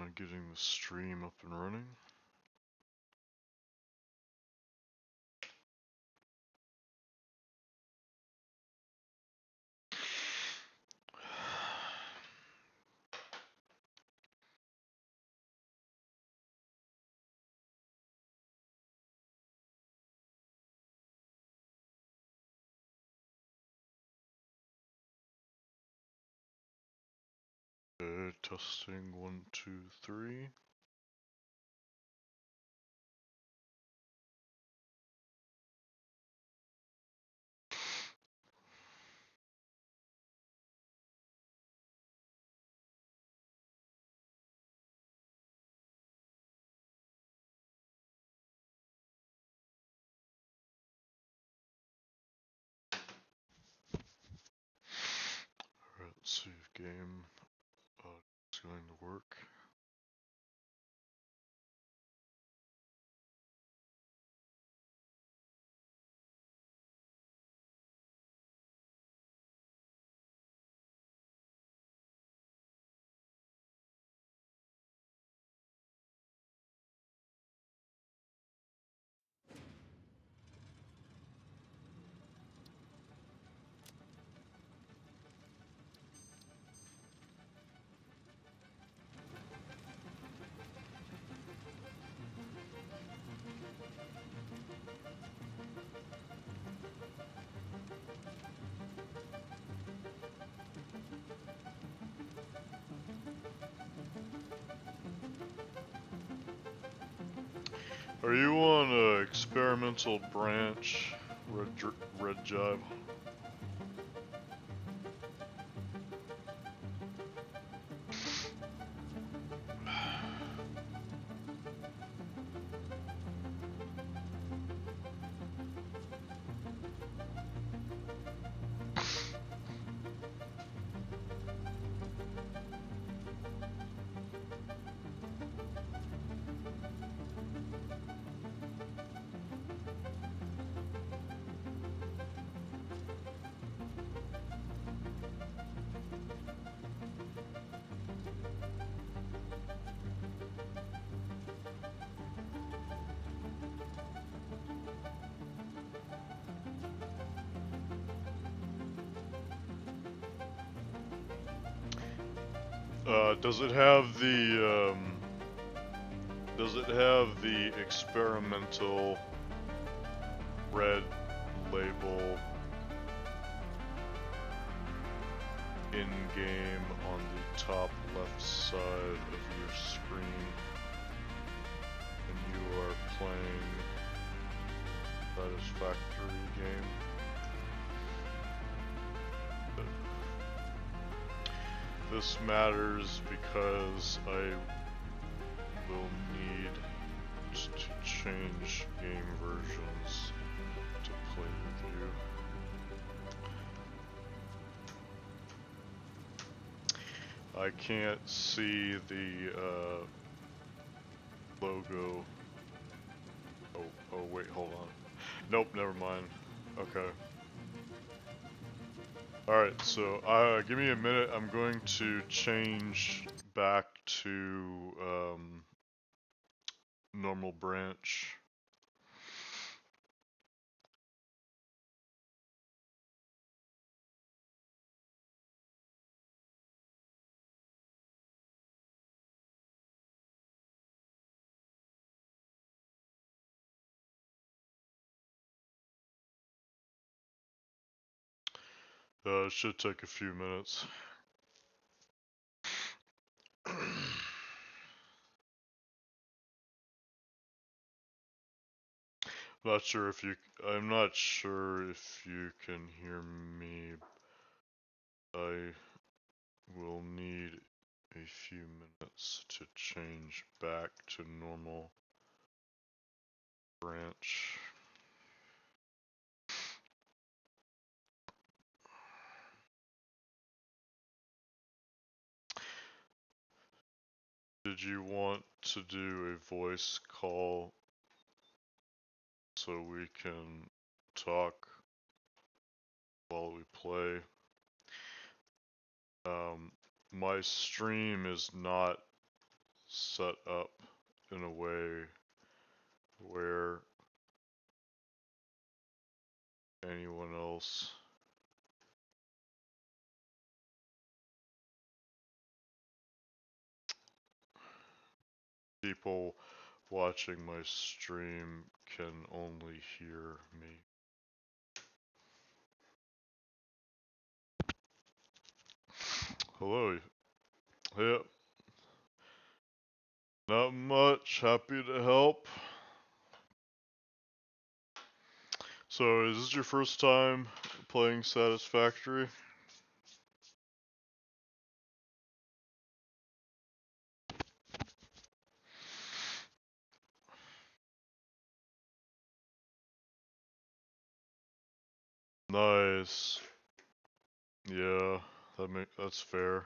on getting the stream up and running. Testing 1, 2, 3. Alright, let's see if game is going to work. Are you on experimental branch, red jive? Does it have the experimental red label in-game on the top left side of your screen when you are playing Satisfactory game? This matters because I will need to change game versions to play with you. I can't see the logo. Oh wait, hold on. Nope, never mind. Okay. Alright, so give me a minute. I'm going to change back to normal branch. It should take a few minutes. I'm not sure if you can hear me. I will need a few minutes to change back to normal branch. Did you want to do a voice call so we can talk while we play? My stream is not set up in a way where anyone else people watching my stream can only hear me. Hello. Yep. Not much. Happy to help. So, is this your first time playing Satisfactory? Nice. Yeah, that's fair.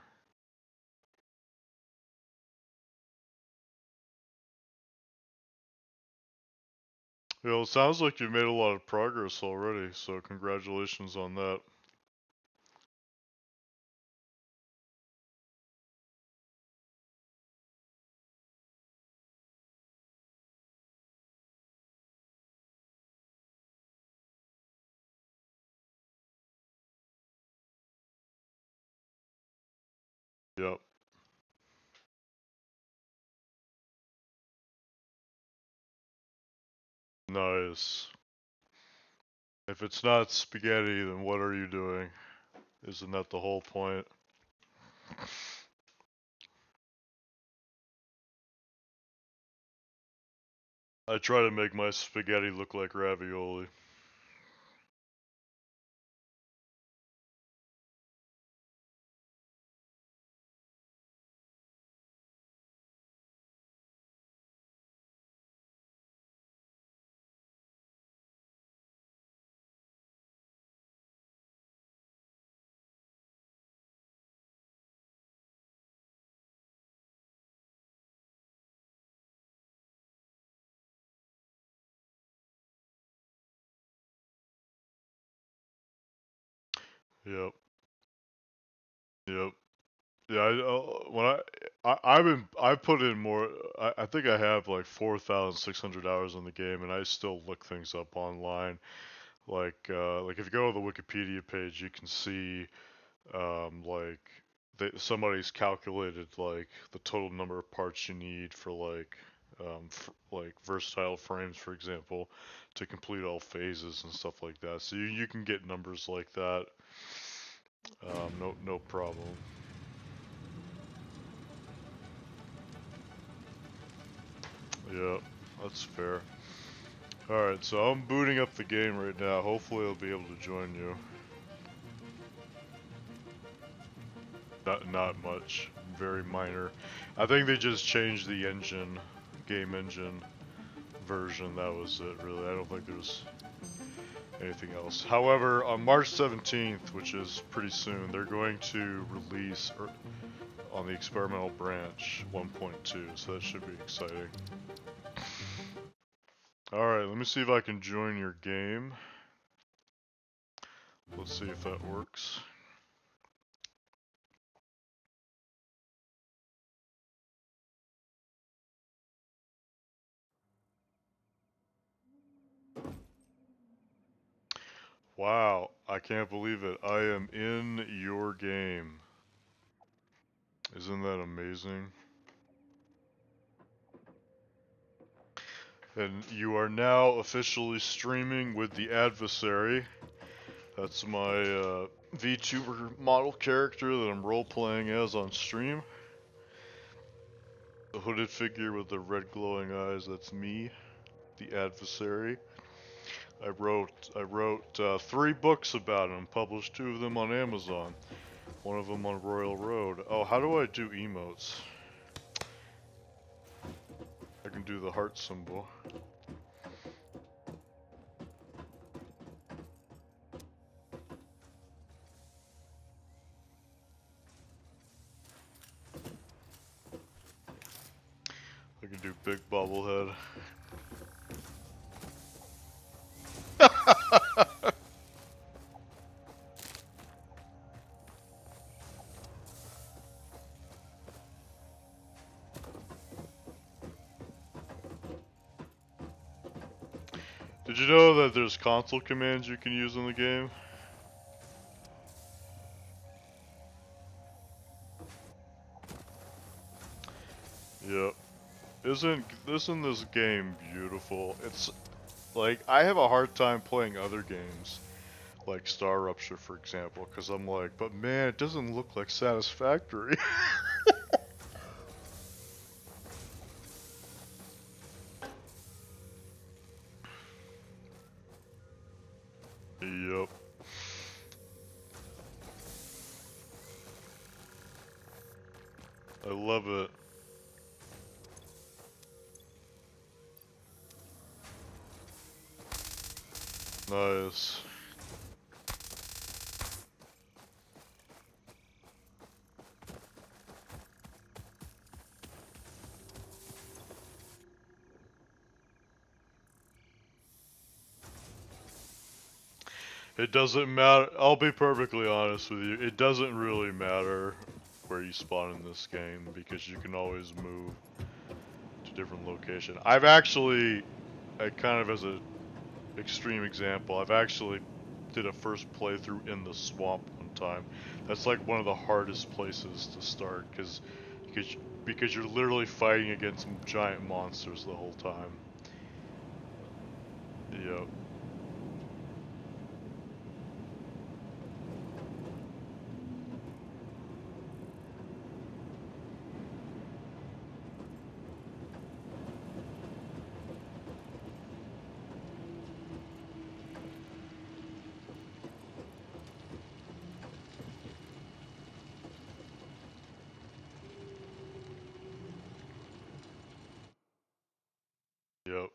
Yeah, it sounds like you've made a lot of progress already, so congratulations on that. Yep. Nice. If it's not spaghetti, then what are you doing? Isn't that the whole point? I try to make my spaghetti look like ravioli. Yep. Yep. Yeah, I put in more. I think I have like 4,600 hours in the game, and I still look things up online. Like if you go to the Wikipedia page, you can see like somebody's calculated like the total number of parts you need for like versatile frames, for example, to complete all phases and stuff like that. So you can get numbers like that. No problem. Yeah, that's fair. Alright, so I'm booting up the game right now. Hopefully I'll be able to join you. Not much. Very minor. I think they just changed the engine, game engine version. That was it, really. I don't think there was anything else. However, on March 17th, which is pretty soon, they're going to release on the experimental branch 1.2, so that should be exciting. Alright, let me see if I can join your game. Let's see if that works. Wow, I can't believe it. I am in your game. Isn't that amazing? And you are now officially streaming with the adversary. That's my VTuber model character that I'm role-playing as on stream. The hooded figure with the red glowing eyes, that's me, the adversary. I wrote 3 books about him, published 2 of them on Amazon, one of them on Royal Road. Oh, how do I do emotes? I can do the heart symbol. I can do big bobblehead. Did you know that there's console commands you can use in the game? Yep. Isn't this game beautiful? It's like I have a hard time playing other games, like Star Rupture for example, because I'm like, but man, it doesn't look like Satisfactory. Yep. I love it. Nice. It doesn't matter. I'll be perfectly honest with you. It doesn't really matter where you spawn in this game because you can always move to different location. I've actually, kind of as a extreme example, I've actually did a first playthrough in the swamp one time. That's like one of the hardest places to start because because you're literally fighting against giant monsters the whole time. Yep. Yep.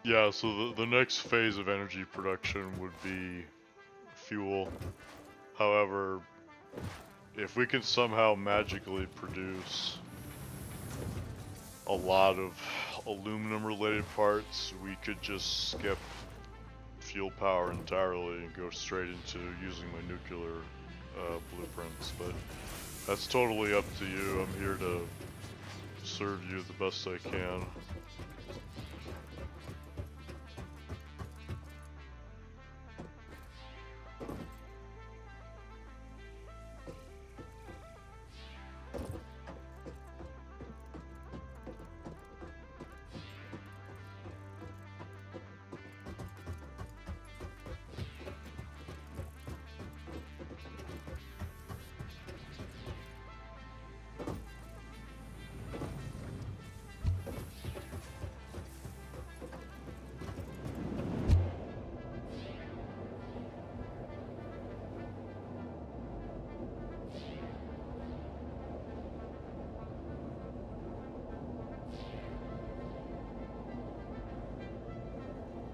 Yeah, so the next phase of energy production would be fuel. However, if we can somehow magically produce a lot of aluminum related parts, we could just skip fuel power entirely and go straight into using my nuclear blueprints. But that's totally up to you. I'm here to serve you the best I can.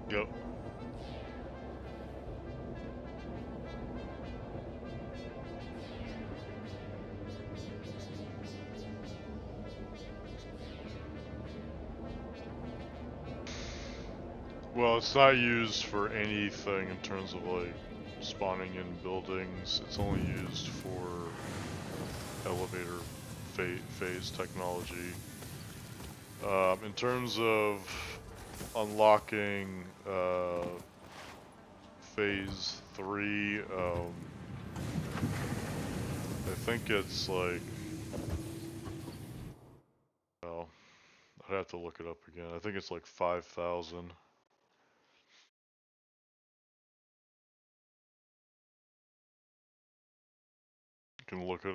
Yep. Well, it's not used for anything in terms of like spawning in buildings. It's only used for elevator phase technology. In terms of unlocking phase 3, I think it's like, well, I'd have to look it up again. I think it's like 5,000. You can look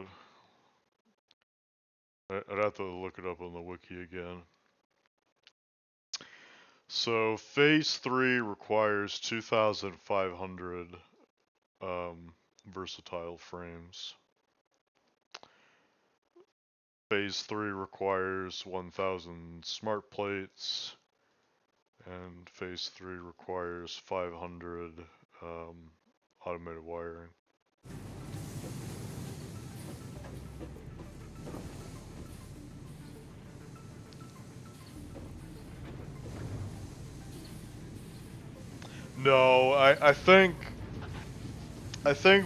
I'd have to look it up on the wiki again. So phase 3 requires 2,500 versatile frames. Phase 3 requires 1,000 smart plates, and phase 3 requires 500 automated wiring. No, I think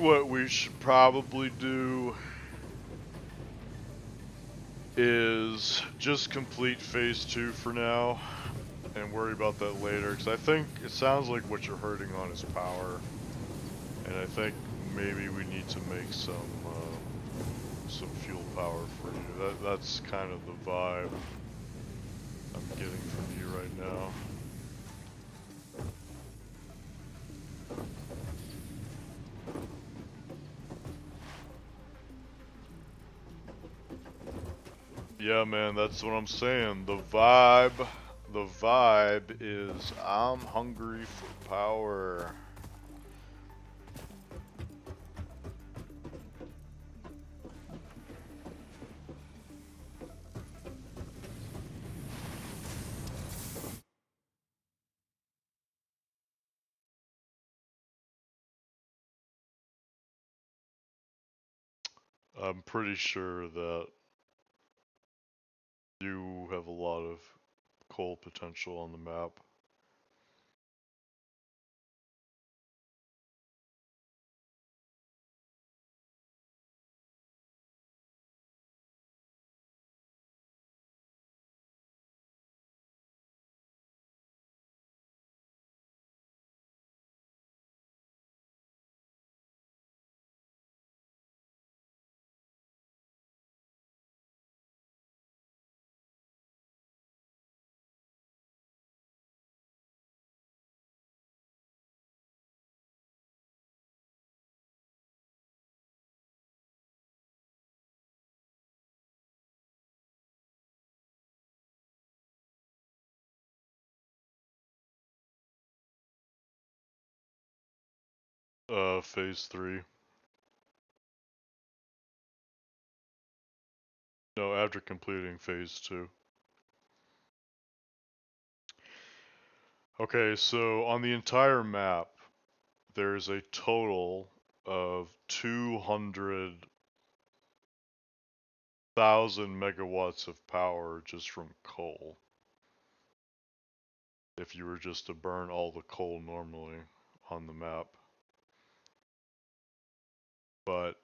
what we should probably do is just complete phase 2 for now and worry about that later, because I think it sounds like what you're hurting on is power, and I think maybe we need to make some fuel power for you. That's kind of the vibe I'm getting from you right now. Yeah, man, that's what I'm saying. The vibe is I'm hungry for power. I'm pretty sure that you have a lot of coal potential on the map. Phase 3. No, after completing phase 2. Okay, so on the entire map, there's a total of 200,000 megawatts of power just from coal. If you were just to burn all the coal normally on the map. But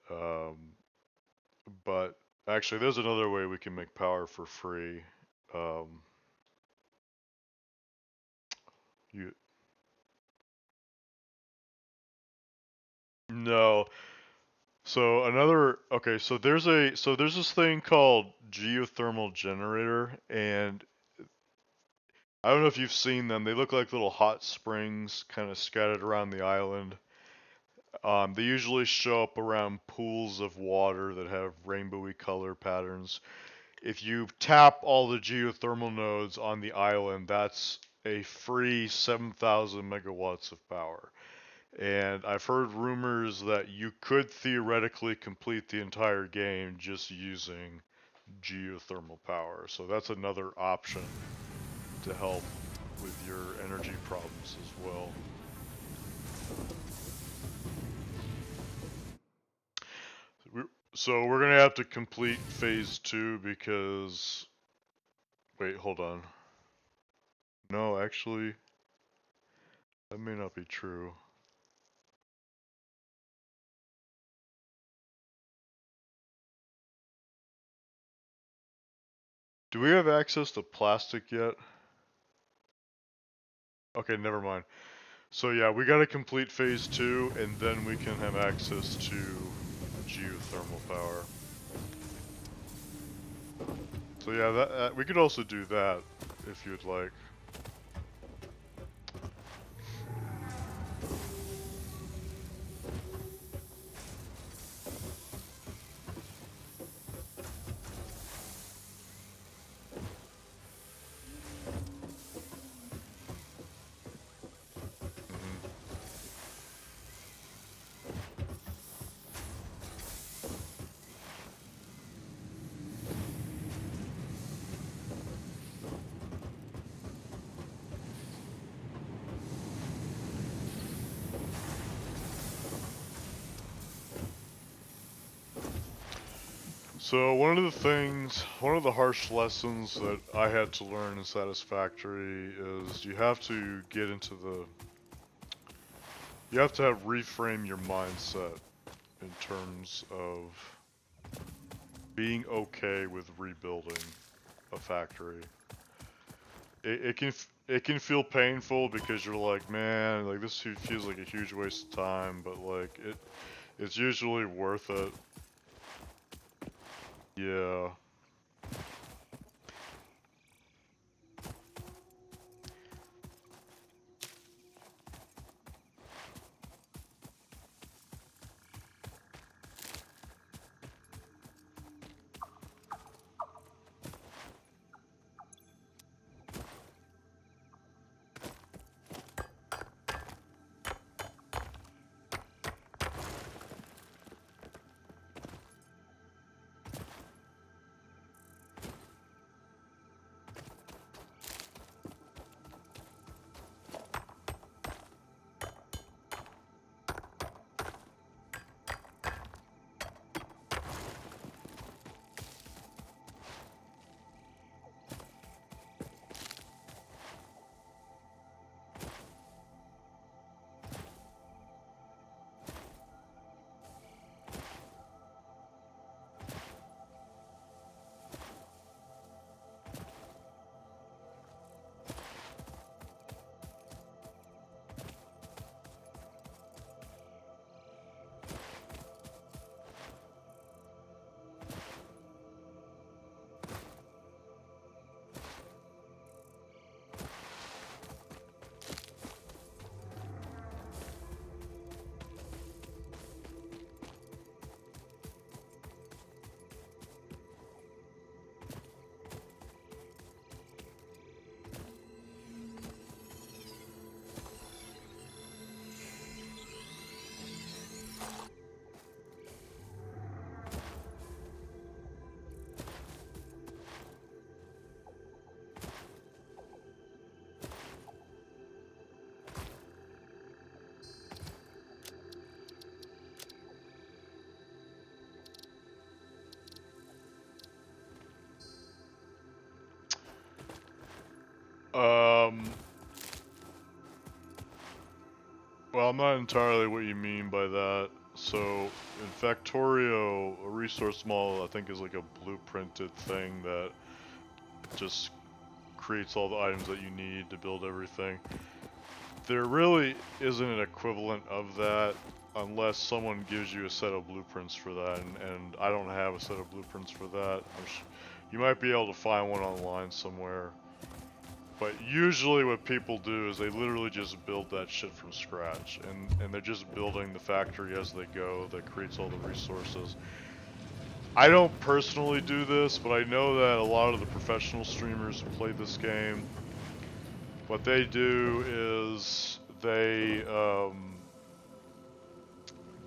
actually, there's another way we can make power for free. You no. So okay, so there's this thing called geothermal generator, and I don't know if you've seen them. They look like little hot springs kind of scattered around the island. They usually show up around pools of water that have rainbowy color patterns. If you tap all the geothermal nodes on the island, that's a free 7,000 megawatts of power. And I've heard rumors that you could theoretically complete the entire game just using geothermal power. So that's another option to help with your energy problems as well. So we're gonna have to complete phase 2 because... Wait, hold on. No, actually, that may not be true. Do we have access to plastic yet? Okay, never mind. So yeah, we gotta complete phase 2, and then we can have access to geothermal power. So yeah, that we could also do that if you'd like. So one of the harsh lessons that I had to learn in Satisfactory is you have to reframe your mindset in terms of being okay with rebuilding a factory. It can feel painful because you're like, man, like this feels like a huge waste of time, but like it's usually worth it. Yeah. Um. Well, I'm not entirely what you mean by that. So, in Factorio, a resource model I think is like a blueprinted thing that just creates all the items that you need to build everything. There really isn't an equivalent of that unless someone gives you a set of blueprints for that, and I don't have a set of blueprints for that. You might be able to find one online somewhere. But usually what people do is they literally just build that shit from scratch, and they're just building the factory as they go that creates all the resources. I don't personally do this, but I know that a lot of the professional streamers who play this game, what they do is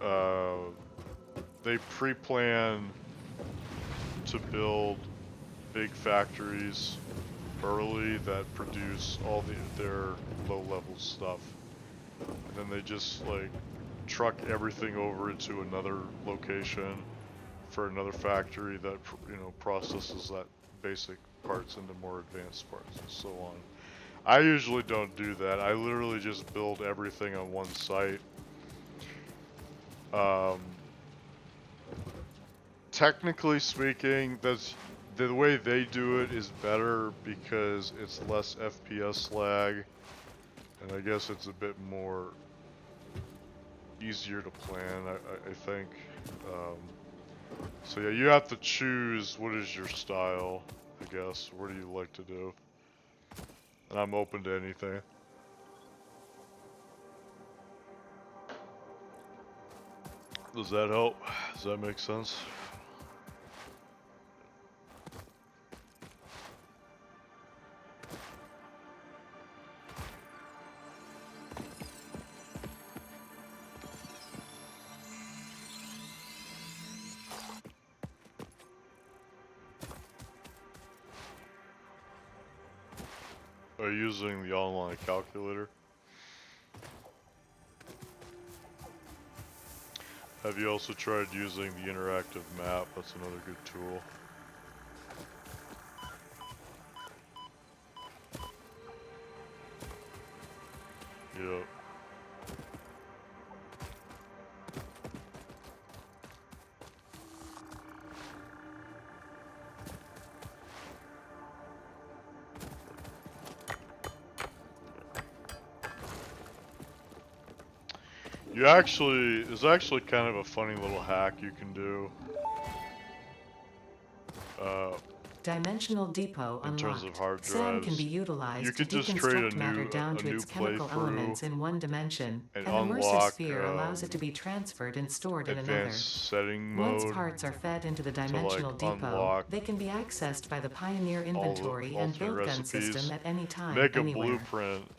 uh, they pre-plan to build big factories early that produce all their low-level stuff, and then they just like truck everything over into another location for another factory that processes that basic parts into more advanced parts and so on. I usually don't do that. I literally just build everything on one site. Um, Technically speaking, that's the way they do it is better because it's less FPS lag, and I guess it's a bit more easier to plan, I think. So yeah, you have to choose what is your style, I guess. What do you like to do? And I'm open to anything. Does that help? Does that make sense? Are you using the online calculator? Have you also tried using the interactive map? That's another good tool. Yep. There's actually kind of a funny little hack you can do. Dimensional depot In terms of unlocked. hard Sand can be drives, you utilized to can just create deconstruct matter down a to new its chemical playthrough elements in one dimension. and An immersive unlock sphere allows it to be transferred and stored in another. advanced setting Once mode parts are fed into the to like dimensional depot, unlock they can be accessed by the Pioneer all the inventory and alternate build gun system recipes. at any time, Make a anywhere. blueprint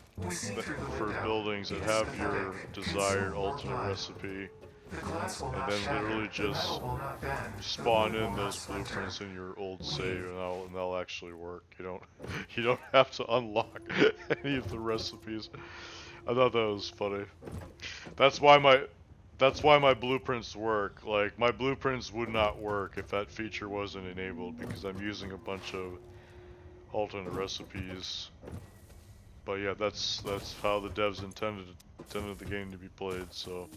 for buildings that have your desired alternate recipe, and then literally just spawn in those blueprints in your old save, and they'll actually work. You don't have to unlock any of the recipes. I thought that was funny. That's why my that's why my blueprints work. Like my blueprints would not work if that feature wasn't enabled because I'm using a bunch of alternate recipes. But yeah, that's how the devs intended the game to be played, so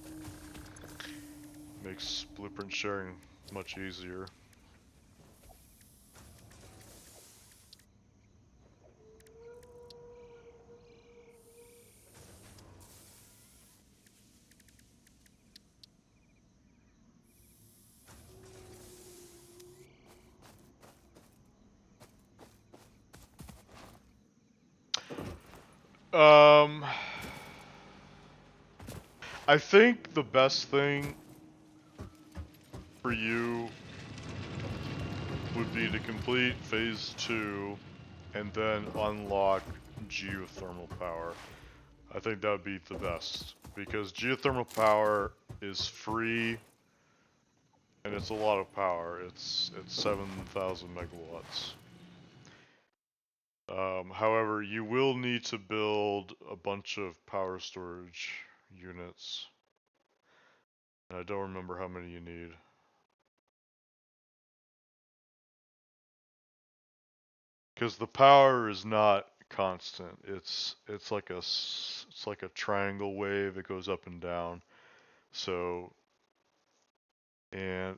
makes blueprint sharing much easier. Um I think the best thing for you would be to complete phase 2 and then unlock geothermal power. I think that would be the best because geothermal power is free and it's a lot of power. It's 7,000 megawatts. However, you will need to build a bunch of power storage units. And I don't remember how many you need. Because the power is not constant. It's like a triangle wave that goes up and down. So and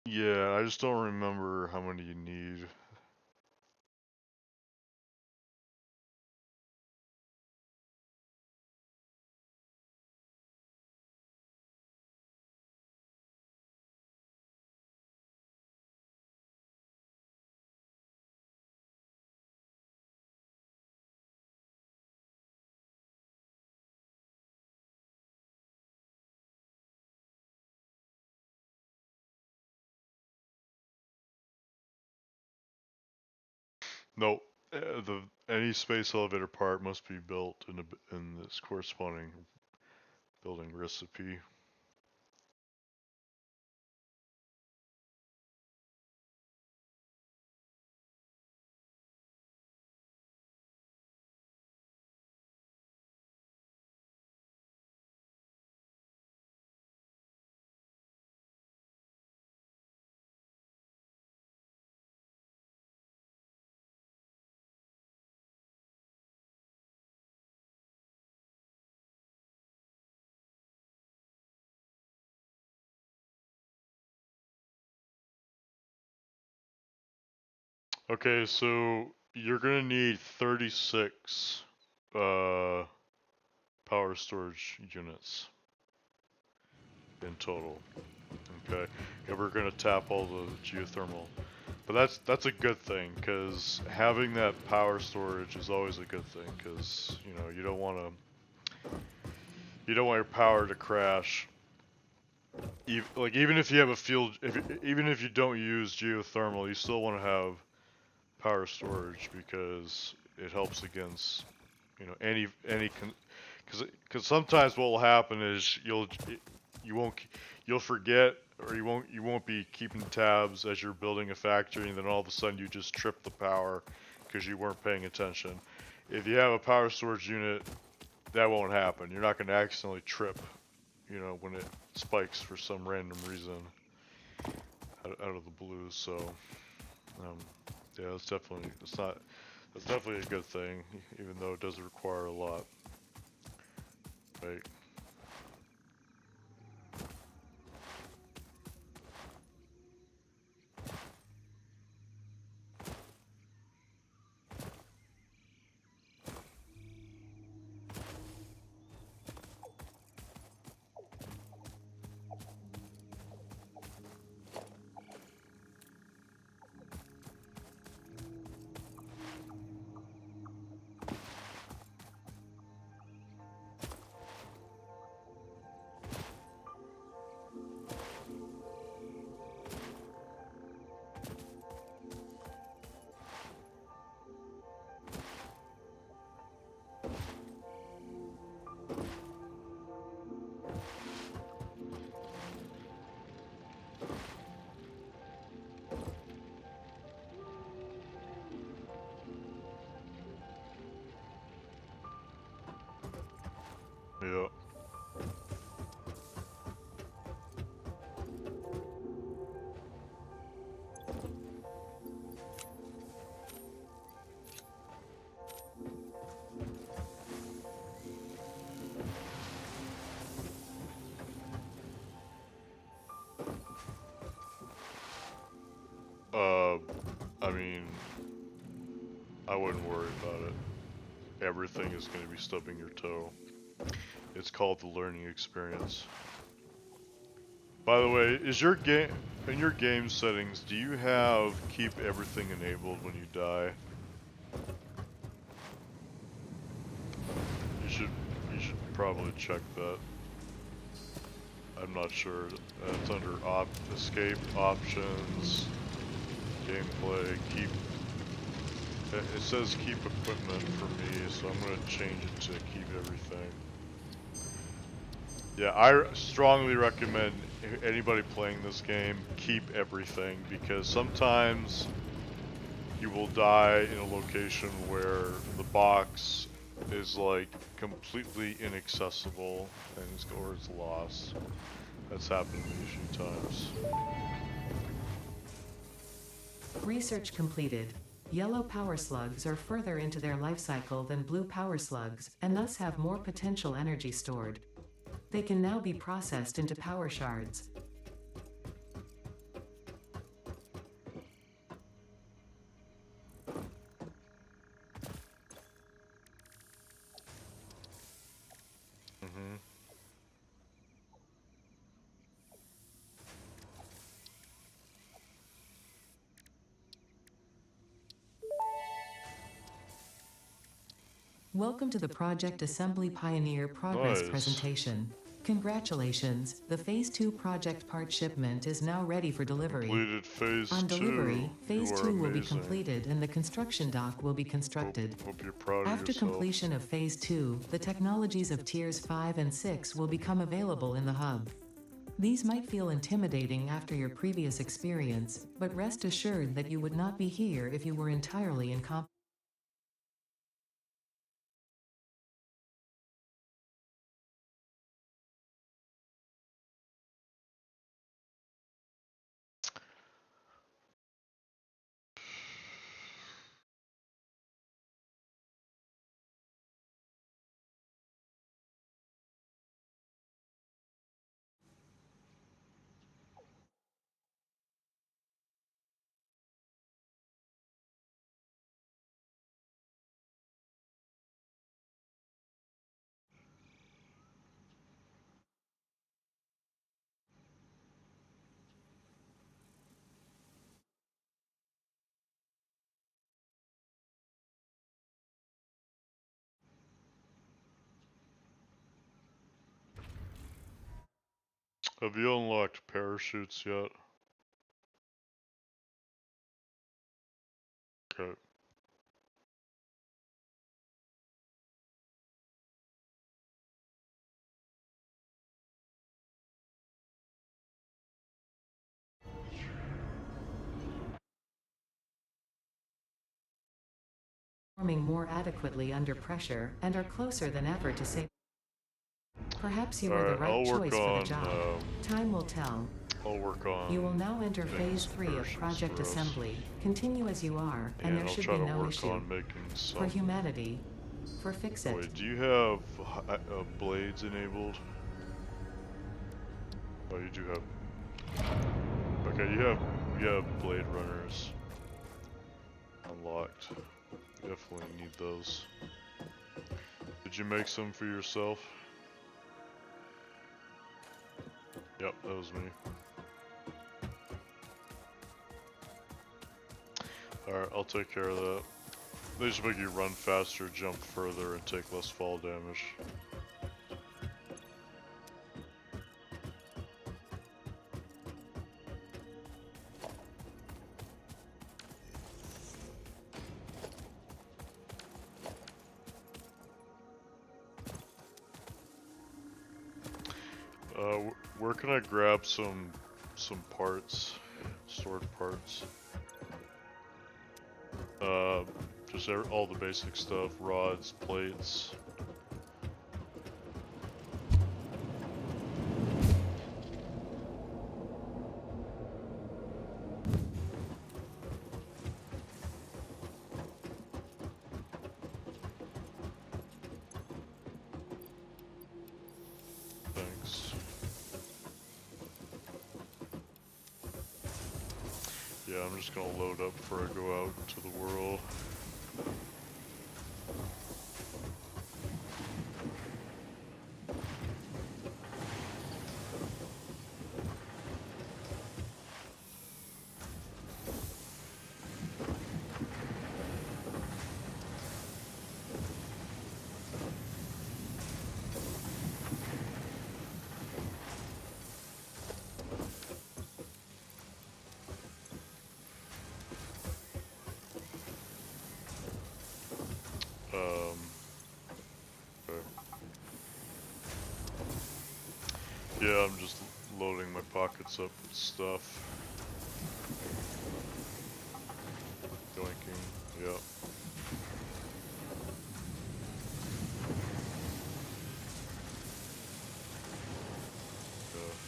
yeah, I just don't remember how many you need. Nope. The any space elevator part must be built in this corresponding building recipe. Okay, so you're gonna need 36 uh, power storage units in total. Okay, and we're gonna tap all the geothermal, but that's a good thing because having that power storage is always a good thing because you don't want your power to crash. Even if you have a even if you don't use geothermal, you still want to have power storage because it helps against any because sometimes what will happen is you won't you'll forget or you won't be keeping tabs as you're building a factory and then all of a sudden you just trip the power because you weren't paying attention. If you have a power storage unit that won't happen. You're not going to accidentally trip, you know, when it spikes for some random reason out of the blue. So, um, yeah, that's definitely a good thing, even though it does require a lot, right? Yeah. Uh, I mean, I wouldn't worry about it. Everything is going to be stubbing your toe. It's called the learning experience. By the way, is your game in your game settings? Do you have keep everything enabled when you die? You should you should probably check that. I'm not sure. It's under escape options, gameplay. Keep. It says keep equipment for me, so I'm gonna change it to keep everything. Yeah, I strongly recommend anybody playing this game keep everything, because sometimes you will die in a location where the box is like completely inaccessible or it's lost. That's happened to me a few times. Research completed. Yellow power slugs are further into their life cycle than blue power slugs, and thus have more potential energy stored. They can now be processed into power shards. Hmm. Welcome to the Project Assembly Pioneer Progress Nice. presentation. Congratulations, the Phase 2 project part shipment is now ready for delivery. Completed phase On 2. delivery, You Phase are 2 will be amazing. completed and the construction dock will be constructed. Hope you're proud of After yourself. completion of Phase 2, the technologies of Tiers 5 and 6 will become available in the hub. These might feel intimidating after your previous experience, but rest assured that you would not be here if you were entirely incompetent. Have you unlocked parachutes yet? Okay. performing more adequately under pressure and are closer than ever to save. Perhaps you were the Alright, right choice for the job. Time will tell. I'll work on You will now enter phase 3 of parachutes project for us. assembly. Continue as you are, and there I'll should try be to no work issue. on making some. For humanity. For Fix-It. Wait, do you have blades enabled? Oh, you do have. Okay, you have blade runners unlocked. Definitely need those. Did you make some for yourself? Yep, that was me. Alright, I'll take care of that. They just make you run faster, jump further, and take less fall damage. Where can I grab some parts, stored parts? Just all the basic stuff, rods, plates. Thanks. Yeah, I'm just gonna load up before I go out into the world. Okay. Yeah, I'm just loading my pockets up with stuff. Doinking, yep.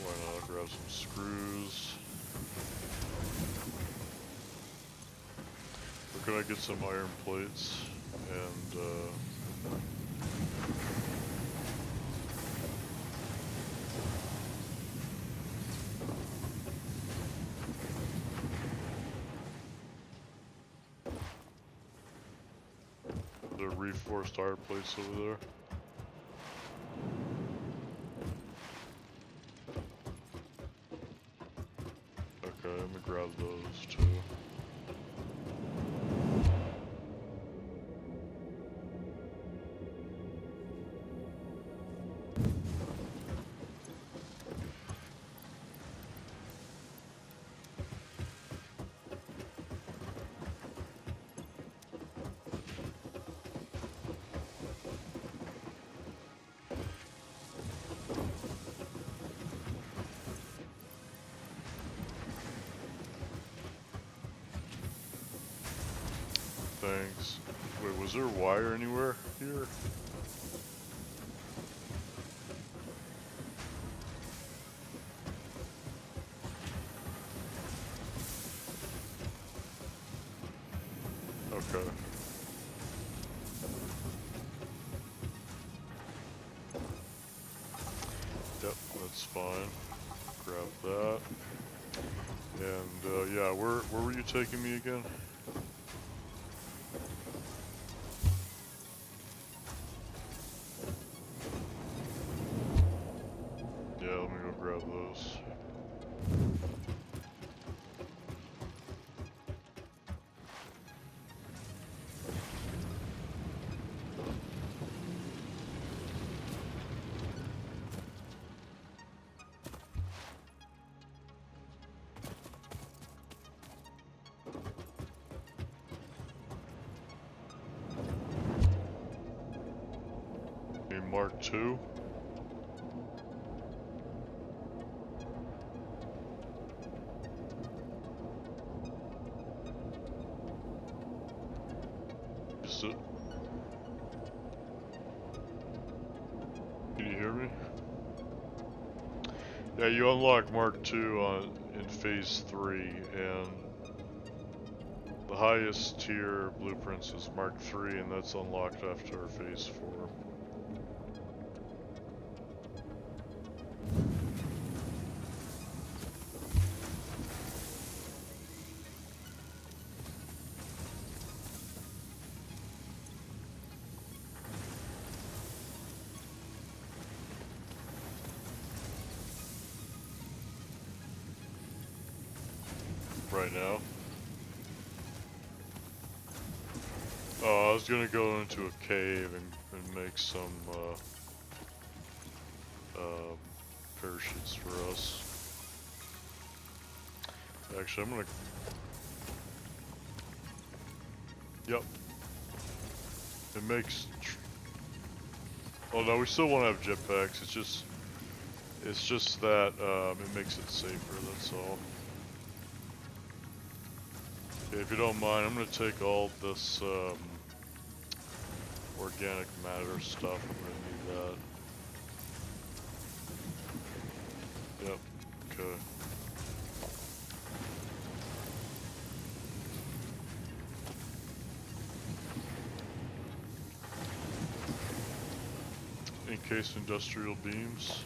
Why not? I'll grab some screws. Or can I get some iron plates? And, the reinforced iron plates over there. Okay, let me grab those too. Thanks. Wait, was there wire anywhere here? Okay. Yep, that's fine. Grab that. And, yeah, where were you taking me again? Yeah, let me go grab those. Mark II? use it. Can you hear me? Yeah, you unlock Mark II in Phase 3, and the highest tier blueprints is Mark III, and that's unlocked after Phase 4. Right now. Oh, I was gonna go into a cave and make some parachutes for us. Actually, I'm gonna. Yep. It makes. Oh no, we still want to have jetpacks. It's just that it makes it safer. That's all. Okay, if you don't mind, I'm gonna take all this organic matter stuff. I'm gonna need that. Yep. Okay. Encased industrial beams.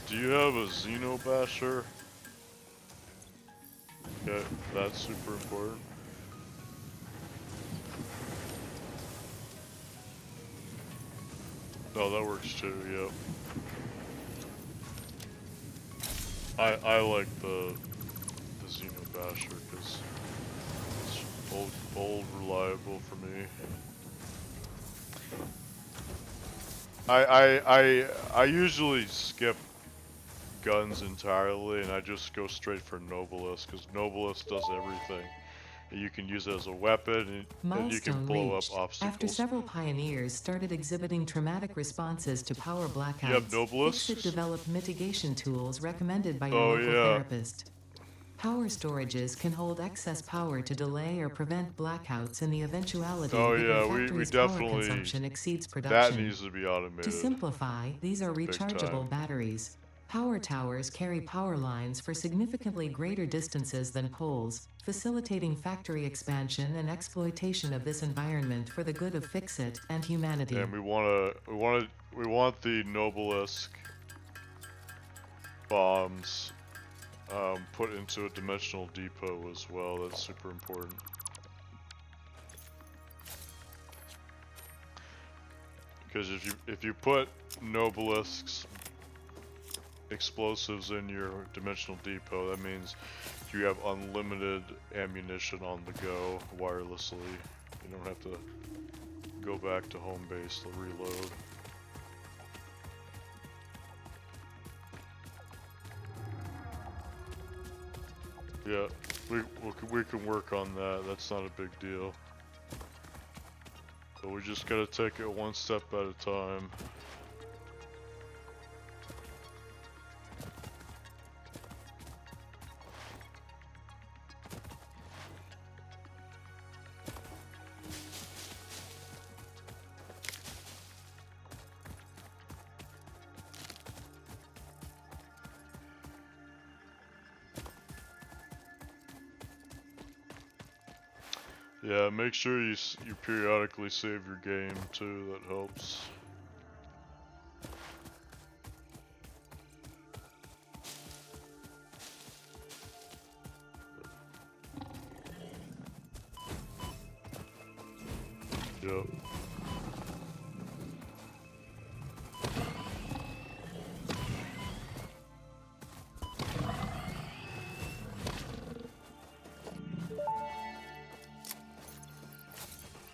Do you have a Xenobasher? Okay, that's super important. No, that works too, yep. I like the Xenobasher because it's old, reliable for me. I usually skip guns entirely and I just go straight for Nobilis because Nobilis does everything. You can use it as a weapon and you can Milestone blow up reached. After obstacles. several pioneers started exhibiting traumatic responses to power You have blackouts, Fixit Nobilisks? developed mitigation tools recommended by your Oh local yeah. therapist. Power storages can hold excess power to delay or prevent blackouts in the eventuality Oh that your yeah, we factory's power definitely, consumption exceeds that production. needs to be To automated. simplify, these are Big time. rechargeable batteries. Power towers carry power lines for significantly greater distances than poles, facilitating factory expansion and exploitation of this environment for the good of Fixit and humanity. And we want the Nobelisk bombs put into a dimensional depot as well. That's super important. Because if you put Nobelisks explosives in your dimensional depot, that means you have unlimited ammunition on the go wirelessly. You don't have to go back to home base to reload. Yeah, we can work on that. That's not a big deal. But we just gotta take it one step at a time. Yeah, make sure you periodically save your game too. That helps. Yep.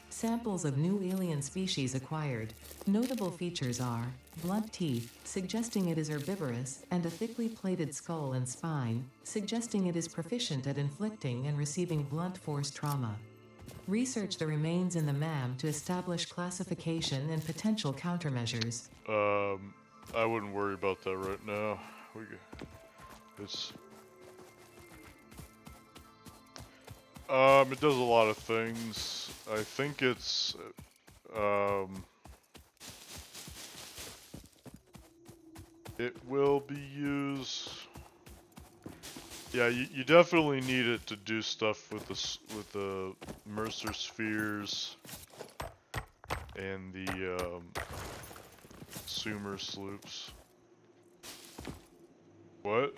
Samples of new alien species acquired. Notable features are blunt teeth, suggesting it is herbivorous, and a thickly plated skull and spine, suggesting it is proficient at inflicting and receiving blunt force trauma. Research the remains in the MAM to establish classification and potential countermeasures. I wouldn't worry about that right now. It's it does a lot of things. I think it will be used. Yeah, you definitely need it to do stuff with the Mercer spheres and the Sumer sloops. What?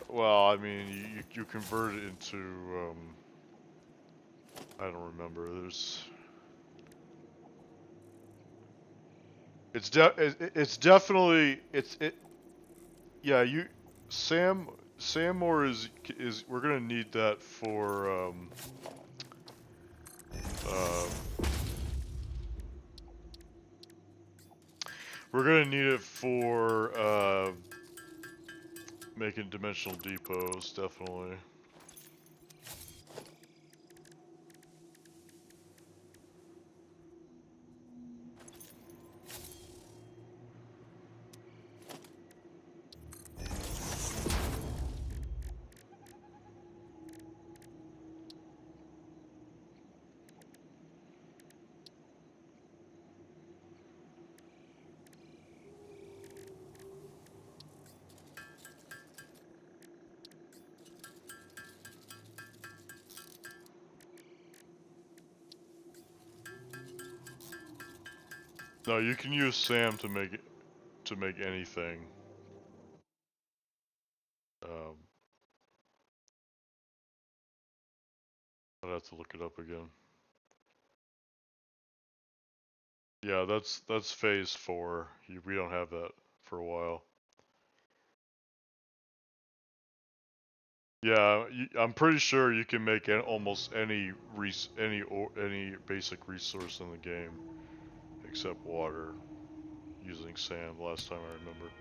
Well, I mean, you convert it into I don't remember. It's definitely yeah, Sammore is we're gonna need that for uh, we're gonna need it for making dimensional depots, definitely. No, you can use Sam to make anything. Um, I'd have to look it up again. Yeah, that's phase 4. We don't have that for a while. Yeah, I'm pretty sure you can make almost any basic resource in the game except water using sand. Last time I remember,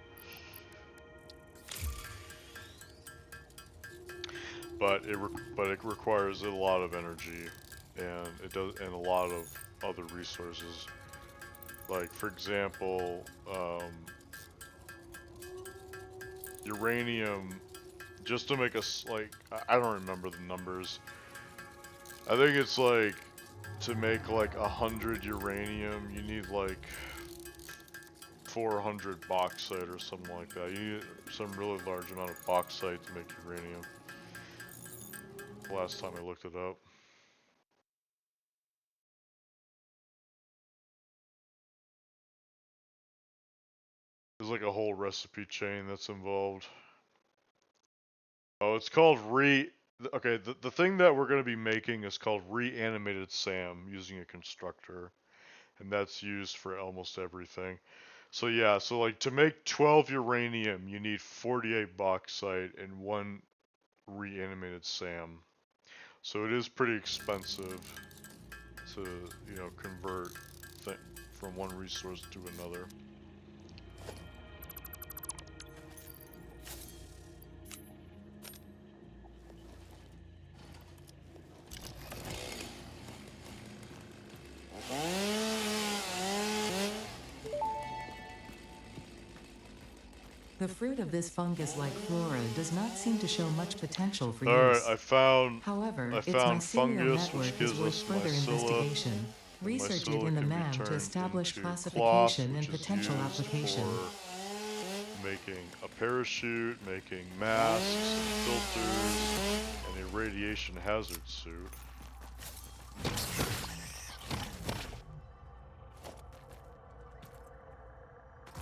but it requires a lot of energy, and it does, and a lot of other resources. Like for example, uranium. Just to make us like I don't remember the numbers. I think it's like to make like 100 uranium, you need like 400 bauxite or something like that. You need some really large amount of bauxite to make uranium. Last time I looked it up. There's like a whole recipe chain that's involved. Oh, it's called Okay, the thing that we're going to be making is called reanimated SAM using a constructor. And that's used for almost everything. So yeah, so like to make 12 uranium, you need 48 bauxite and 1 reanimated SAM. So it is pretty expensive to, convert from one resource to another. The fruit of this fungus-like flora does not seem to show much potential for Alright, use. I found However, its mycelial fungus, which network is gives worth us further mycella, investigation. and Research it mycella in the can be MAM to turned establish into cloth, classification which and is potential used application. for making a parachute, making masks and filters, and a radiation hazard suit.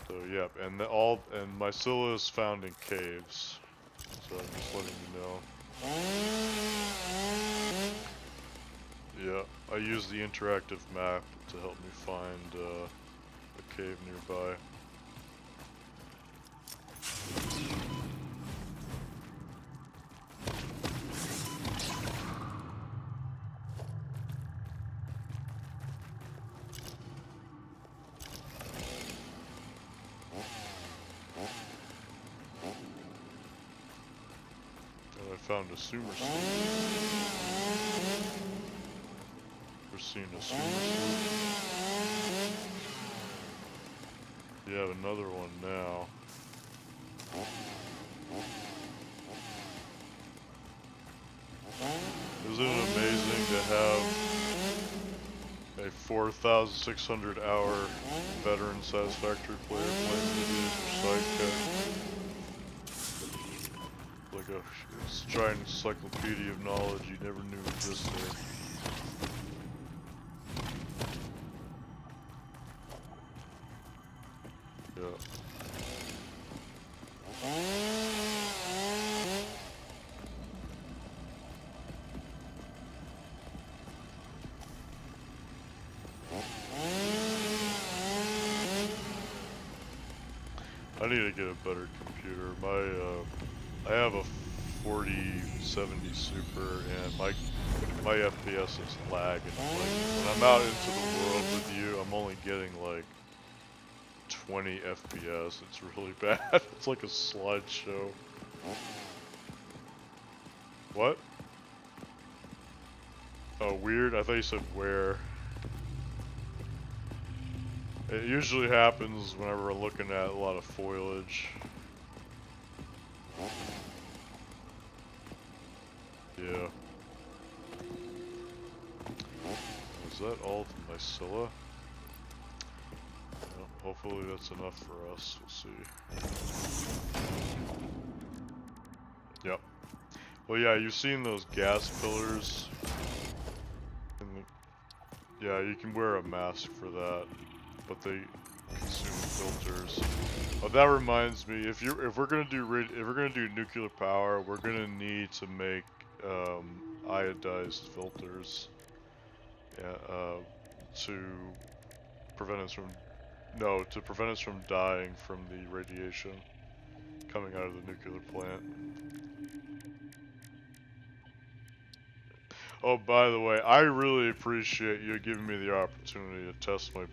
So yep, and Mycella is found in caves. So I'm just letting you know. Yeah, I use the interactive map to help me find a cave nearby. And I found a sumer suit. We're seeing a sumer suit. You have another one now. Isn't it amazing to have a 4,600 hour veteran Satisfactory player playing video for sidekick? Like a giant encyclopedia of knowledge you never knew existed. Yeah. I need to get a better computer. I have a 4070 Super, and my FPS is lagging. Like, when I'm out into the world with you, I'm only getting like 20 FPS. It's really bad. It's like a slideshow. What? Oh, weird? I thought you said where. It usually happens whenever we're looking at a lot of foliage. Yeah. Is that all to Mycella? Well, hopefully that's enough for us. We'll see. Yep. Well, yeah, you've seen those gas pillars. Yeah, you can wear a mask for that, but they consume filters. Oh, that reminds me, if we're gonna do nuclear power, we're gonna need to make iodized filters, to prevent us from dying from the radiation coming out of the nuclear plant. Oh, by the way, I really appreciate you giving me the opportunity to test my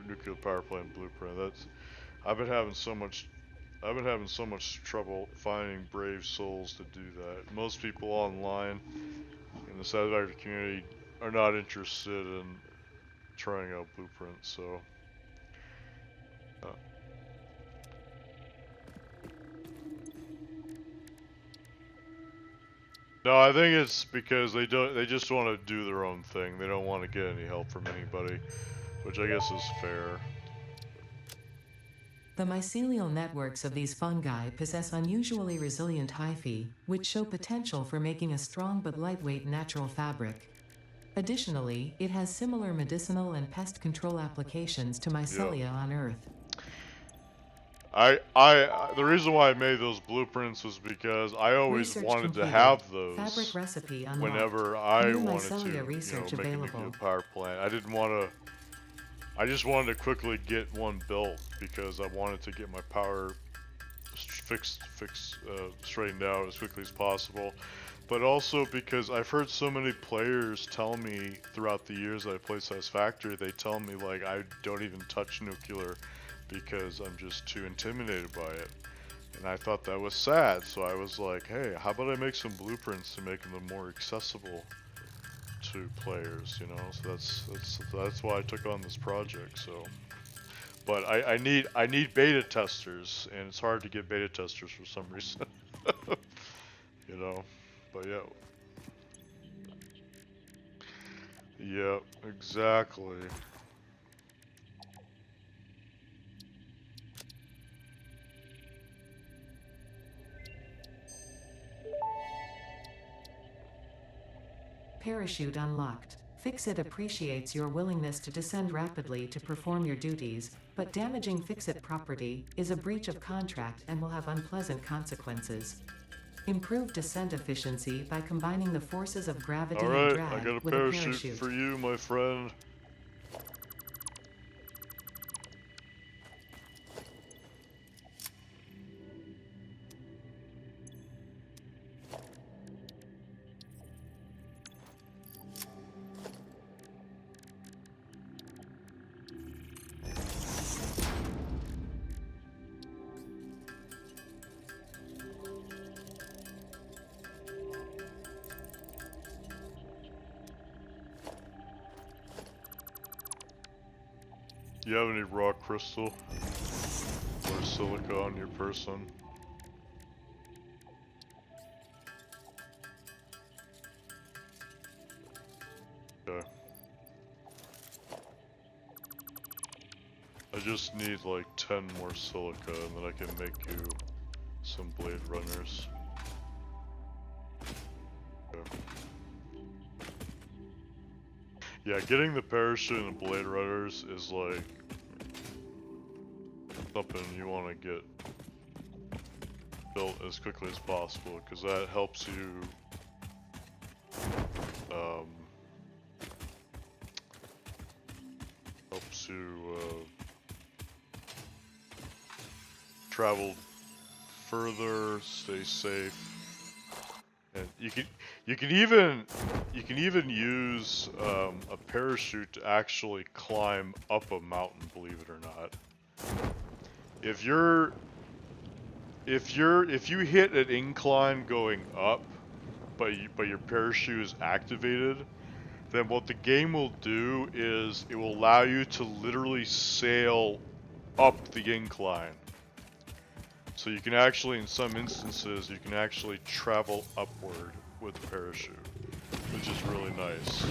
nuclear power plant blueprint. I've been having so much trouble finding brave souls to do that. Most people online in the Satisfactory community are not interested in trying out blueprints, so no, I think it's because they just want to do their own thing. They don't want to get any help from anybody, which I guess is fair. The mycelial networks of these fungi possess unusually resilient hyphae, which show potential for making a strong but lightweight natural fabric. Additionally, it has similar medicinal and pest control applications to Yeah. mycelia on Earth. The reason why I made those blueprints was because I always Research wanted to completed. have Fabric those recipe unlocked. whenever I New wanted to, mycelia research make a nuclear available. power plant. I just wanted to quickly get one built because I wanted to get my power straightened out as quickly as possible. But also because I've heard so many players tell me throughout the years that I played Satisfactory, they tell me like I don't even touch nuclear because I'm just too intimidated by it. And I thought that was sad, so I was like, hey, how about I make some blueprints to make them more accessible to players, you know? So that's why I took on this project. So, but I need beta testers, and it's hard to get beta testers for some reason, you know. But yeah, yeah, exactly. Parachute unlocked. Fix-It appreciates your willingness to descend rapidly to perform your duties, but damaging Fix-It property is a breach of contract and will have unpleasant consequences. Improve descent efficiency by combining the forces of gravity and Alright, I drag got a with a parachute parachute. for you, my friend. You have any raw crystal or silica on your person? Okay. I just need like 10 more silica and then I can make you some blade runners. Okay. Yeah, getting the parachute and the blade runners is like something you want to get built as quickly as possible because that helps you um, travel further, stay safe. And you can even use a parachute to actually climb up a mountain, believe it or not. If you hit an incline going up, but your parachute is activated, then what the game will do is it will allow you to literally sail up the incline. So you can actually, in some instances, you can actually travel upward with the parachute, which is really nice.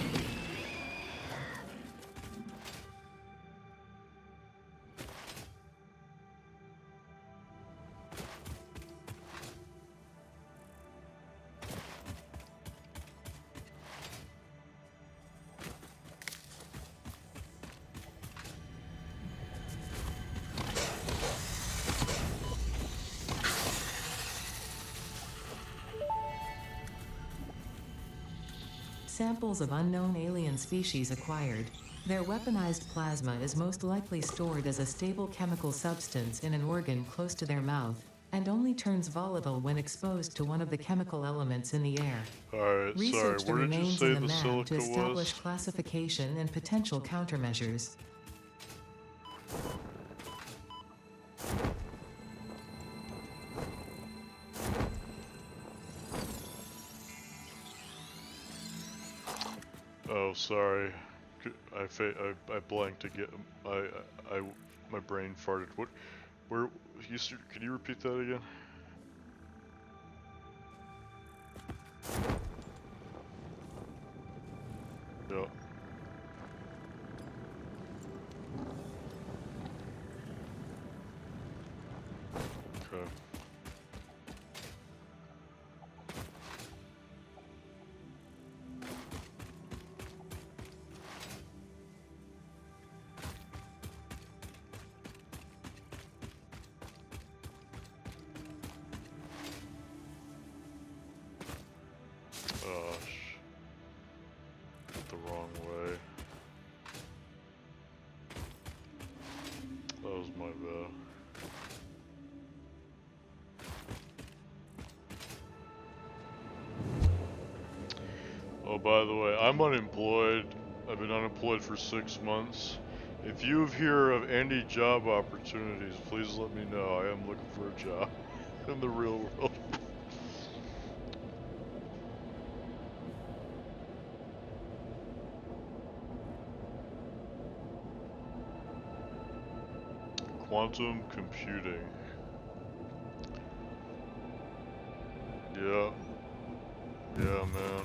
Samples of unknown alien species acquired. Their weaponized plasma is most likely stored as a stable chemical substance in an organ close to their mouth, and only turns volatile when exposed to one of the chemical elements in the air. Alright, sorry, Research the where did you remains say in the the map to silica establish was? classification and potential countermeasures. Oh, sorry. I blanked again. My brain farted. What? Where? Can you repeat that again? Yeah. Okay. Gosh. The wrong way. That was my bad. Oh, by the way, I'm unemployed. I've been unemployed for 6 months. If you hear of any job opportunities, please let me know. I am looking for a job in the real world. Quantum computing. Yeah. Yeah, man.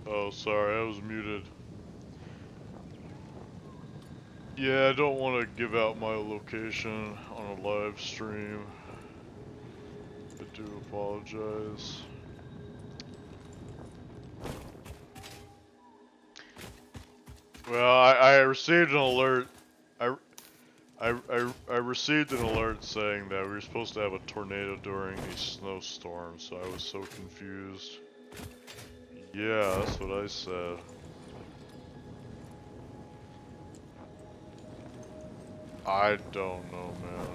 Oh, sorry, I was muted. Yeah, I don't want to give out my location on a live stream. I do apologize. Well, I received an alert. I, I received an alert saying that we were supposed to have a tornado during a snowstorm, so I was so confused. Yeah, that's what I said. I don't know, man.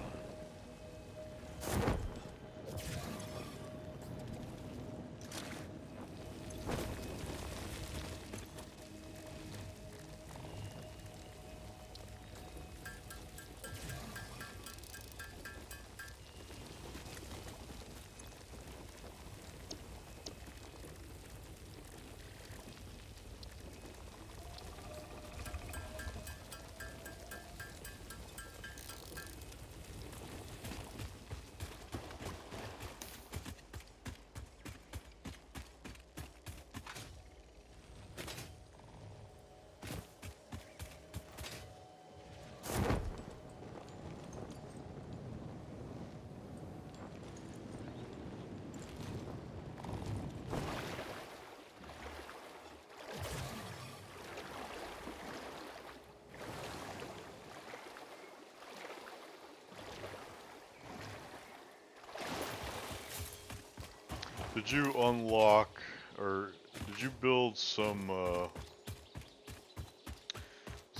Did you unlock, or did you build some,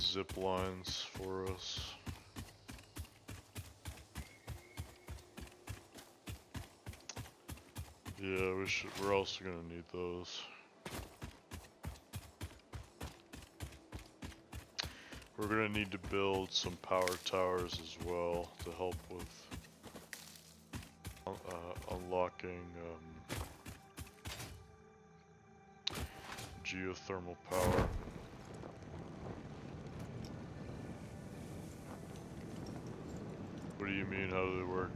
zip lines for us? Yeah, we're also gonna need those. We're gonna need to build some power towers as well to help with unlocking geothermal power. What do you mean, how do they work?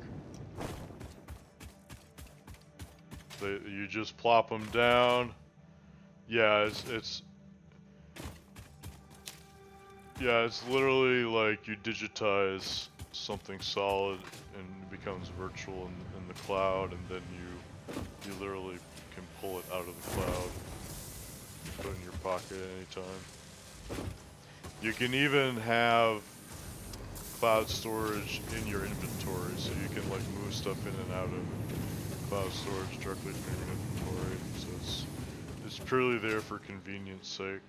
You just plop them down. Yeah, it's literally like you digitize something solid and it becomes virtual in the cloud, and then you literally can pull it out of the cloud, put it in your pocket at any time. You can even have cloud storage in your inventory, so you can like move stuff in and out of cloud storage directly from your inventory. So it's purely there for convenience sake.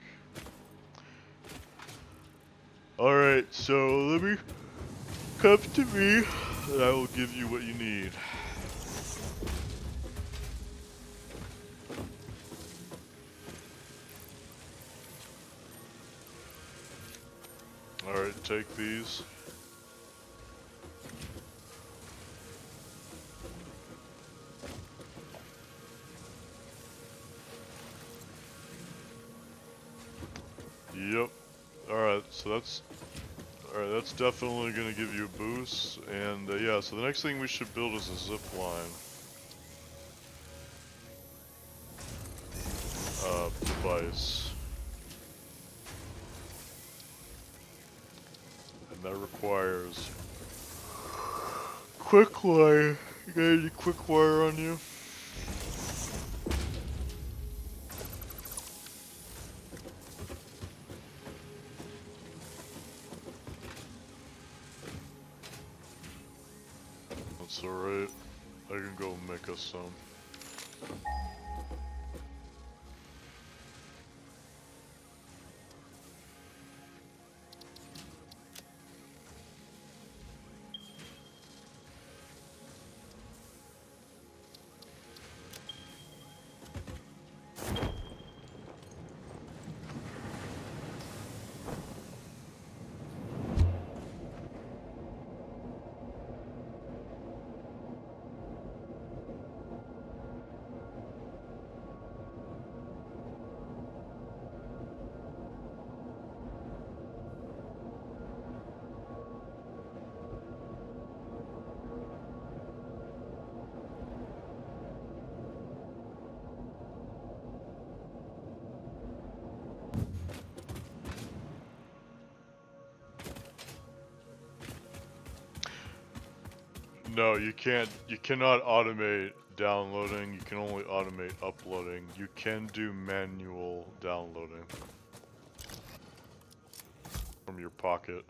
Alright, so let me come to me and I will give you what you need. Alright, take these. Yep. Alright, so that's definitely gonna give you a boost. And yeah, so the next thing we should build is a zip line device. And that requires quick wire. You got any quick wire on you? That's alright. I can go make us some. No, you can't. You cannot automate downloading. You can only automate uploading. You can do manual downloading from your pocket.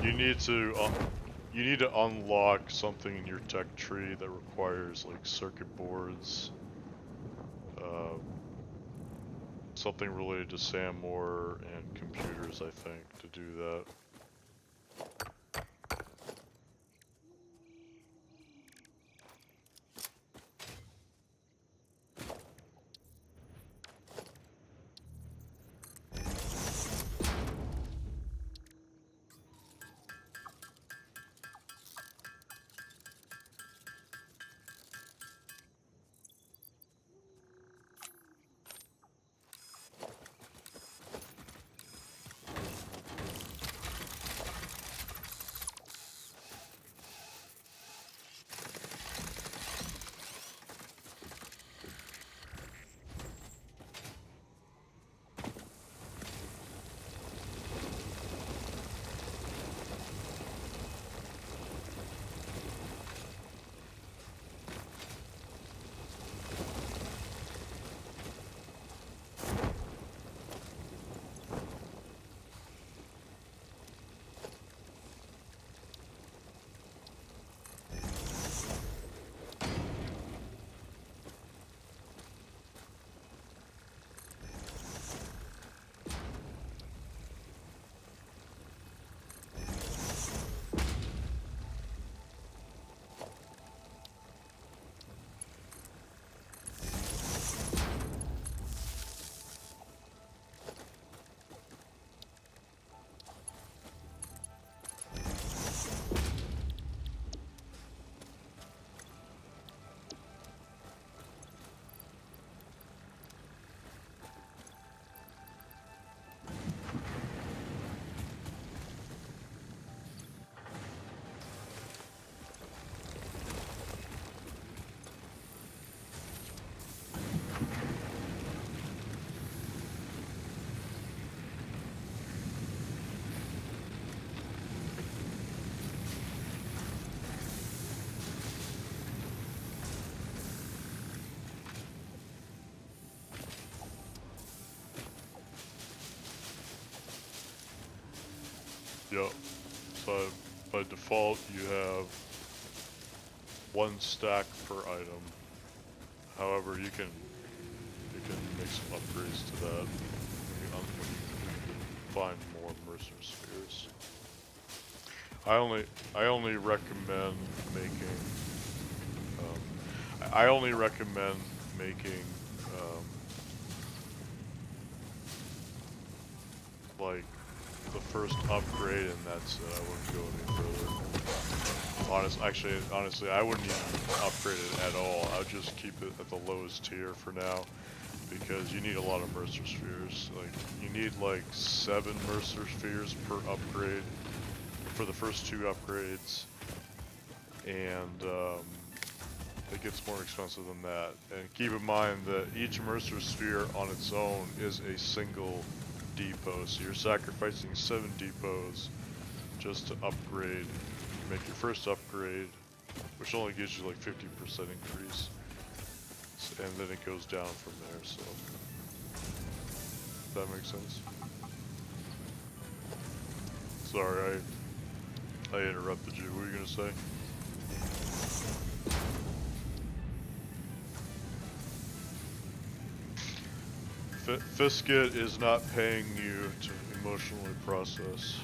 You need to unlock something in your tech tree that requires like circuit boards, uh, something related to Sam Moore and computers, I think, to do that. Yep. So by default, you have one stack per item. However, you can make some upgrades to that when you find more Mercer spheres. I only recommend making I only recommend making like the first upgrade, and that's it. I wouldn't go any further. Honestly, I wouldn't even upgrade it at all. I would just keep it at the lowest tier for now, because you need a lot of Mercer spheres. Like, you need like 7 Mercer spheres per upgrade for the first 2 upgrades, and it gets more expensive than that. And keep in mind that each Mercer sphere on its own is a single depot, so you're sacrificing 7 depots just to upgrade, make your first upgrade, which only gives you like 50% increase, and then it goes down from there. So if that makes sense. Sorry, I interrupted you. What were you gonna say? Fiskit is not paying you to emotionally process.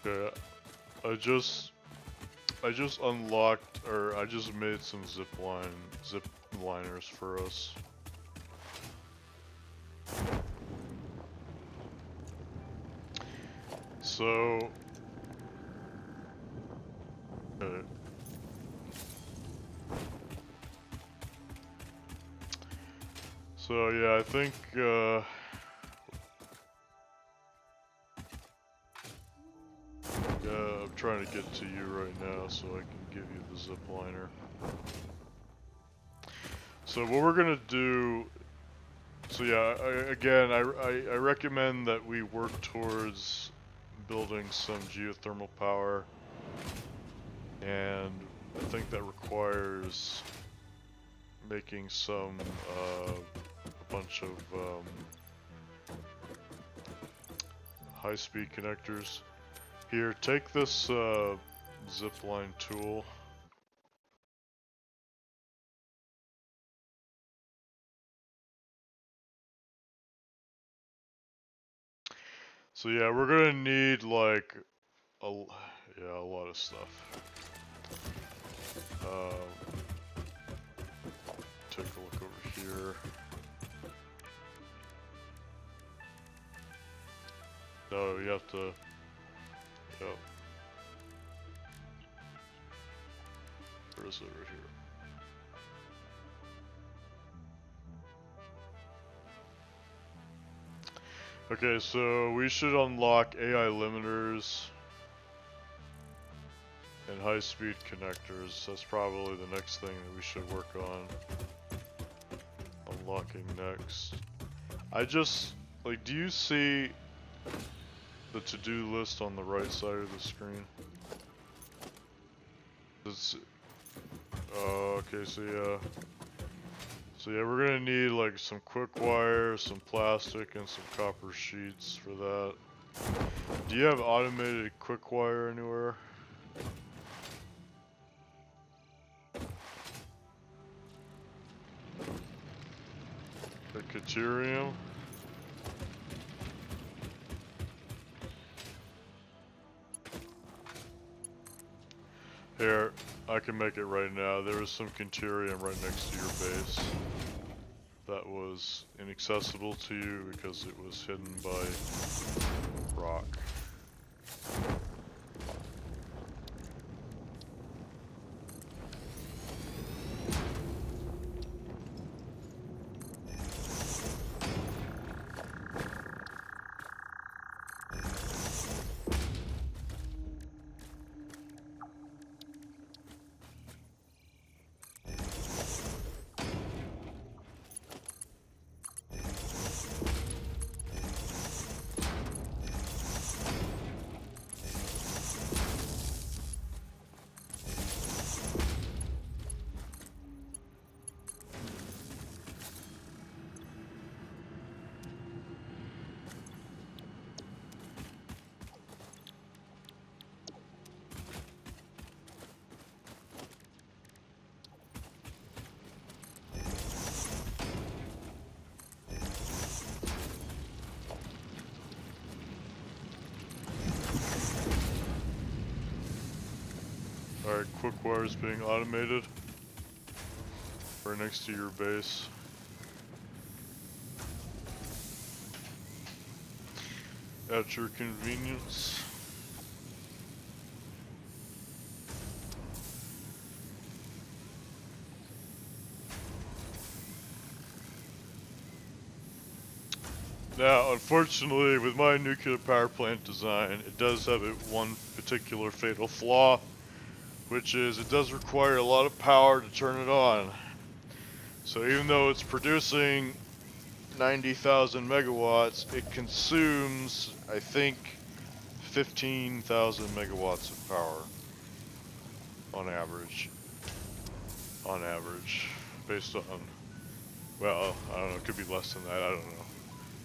Okay, I just unlocked, or I just made some zip liners for us. So, okay. So yeah, I think yeah, I'm trying to get to you right now so I can give you the zip liner. So what we're gonna do, so yeah, I recommend that we work towards building some geothermal power, and I think that requires making some a bunch of high-speed connectors. Here, take this zipline tool. So yeah, we're gonna need like a lot of stuff. Take a look over here. No, you have to. Yep. Where is it? Right here. Okay, so we should unlock AI limiters and high-speed connectors. That's probably the next thing that we should work on. Unlocking next. I just, like, do you see the to-do list on the right side of the screen? It's, okay, so yeah. So yeah, we're gonna need like some quick wire, some plastic, and some copper sheets for that. Do you have automated quick wire anywhere? The Caterium? Here, I can make it right now. There is some Caterium right next to your base that was inaccessible to you because it was hidden by rock. Alright, quick wire is being automated. Right next to your base. At your convenience. Now, unfortunately, with my nuclear power plant design, it does have one particular fatal flaw, which is it does require a lot of power to turn it on. So even though it's producing 90,000 megawatts, it consumes, I think, 15,000 megawatts of power on average. On average, based on, well, I don't know, it could be less than that, I don't know.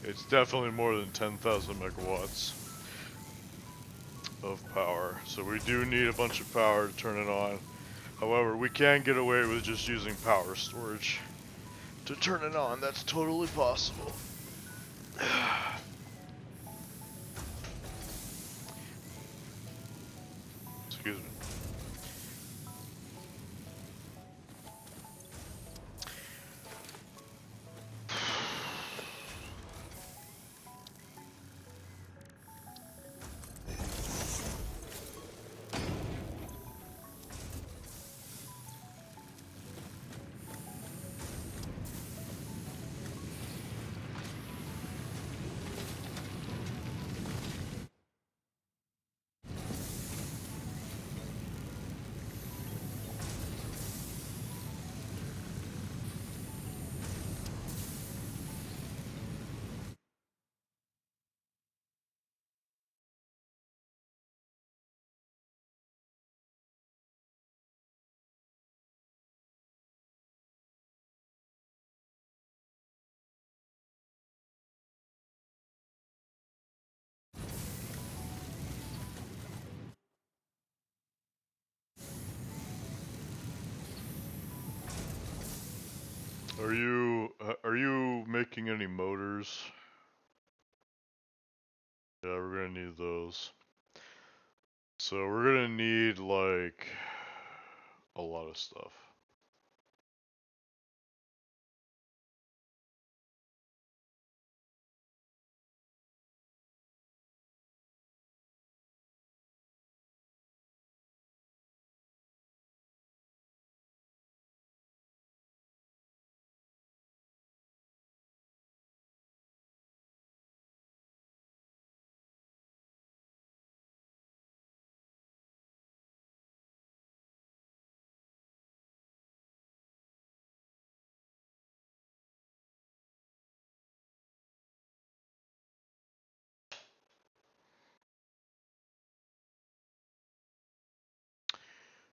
It's definitely more than 10,000 megawatts of power. So we do need a bunch of power to turn it on. However, we can get away with just using power storage to turn it on. That's totally possible. Excuse me. Are you making any motors? Yeah, we're gonna need those. So we're gonna need like a lot of stuff.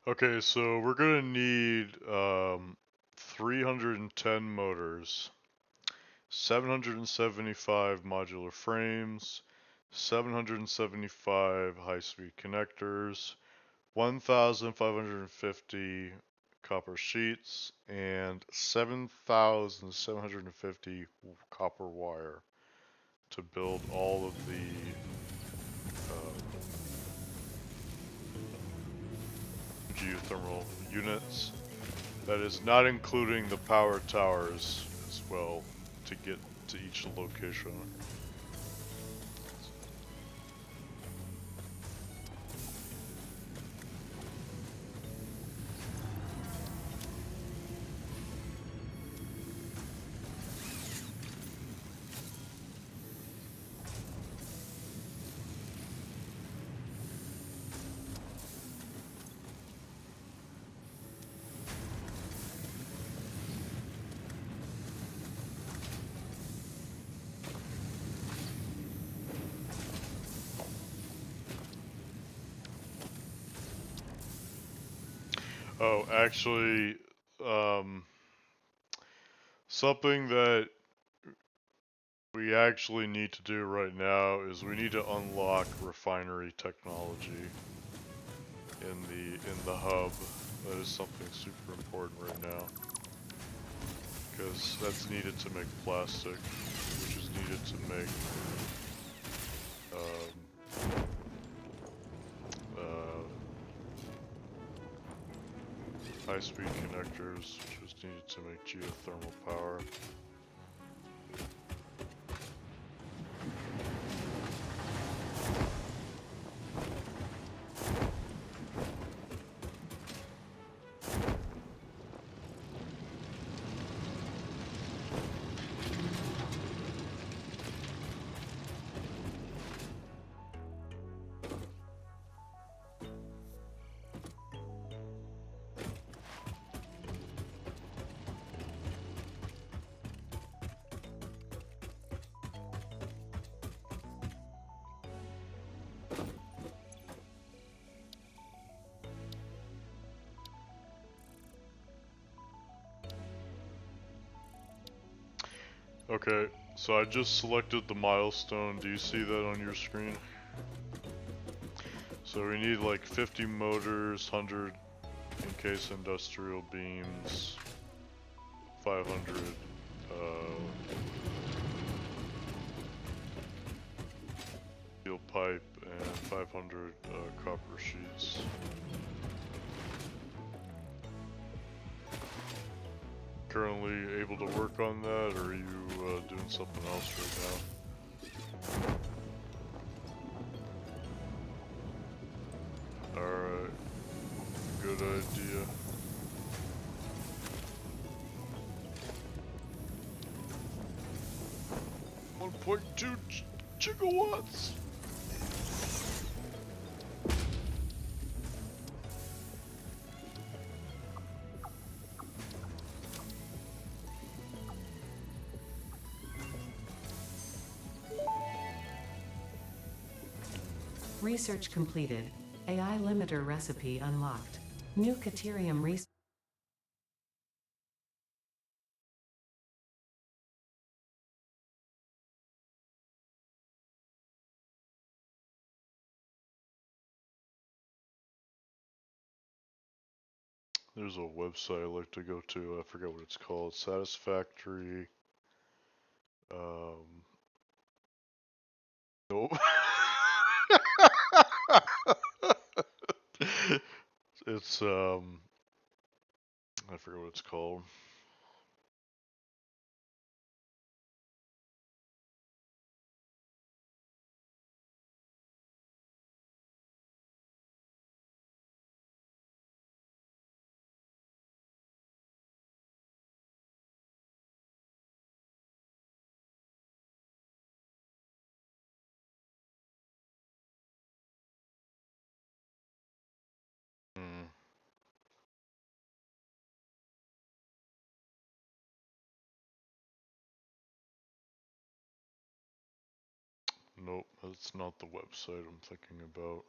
Okay, so we're gonna need 310 motors, 775 modular frames, 775 high-speed connectors, 1,550 copper sheets, and 7,750 copper wire to build all of the geothermal units. That is not including the power towers as well to get to each location. Oh, actually, something that we actually need to do right now is we need to unlock refinery technology in the hub. That is something super important right now. Because that's needed to make plastic, which is needed to make high-speed connectors, which is needed to make geothermal power. Okay, so I just selected the milestone. Do you see that on your screen? So we need like 50 motors, 100 encased industrial beams, 500 steel pipe, and 500 copper sheets. currently able to work on that, or are you doing something else right now? Alright, good idea. 1.2 gigawatts! Research completed. AI limiter recipe unlocked. New Caterium research. There's a website I like to go to, I forget what it's called. Satisfactory. Um, nope. It's, I forget what it's called. Hmm. Nope, that's not the website I'm thinking about.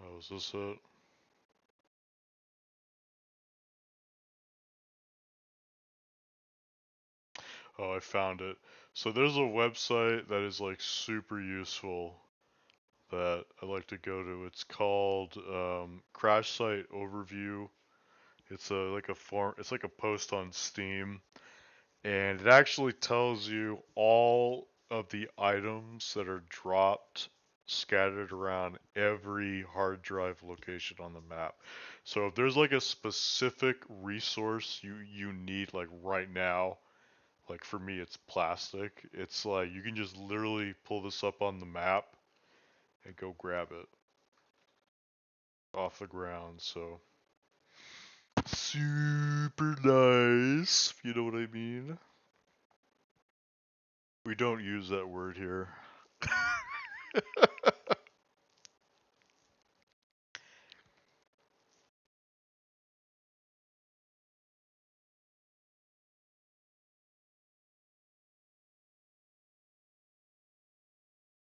Oh, is this it? Oh, I found it. So there's a website that is like super useful that I like to go to. It's called Crash Site Overview. It's a like a form. It's like a post on Steam, and it actually tells you all of the items that are dropped scattered around every hard drive location on the map. So if there's like a specific resource you need like right now, like for me it's plastic, it's like you can just literally pull this up on the map and go grab it off the ground. So super nice, if you know what I mean. We don't use that word here.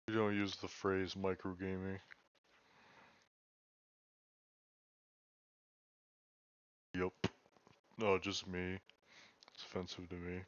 We don't use the phrase microgaming. Yup. No, just me. It's offensive to me.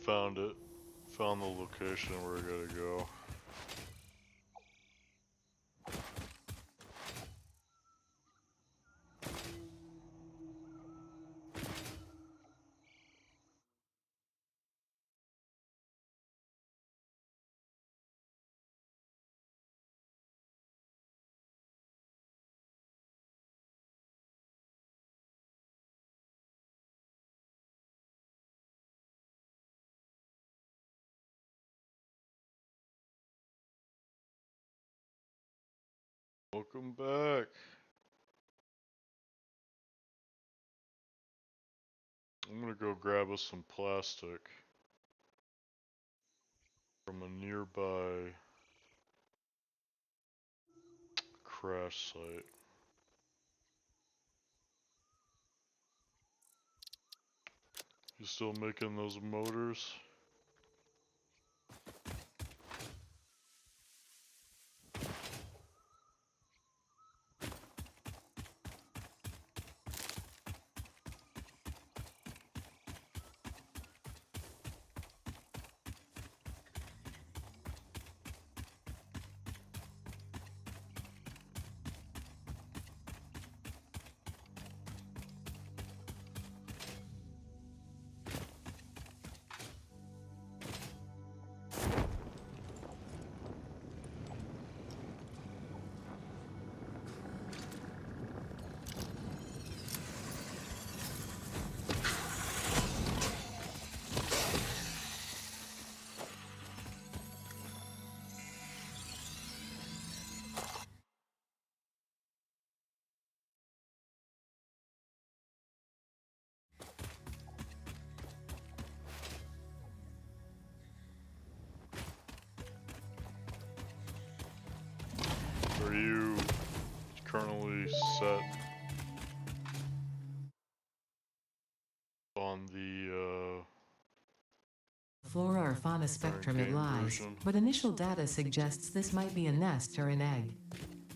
found it. Found the location where I gotta go. Welcome back. I'm gonna go grab us some plastic from a nearby crash site. You still making those motors? Are you currently set on the Flora or fauna spectrum it game lies, version? but initial data suggests this might be a nest or an egg.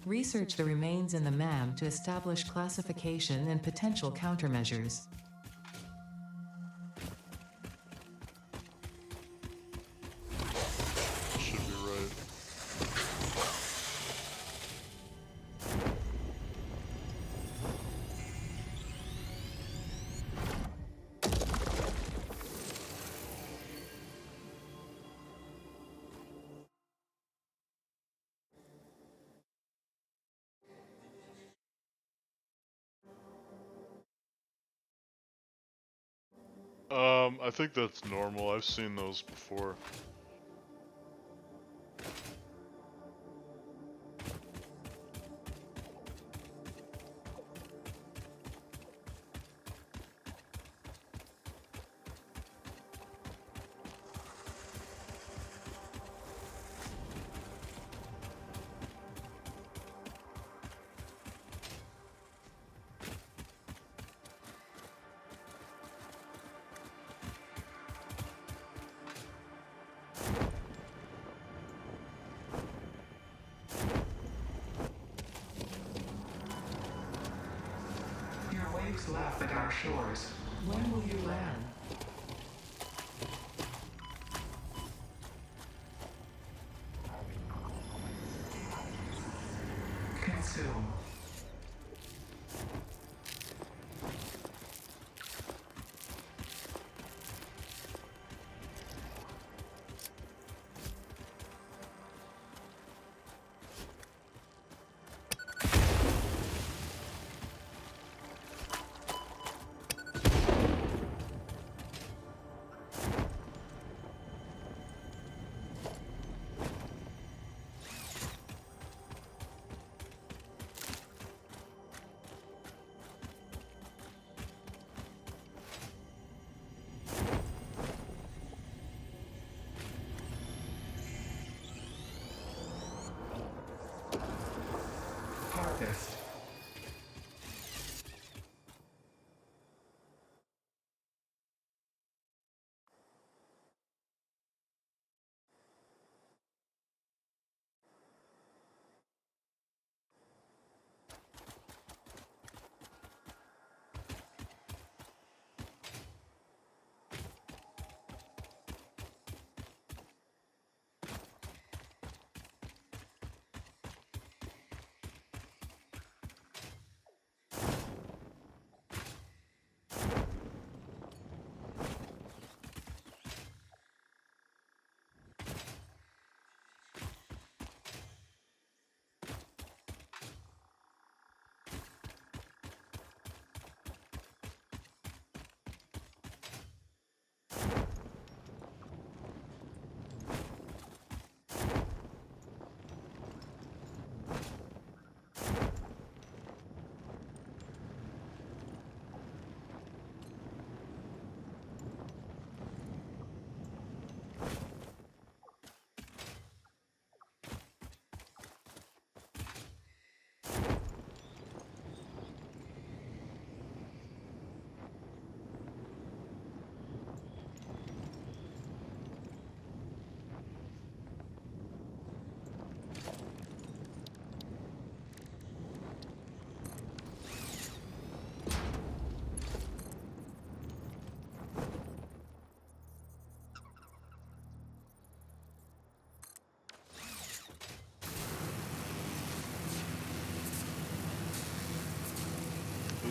Research the remains in the MAM to establish classification and potential countermeasures. Should be right. I think that's normal. I've seen those before. Your waves laugh at our shores. When will you land? Consume.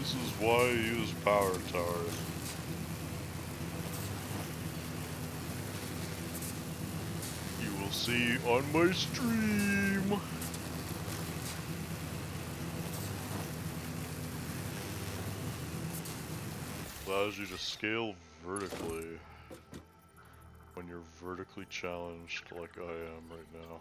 This is why I use power towers. You will see on my stream. Allows you to scale vertically when you're vertically challenged like I am right now.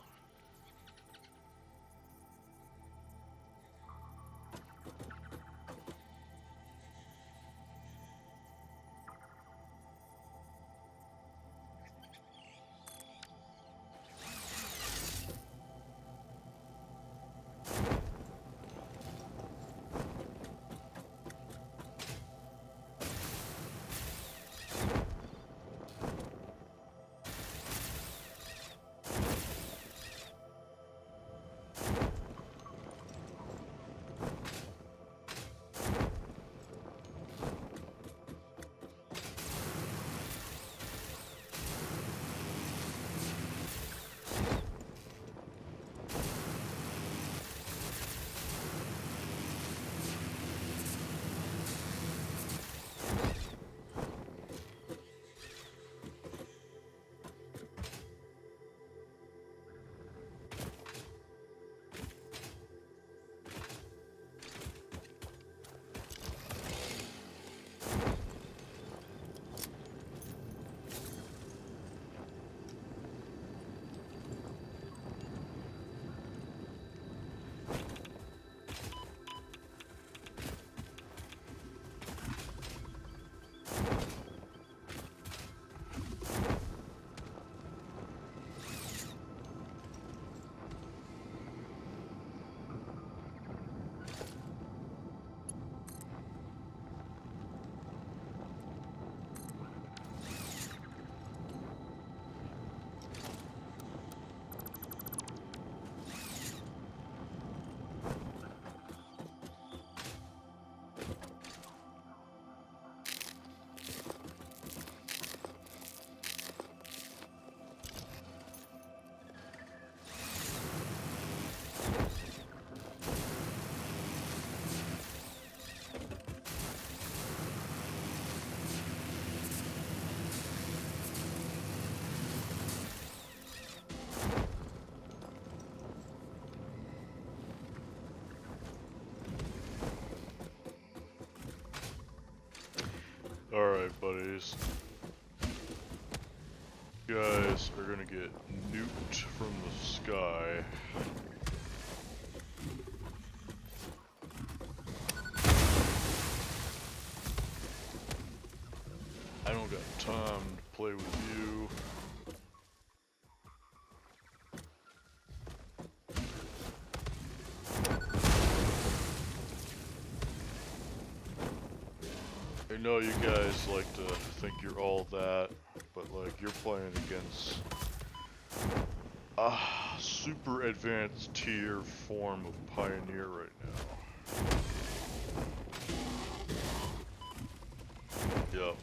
Alright, buddies. You guys are gonna get nuked from the sky. I don't got time to play with you. I know you guys like to think you're all that, but like you're playing against a super advanced tier form of Pioneer right now. Yep.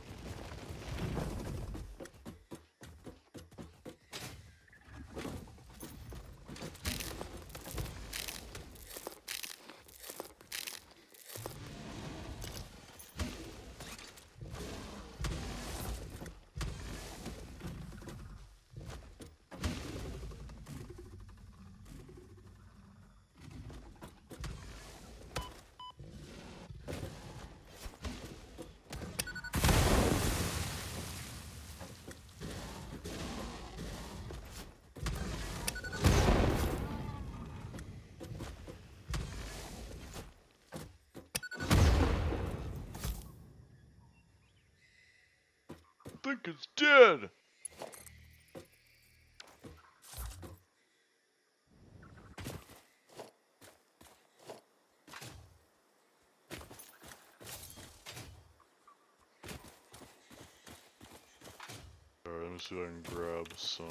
I think it's dead! Alright, let me see if I can grab some.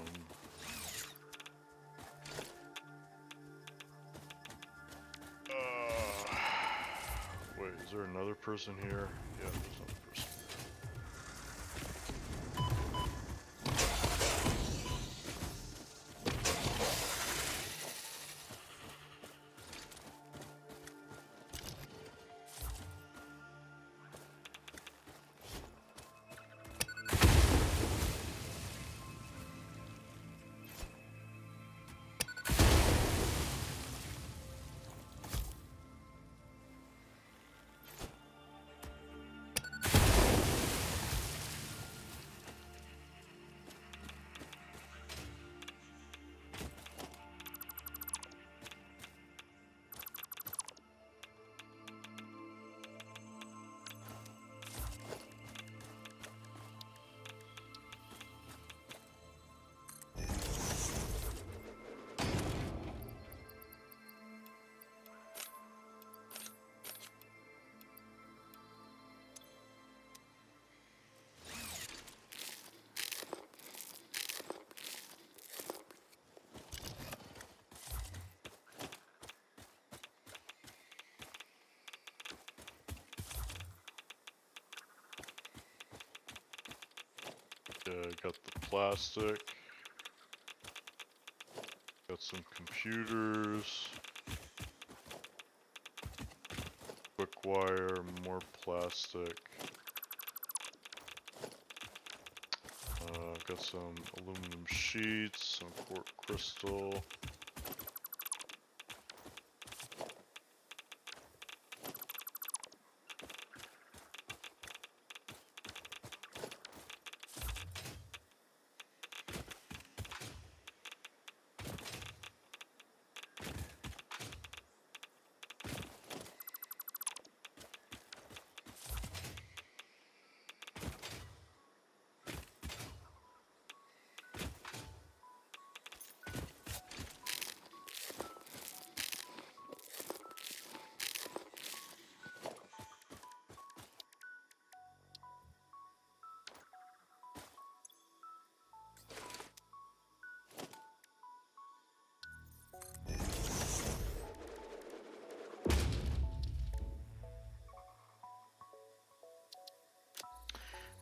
Wait, is there another person here? Yeah, there's another person. plastic. Got some computers. Quick wire, more plastic. Got some aluminum sheets, some quartz crystal.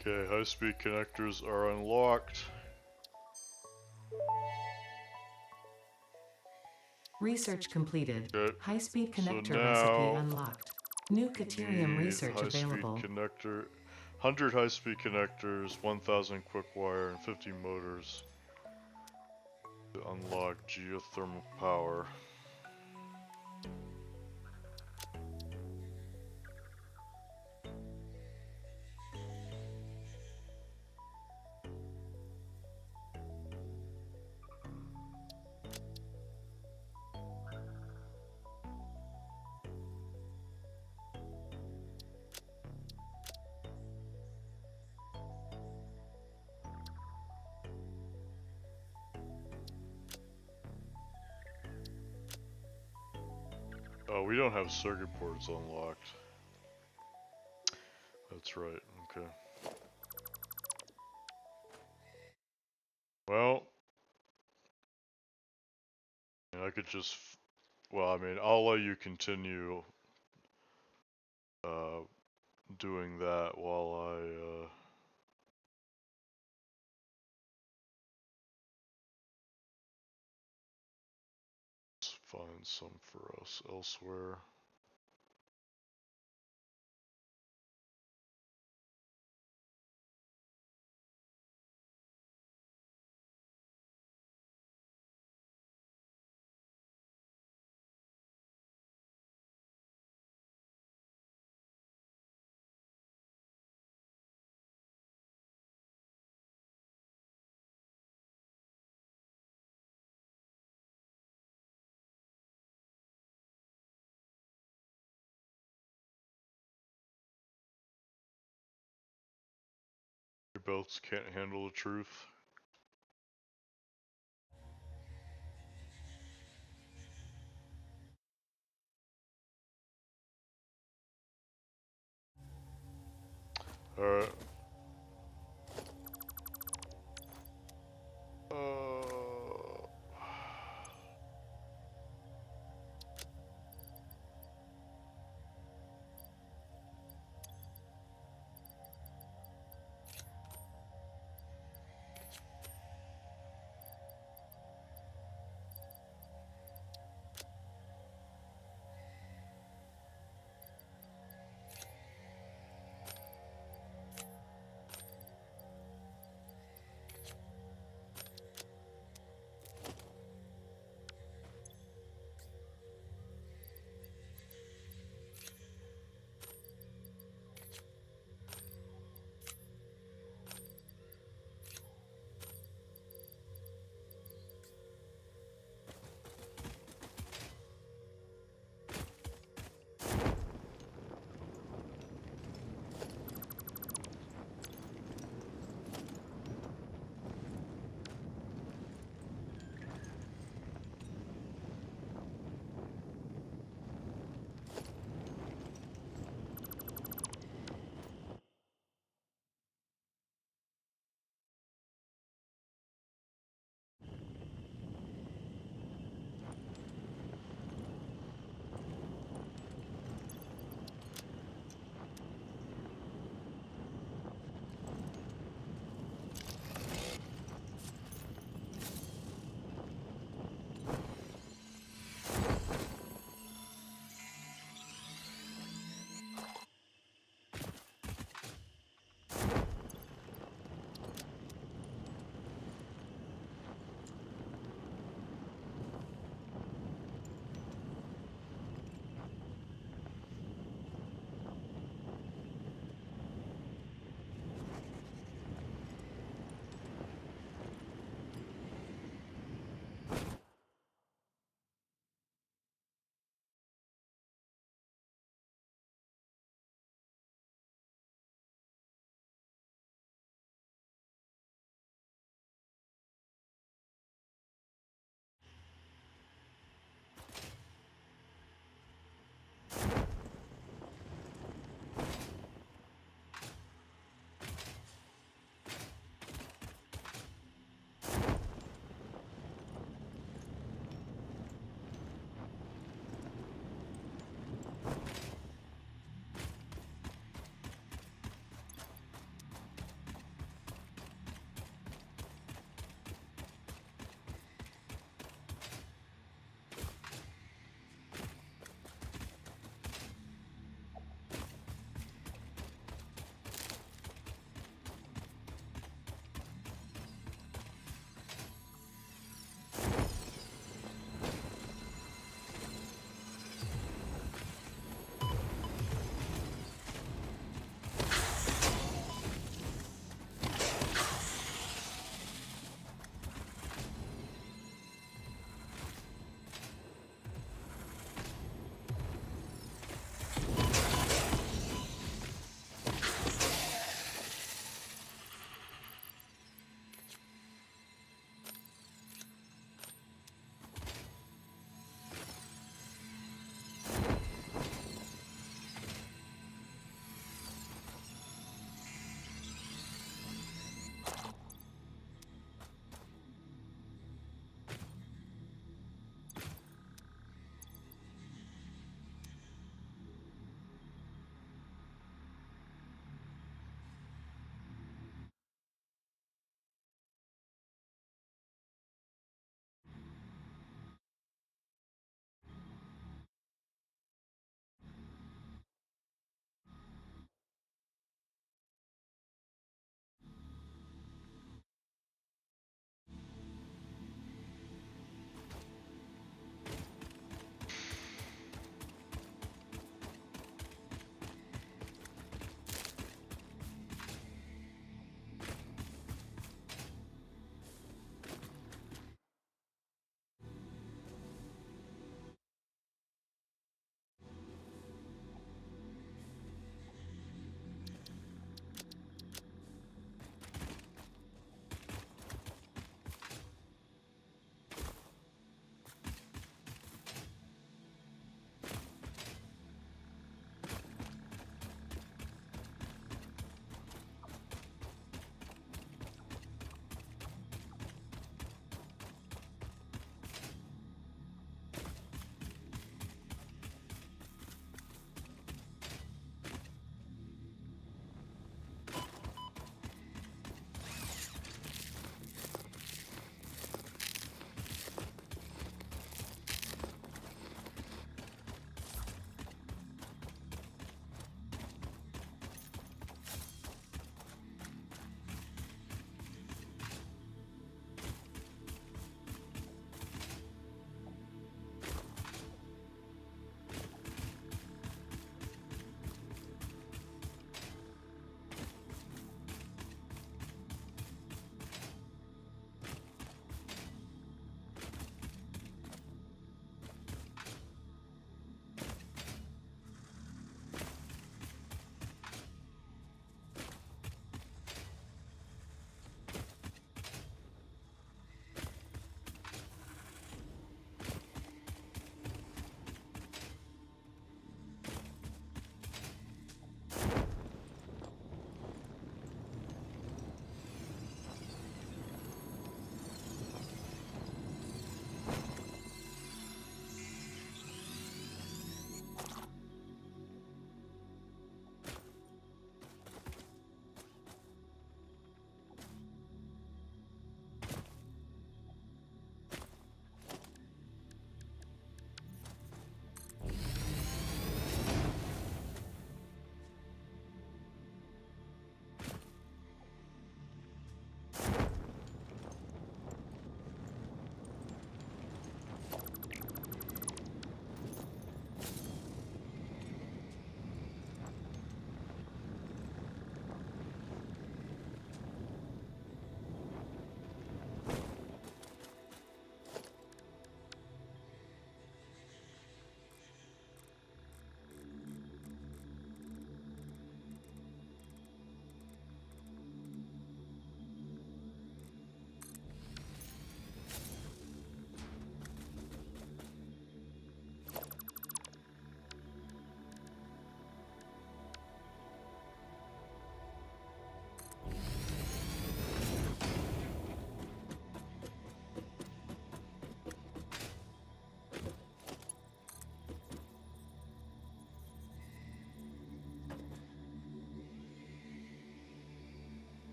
Okay, high-speed connectors are unlocked. Research completed. Okay, High-speed so connector recipe now unlocked. New Caterium need research high-speed available. connector, 100 high-speed connectors, 1,000 quick wire, and 50 motors to unlock geothermal power. Oh, we don't have circuit boards unlocked. That's right, okay. Well, I could just, well, I mean, I'll let you continue doing that while I find some for us elsewhere. Your belts can't handle the truth. Alright.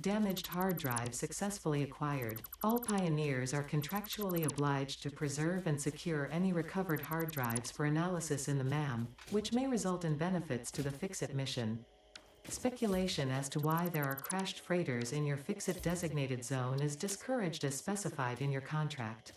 Damaged hard drive successfully acquired. All pioneers are contractually obliged to preserve and secure any recovered hard drives for analysis in the MAM, which may result in benefits to the Fix-It mission. Speculation as to why there are crashed freighters in your Fix-It designated zone is discouraged as specified in your contract.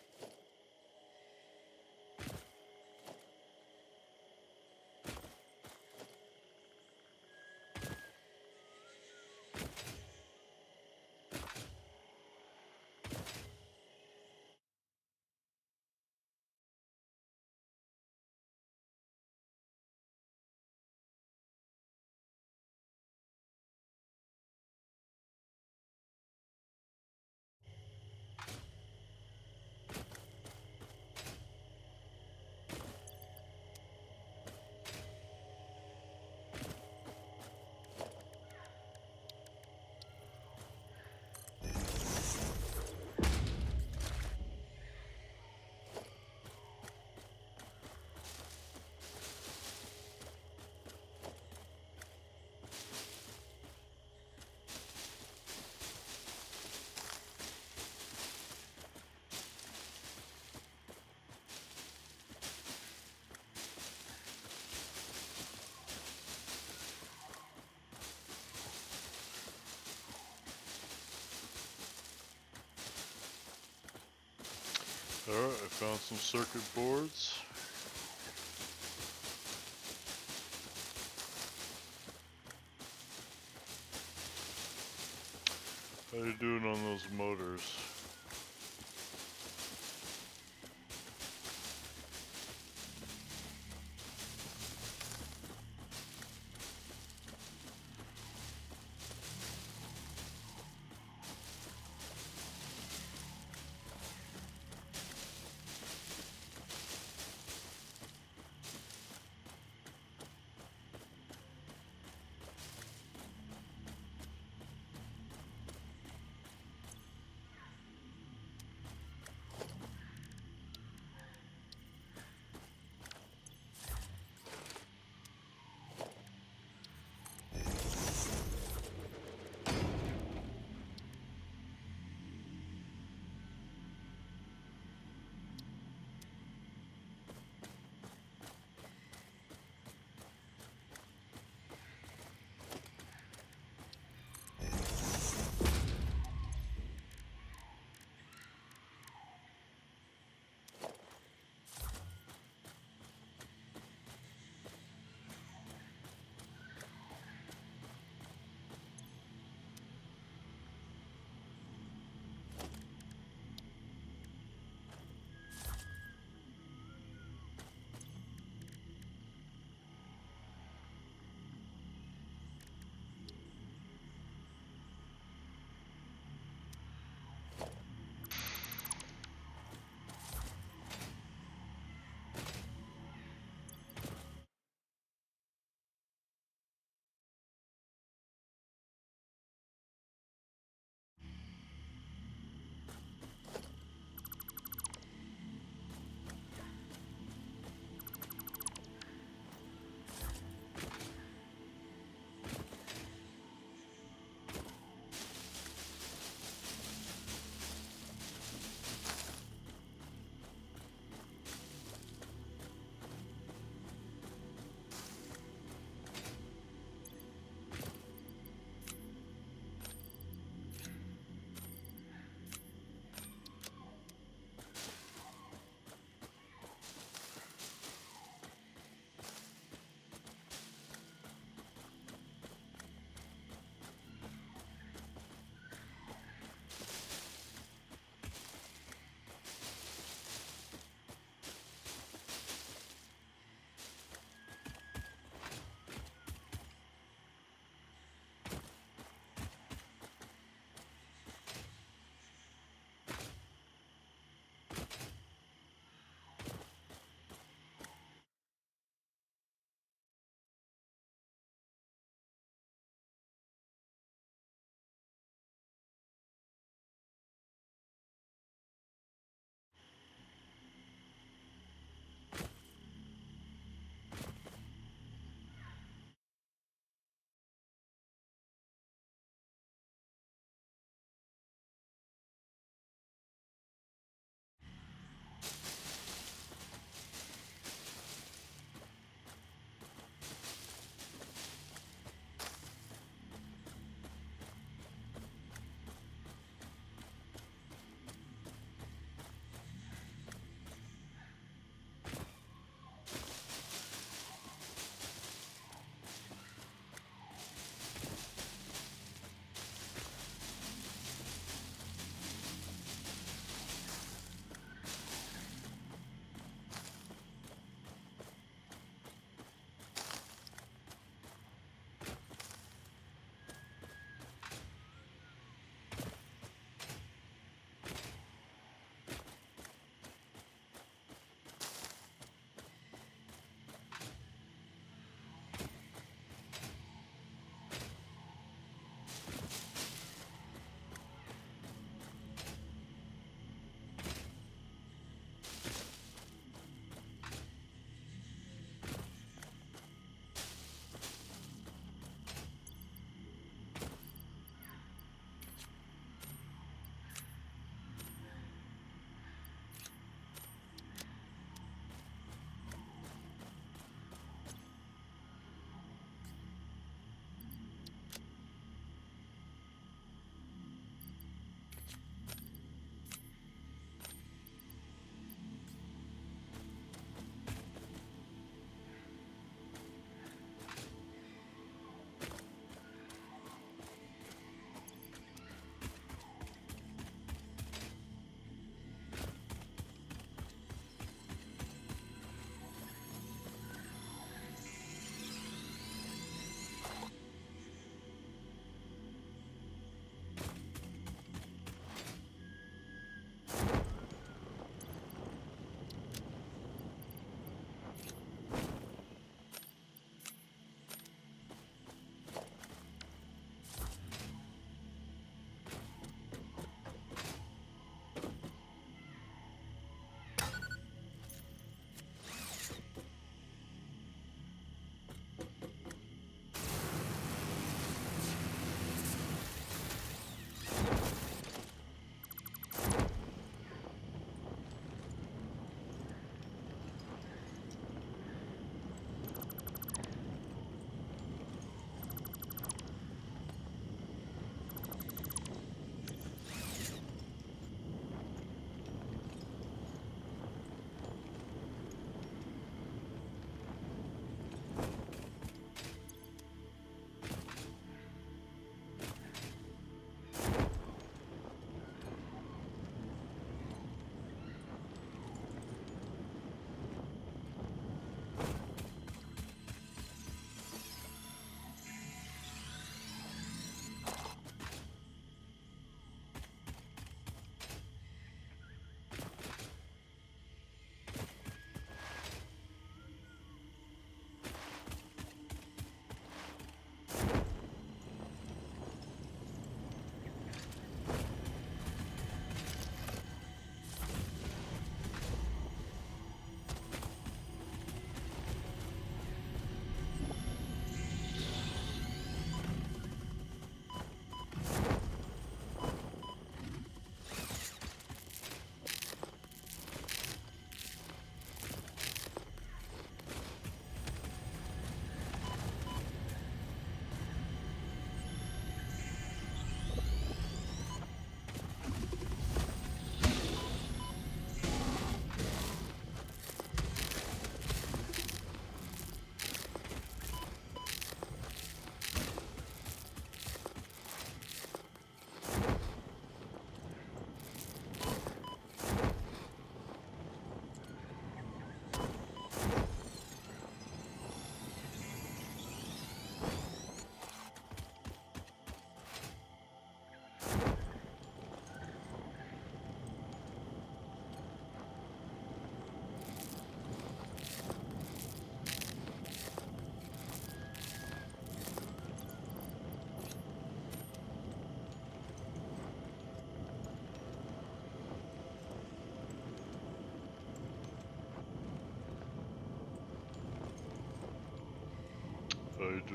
Alright, I found some circuit boards. How you doing on those motors?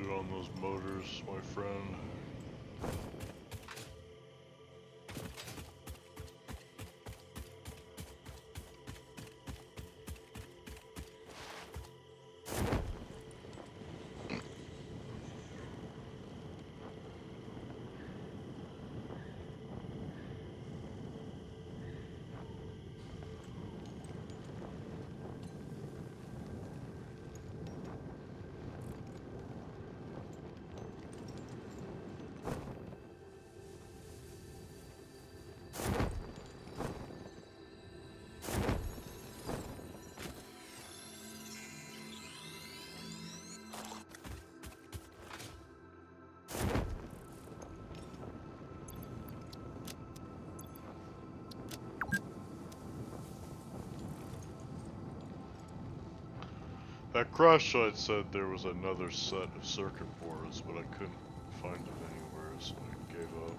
good on those motors, my friend. That crash site said there was another set of circuit boards, but I couldn't find it anywhere, so I gave up.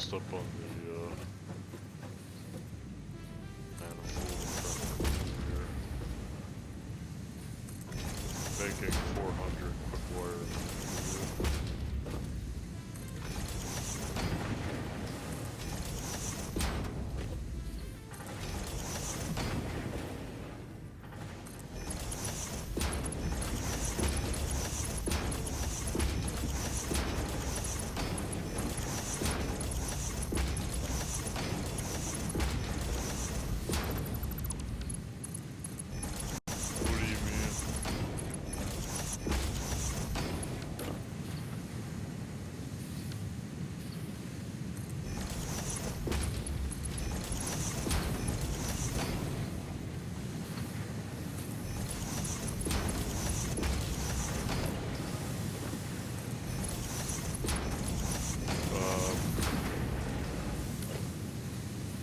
messed up on the manifold here. Making 400 quick wires. What do you mean?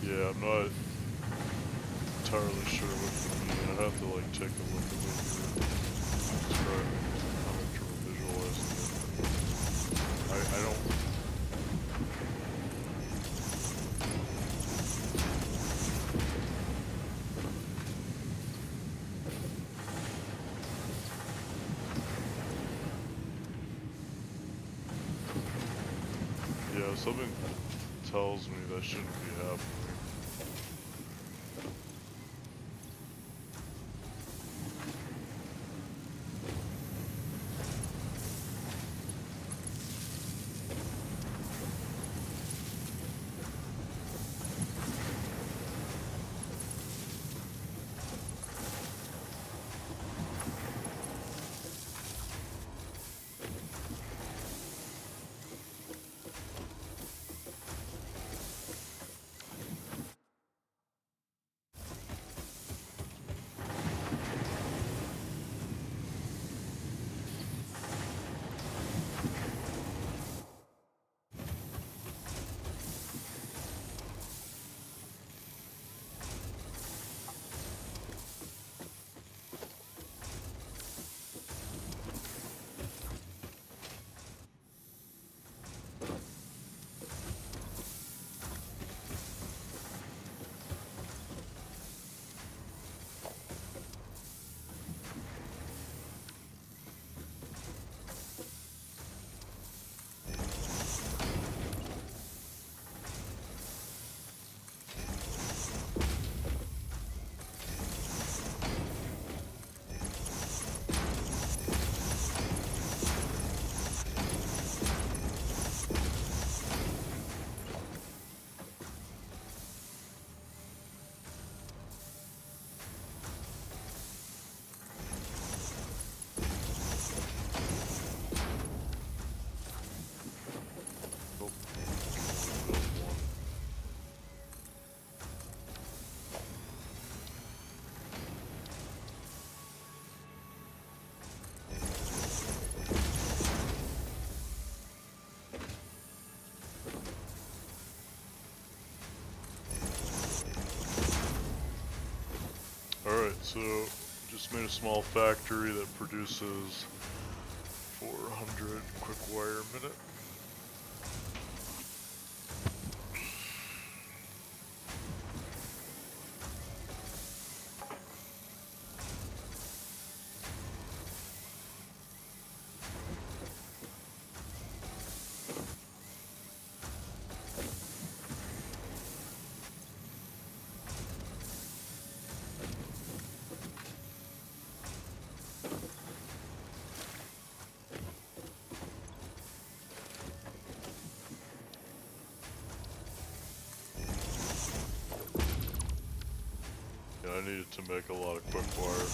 Yeah, I'm not entirely sure what you mean. I'd have to like take a look at what you're describing. I'm not sure visualizing it. I don't. Yeah, something tells me that shouldn't be happening. Nope. Build one. Alright, so just made a small factory that produces 400 quick wire a minute. Yeah, I needed to make a lot of quick wire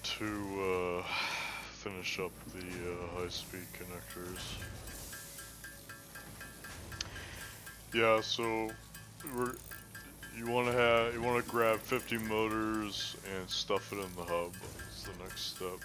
to finish up the high-speed connectors. Yeah, so you want to grab 50 motors and stuff it in the hub. That's the next step.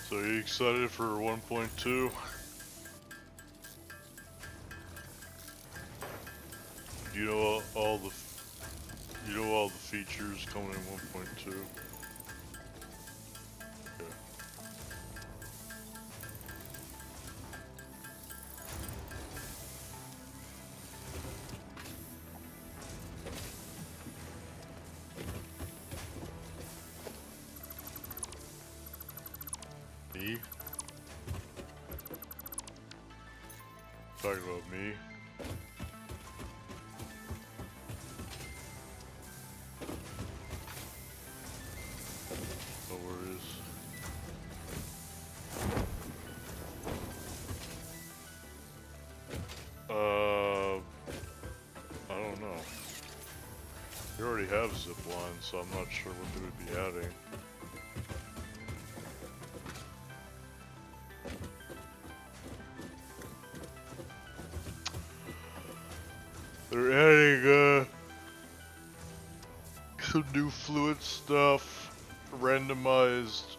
So are you excited for 1.2? You know all the features coming in 1.2? Okay. Me? Talking about me? No worries. I don't know. You already have zip lines, so I'm not sure what they would be adding. They're adding some new fluid stuff, randomized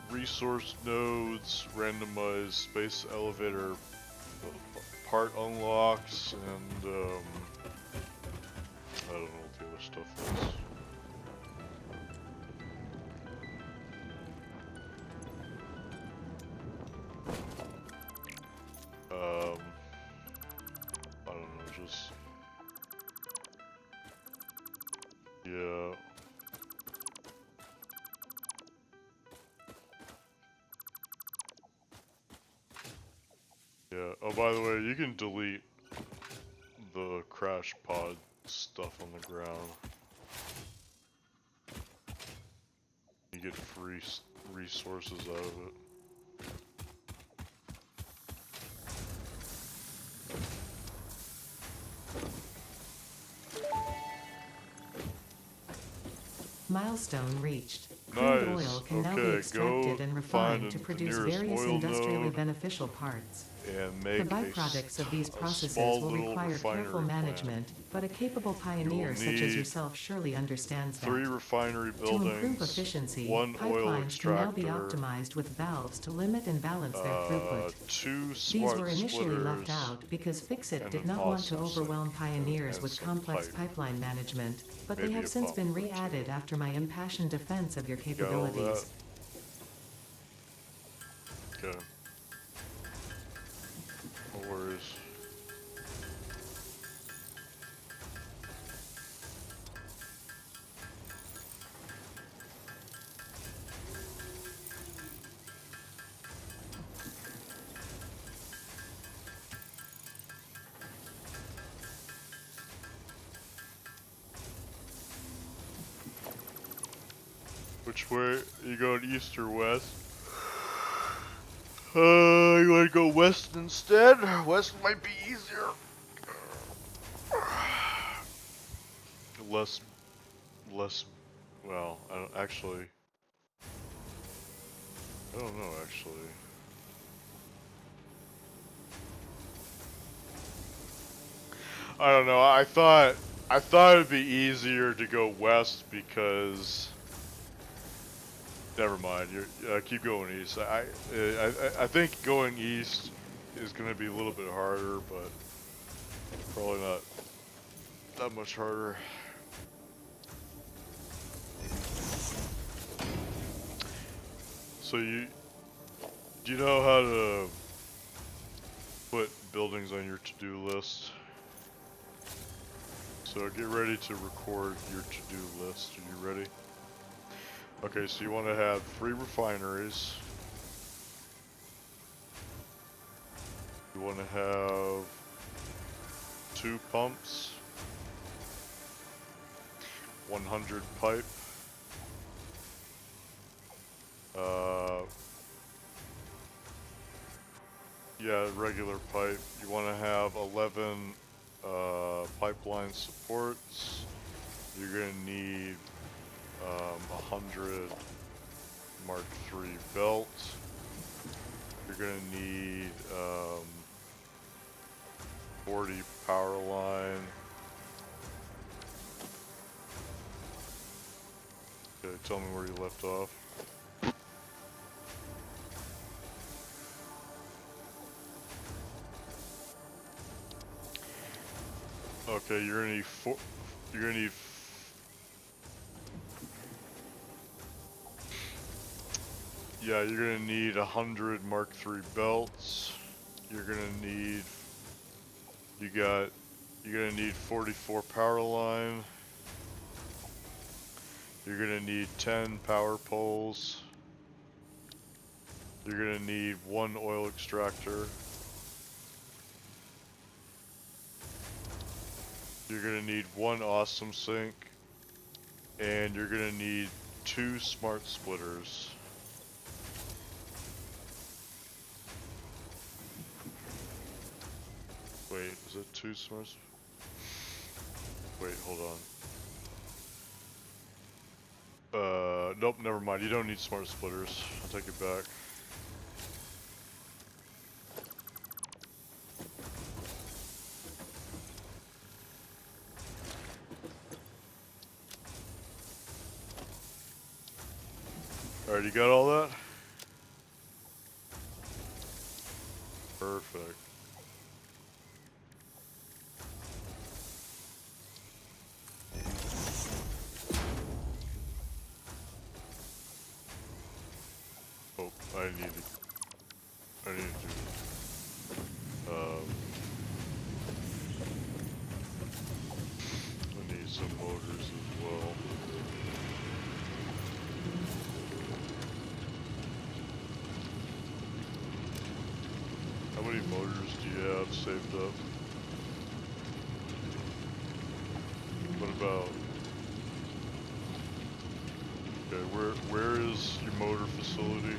resource nodes, randomized space elevator part unlocks, and I don't know what the other stuff is. I don't know, just yeah. Yeah. Oh, by the way, you can delete the crash pod stuff on the ground. You get free resources out of it. Milestone reached. Crude Nice. oil can now be Okay, extracted go and find refined to the produce nearest various oil industrially node beneficial parts. and The make byproducts of these a processes small will little require careful refinery plant. management, but a capable You will pioneer such as need yourself surely understands 3 that. refinery To improve buildings, efficiency, 1 oil pipelines can now be extractor, optimized with valves to limit and balance their throughput. 2 These smart were initially left splitters, out because Fixit and did a not want to pasta sink, overwhelm pioneers and with some complex pipe, pipeline management, but they maybe have a since pump been or 2. re-added after my impassioned defense of your You got all that? capabilities. Okay. No worries. Which way? You going east or west? You wanna go west instead? West might be easier. Less, well, I don't, actually, I don't know, actually. I don't know, I thought it'd be easier to go west because, never mind, keep going east. I think going east is gonna be a little bit harder, but probably not that much harder. So do you know how to put buildings on your to-do list? So get ready to record your to-do list. Are you ready? Okay, so you want to have 3 refineries. You want to have 2 pumps, 100 pipe, yeah, regular pipe. You want to have 11 pipeline supports. You're gonna need 100 Mark III belts. You're gonna need 40 power line. Okay, tell me where you left off. Okay, you're gonna need you're gonna need. Yeah, you're gonna need 100 Mark III belts. You're gonna need. You're gonna need 44 power line. You're gonna need 10 power poles. You're gonna need 1 oil extractor. You're gonna need 1 awesome sink. And you're gonna need 2 smart splitters. Wait, is it 2 smarts? Wait, hold on. Nope, never mind. You don't need smart splitters. I'll take it back. Alright, you got all that? Perfect. Oh, I need to do, I need some motors as well. How many motors do you have saved up? What about... Okay, where is your motor facility?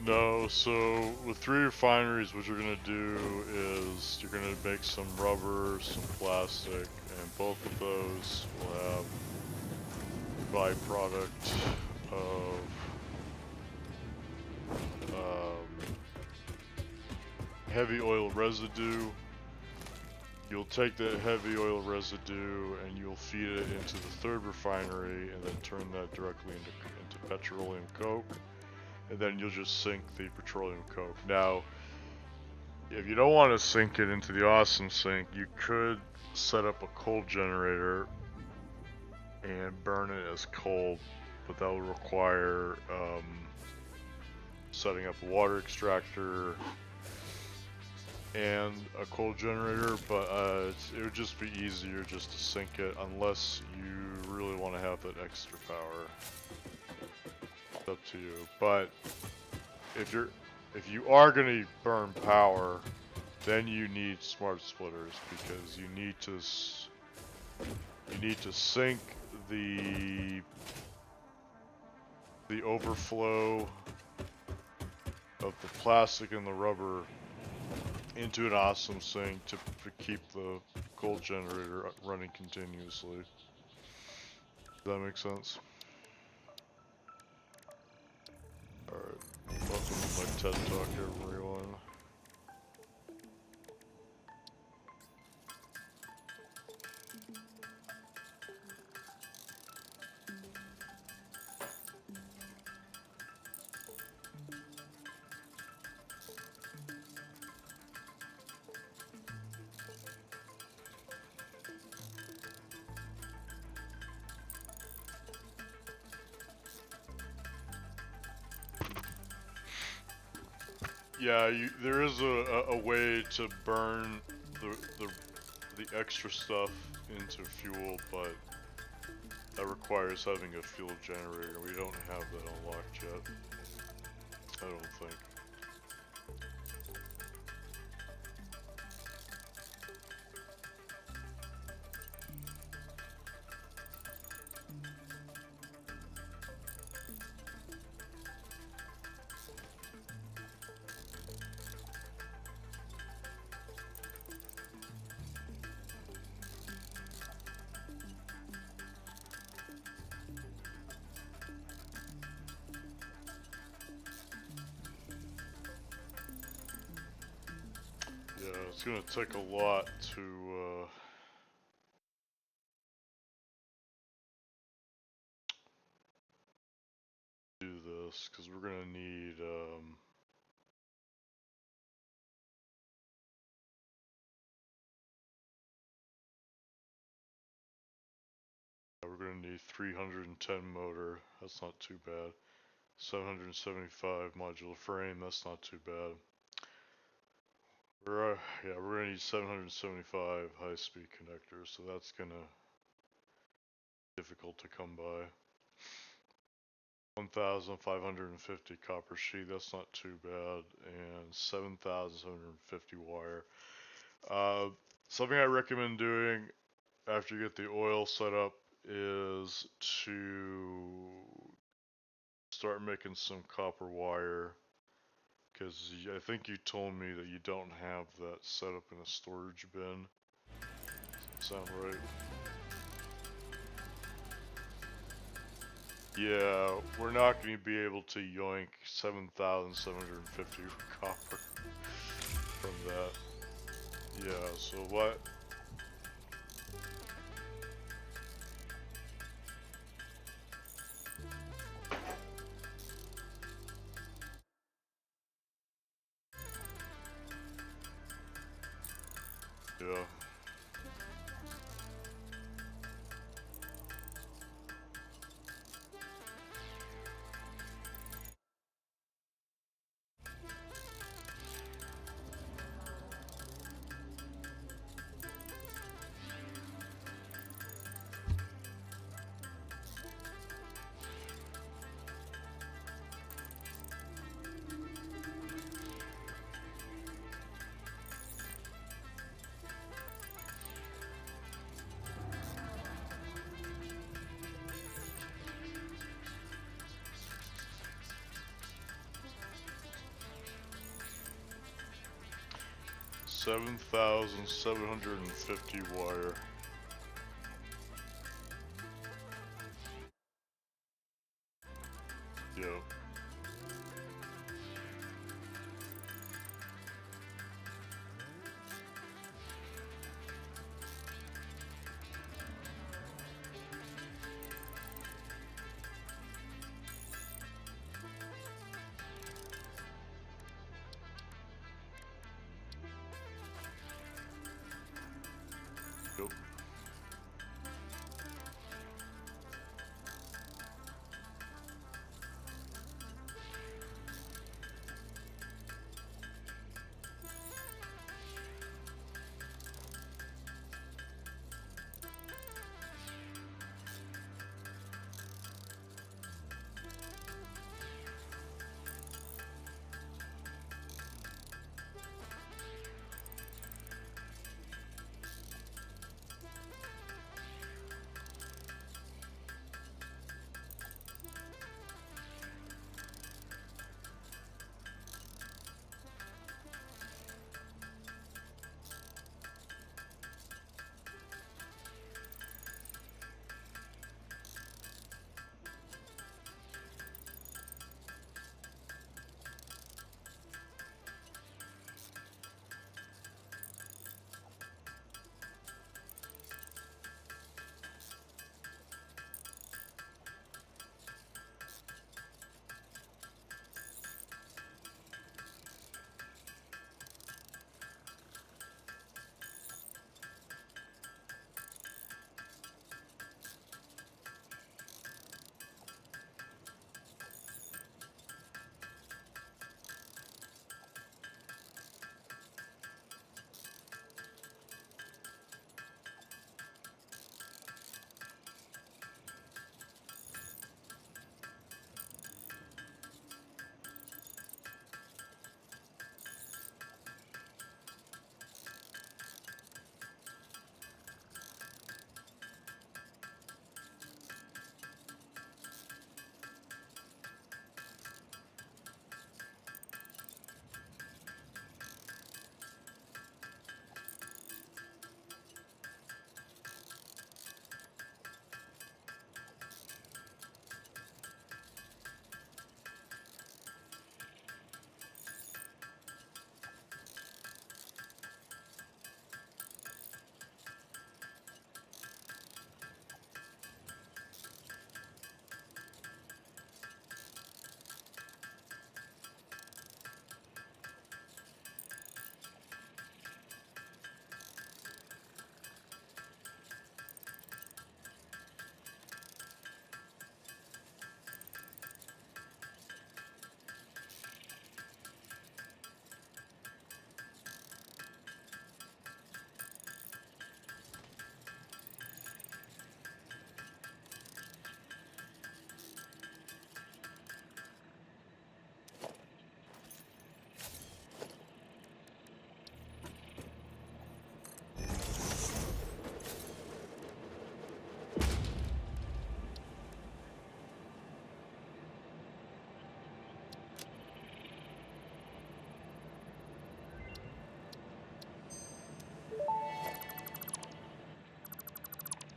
No, so with 3 refineries, what you're gonna do is you're gonna make some rubber, some plastic, and both of those will have byproduct of heavy oil residue. You'll take that heavy oil residue and you'll feed it into the 3rd refinery and then turn that directly into petroleum coke. And then you'll just sink the petroleum coke. Now, if you don't want to sink it into the awesome sink, you could set up a coal generator and burn it as coal, but that would require setting up a water extractor and a coal generator, but it would just be easier just to sink it unless you really want to have that extra power. It's up to you. But if you are going to burn power, then you need smart splitters because you need to sink the overflow of the plastic and the rubber into an awesome sink to keep the coal generator running continuously. Does that make sense? Alright, welcome to my TED Talk, everyone. Yeah, there is a way to burn the extra stuff into fuel, but that requires having a fuel generator. We don't have that unlocked yet. I don't think. Yeah, it's gonna take a lot to do this, because we're gonna need we're gonna need 310 motor. That's not too bad. 775 modular frame. That's not too bad. Yeah, we're gonna need 775 high-speed connectors, so that's gonna be difficult to come by. 1,550 copper sheet. That's not too bad, and 7,750 wire. Something I recommend doing after you get the oil set up is to start making some copper wire, because I think you told me that you don't have that set up in a storage bin. Does that sound right? Yeah, we're not going to be able to yoink 7,750 copper from that. Yeah, so what? Yeah. $7,750 wire. Yep. Yep.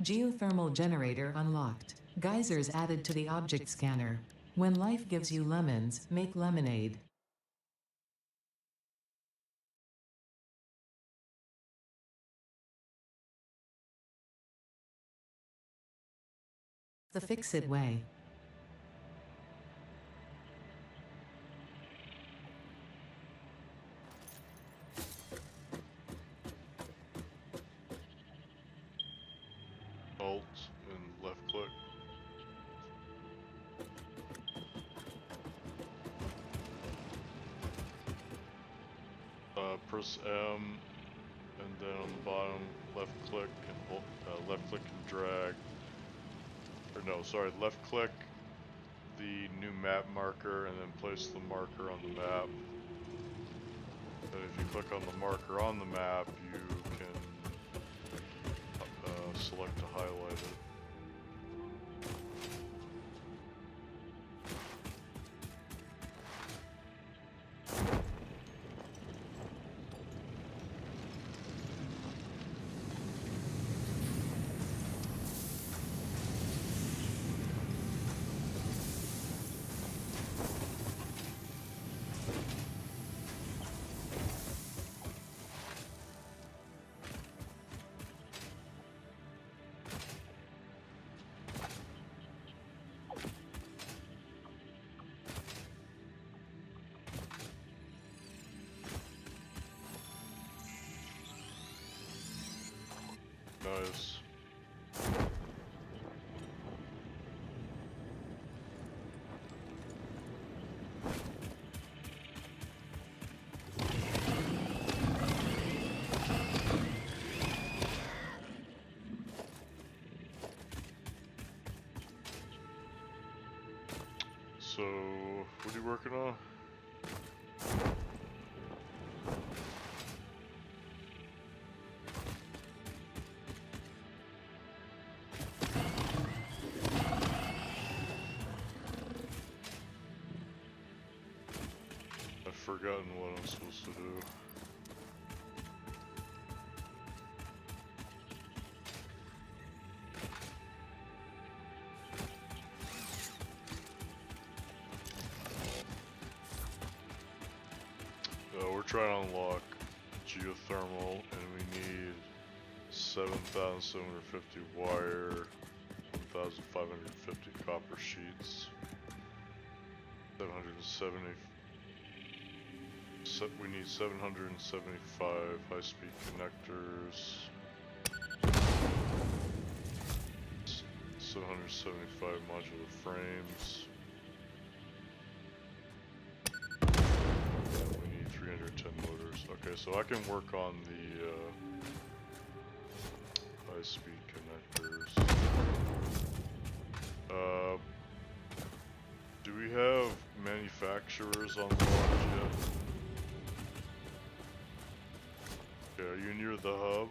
Geothermal generator unlocked. Geysers added to the object scanner. When life gives you lemons, make lemonade. The Fix-It Way. Alt and left click. Press M, and then on the bottom, left click and drag. Or no, sorry, left click the new map marker and then place the marker on the map. And if you click on the marker on the map, you can select to highlight it. Nice. So, what are you working on? I've forgotten what I'm supposed to do. We're trying to unlock geothermal, and we need 7,750 wire, 1,550 copper sheets, 770. We need 775 high-speed connectors, 775 modular frames. We need 310 motors. Okay, so I can work on the high-speed connectors. Do we have manufacturers on the launch yet? Okay, are you near the hub?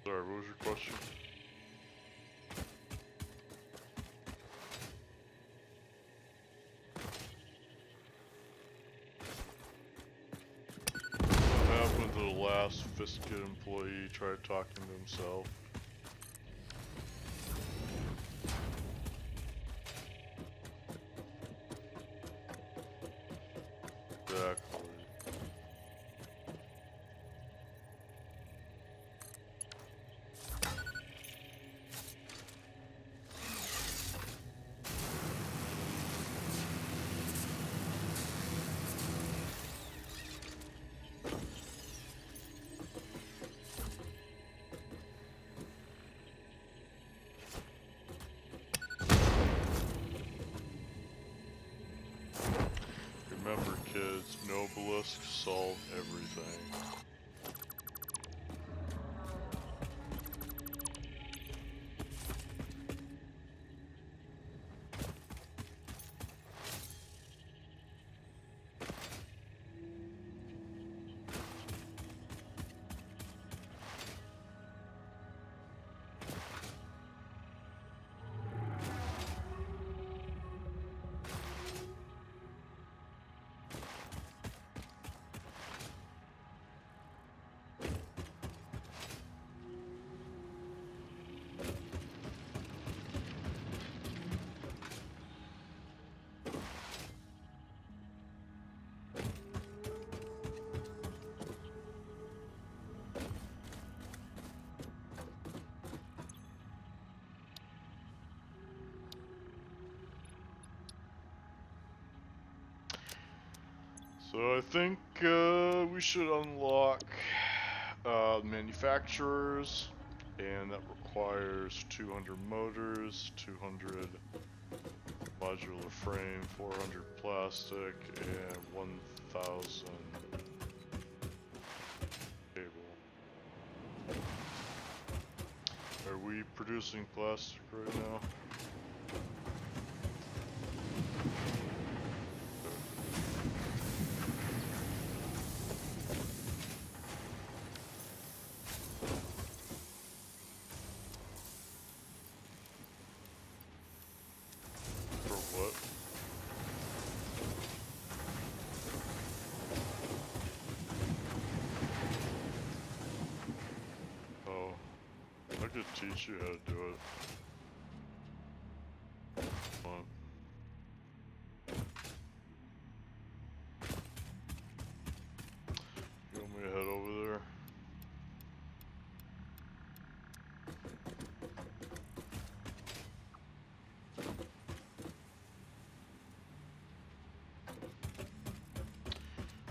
Sorry, what was your question? What happened to the last Fisket employee tried talking to himself? Exactly. remember, kids, Nobelisks solve everything. So I think we should unlock manufacturers, and that requires 200 motors, 200 modular frame, 400 plastic, and 1,000 cable. Are we producing plastic right now? For what? Oh, I could teach you how to do it. Come on. You want me to head over there?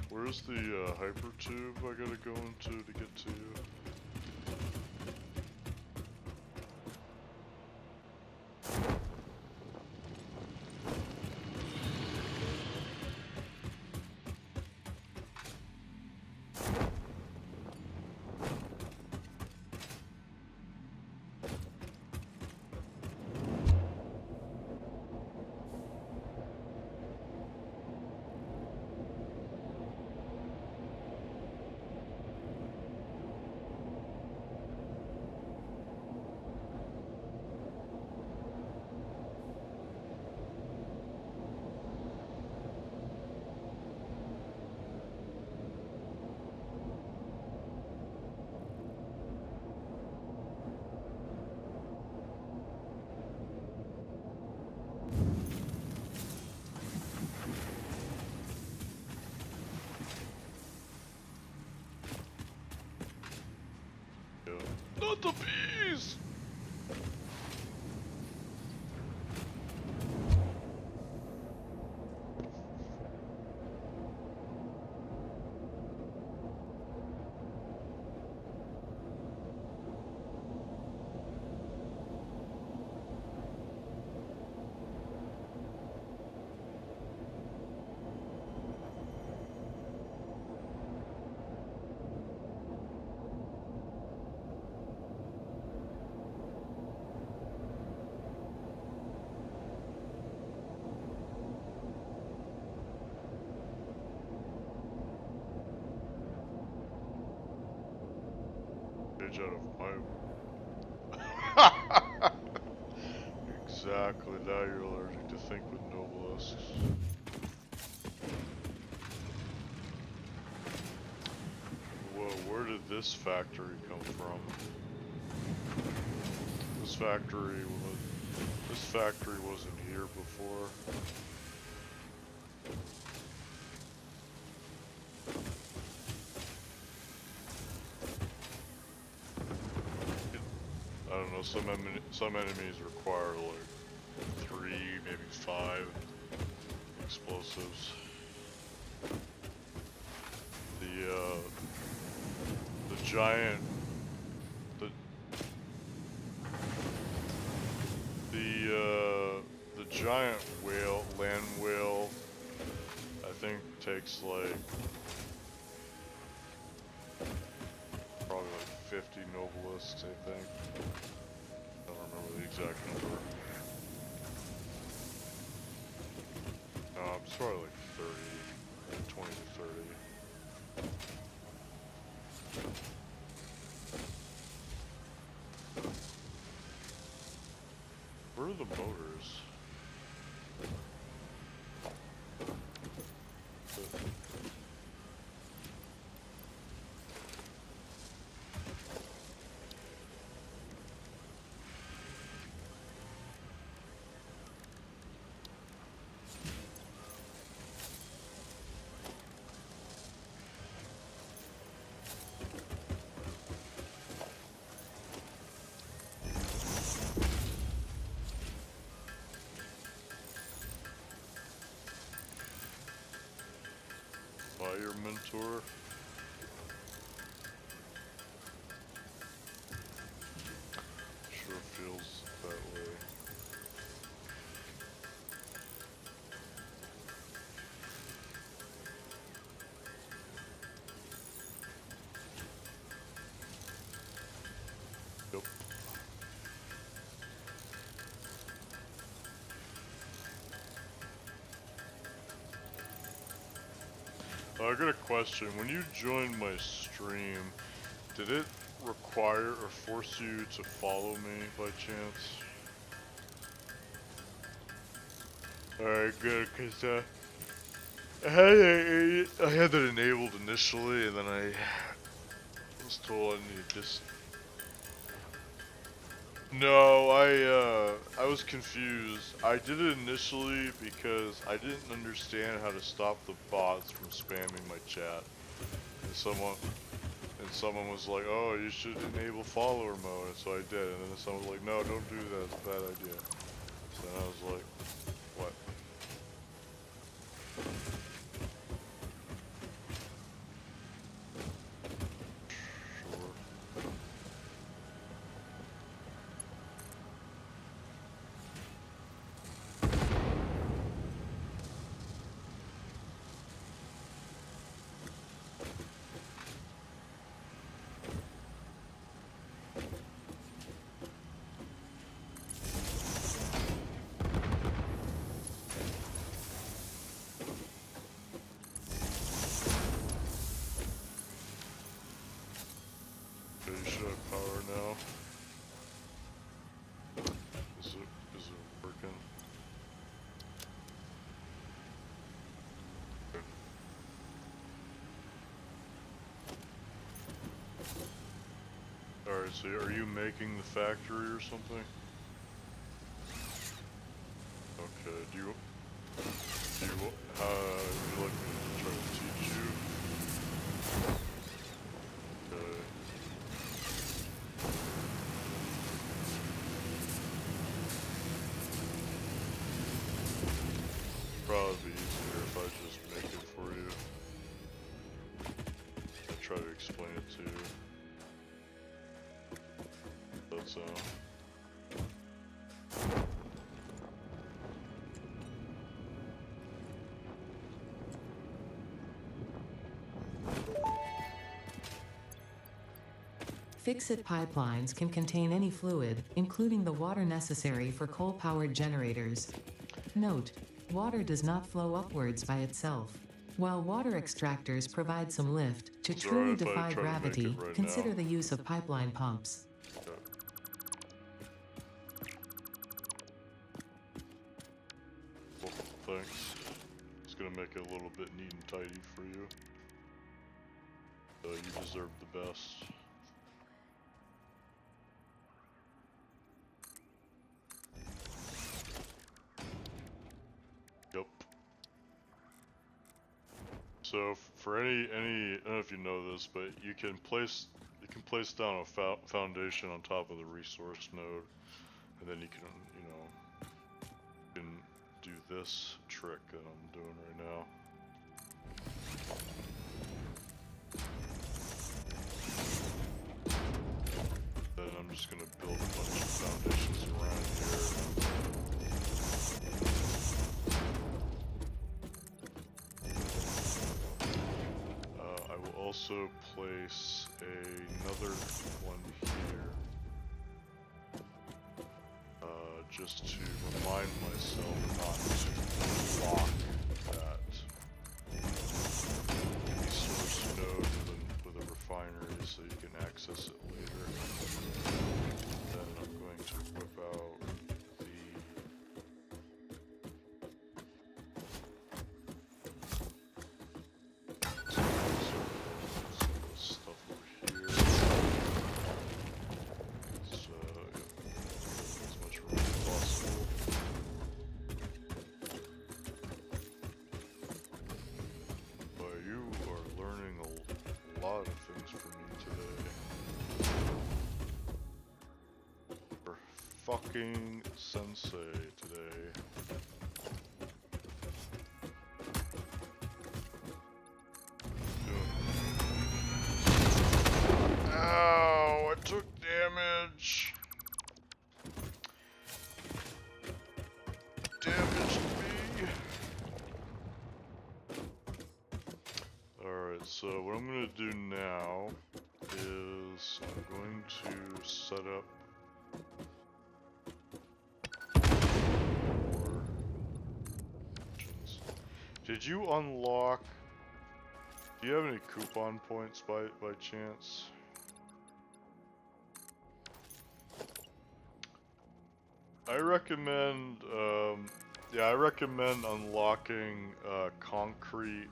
Where's the hyper tube I gotta go into to get to you? Yeah. Not the bees! Page out of my... Exactly, now you're allergic to think with Nobelisks. Whoa, where did this factory come from? This factory wasn't here before. I don't know, some enemies require like 3, maybe 5 explosives. The giant, the giant whale, land whale, I think takes like probably like 50 nobelisks, I think. I don't remember the exact number. It's probably like 30, like 20 to 30. Where are the motors? Fire mentor. Sure feels that way. Yep. I got a question. When you joined my stream, did it require or force you to follow me by chance? Alright, good, cause I had that enabled initially, and then I was told I need just. No, I was confused. I did it initially because I didn't understand how to stop the bots from spamming my chat, and someone was like, "Oh, you should enable follower mode," and so I did, and then someone was like, "No, don't do that. It's a bad idea." So then I was like, "What?" Sure. Okay, you should have power now. Is it working? Okay. Alright, so are you making the factory or something? Okay, do you like me to try to teach you? Okay. Probably be easier if I just make it for you. I try to explain it to you. That's Fix-it pipelines can contain any fluid, including the water necessary for coal-powered generators. Note: water does not flow upwards by itself. While water extractors provide some lift, to It's truly alright if I defy try to make gravity, it right consider now. the use of pipeline pumps. okay. Well, thanks. It's gonna make it a little bit neat and tidy for you. You deserve the best. Yep. So for any, I don't know if you know this, but you can place down a foundation on top of the resource node, and then you can do this trick that I'm doing right now. Then I'm just gonna build a bunch of foundations around here. also place another one here. Just to remind myself not to lock that resource node with a refinery so you can access it later. Then I'm going to whip out the stuff over here. So, yeah, as much room as possible. But you are learning a lot of things from me today. You're fucking sensei today. Ow! I took damage! Damaged me! Alright, so what I'm gonna do now is I'm going to set up more options. Did you unlock? Do you have any coupon points by chance? I recommend, yeah, I recommend unlocking concrete.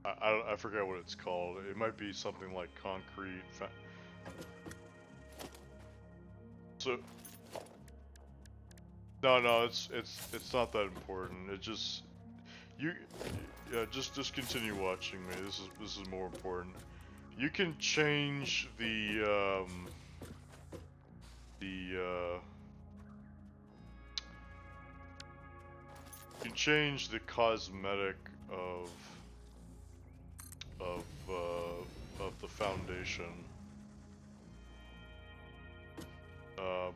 I forget what it's called. It might be something like concrete. So no, it's not that important. It just yeah, just continue watching me. This is more important. You can change the you can change the cosmetic of the foundation.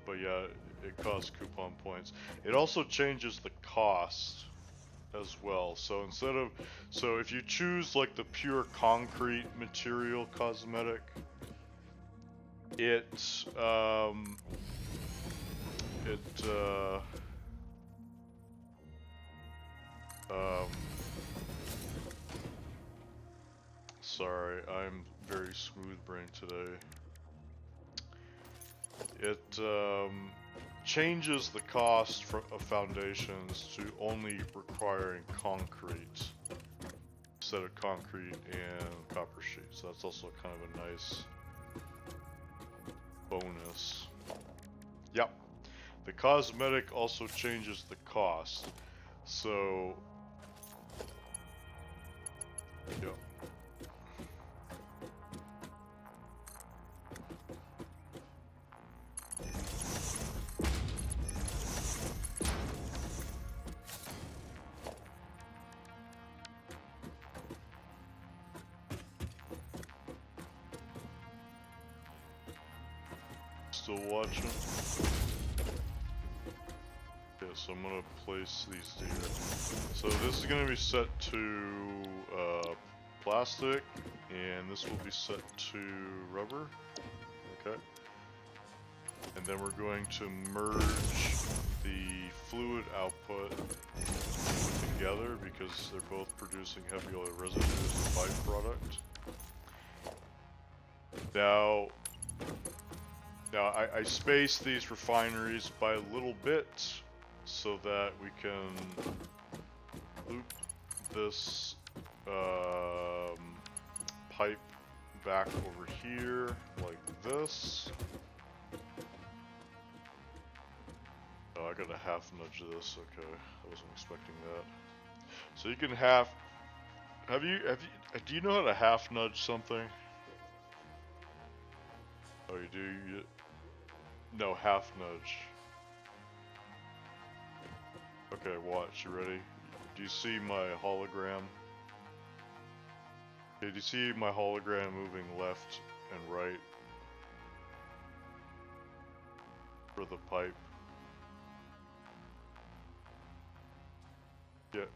But yeah, it costs coupon points. It also changes the cost as well. So so if you choose like the pure concrete material cosmetic, sorry, I'm very smooth brain today. It changes the cost of foundations to only requiring concrete instead of concrete and copper sheets. So that's also kind of a nice bonus. Yep. The cosmetic also changes the cost. So, yeah. Still watching? Okay, so I'm gonna place these here. So this is gonna be set to plastic, and this will be set to rubber. Okay. And then we're going to merge the fluid output together because they're both producing heavy oil residues as a byproduct. Now I space these refineries by a little bit so that we can loop this pipe back over here like this. Oh, I got a half nudge of this. Okay, I wasn't expecting that. So you can do you know how to half nudge something? Oh, you do? No, half nudge. Okay, watch. You ready? Do you see my hologram? Okay, do you see my hologram moving left and right for the pipe? Yeah.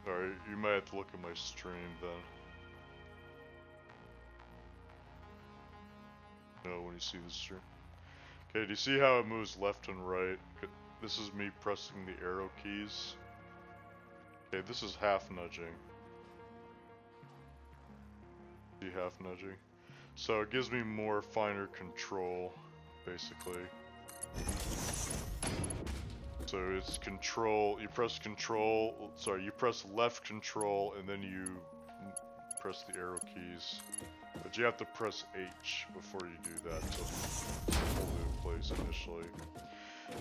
Alright, you might have to look at my stream then. No, when you see the stream. Okay, do you see how it moves left and right? This is me pressing the arrow keys. Okay, this is half nudging. See half nudging? So it gives me more finer control, basically. So it's control, you press control, sorry, you press left control and then you press the arrow keys. But you have to press H before you do that to hold it in place initially.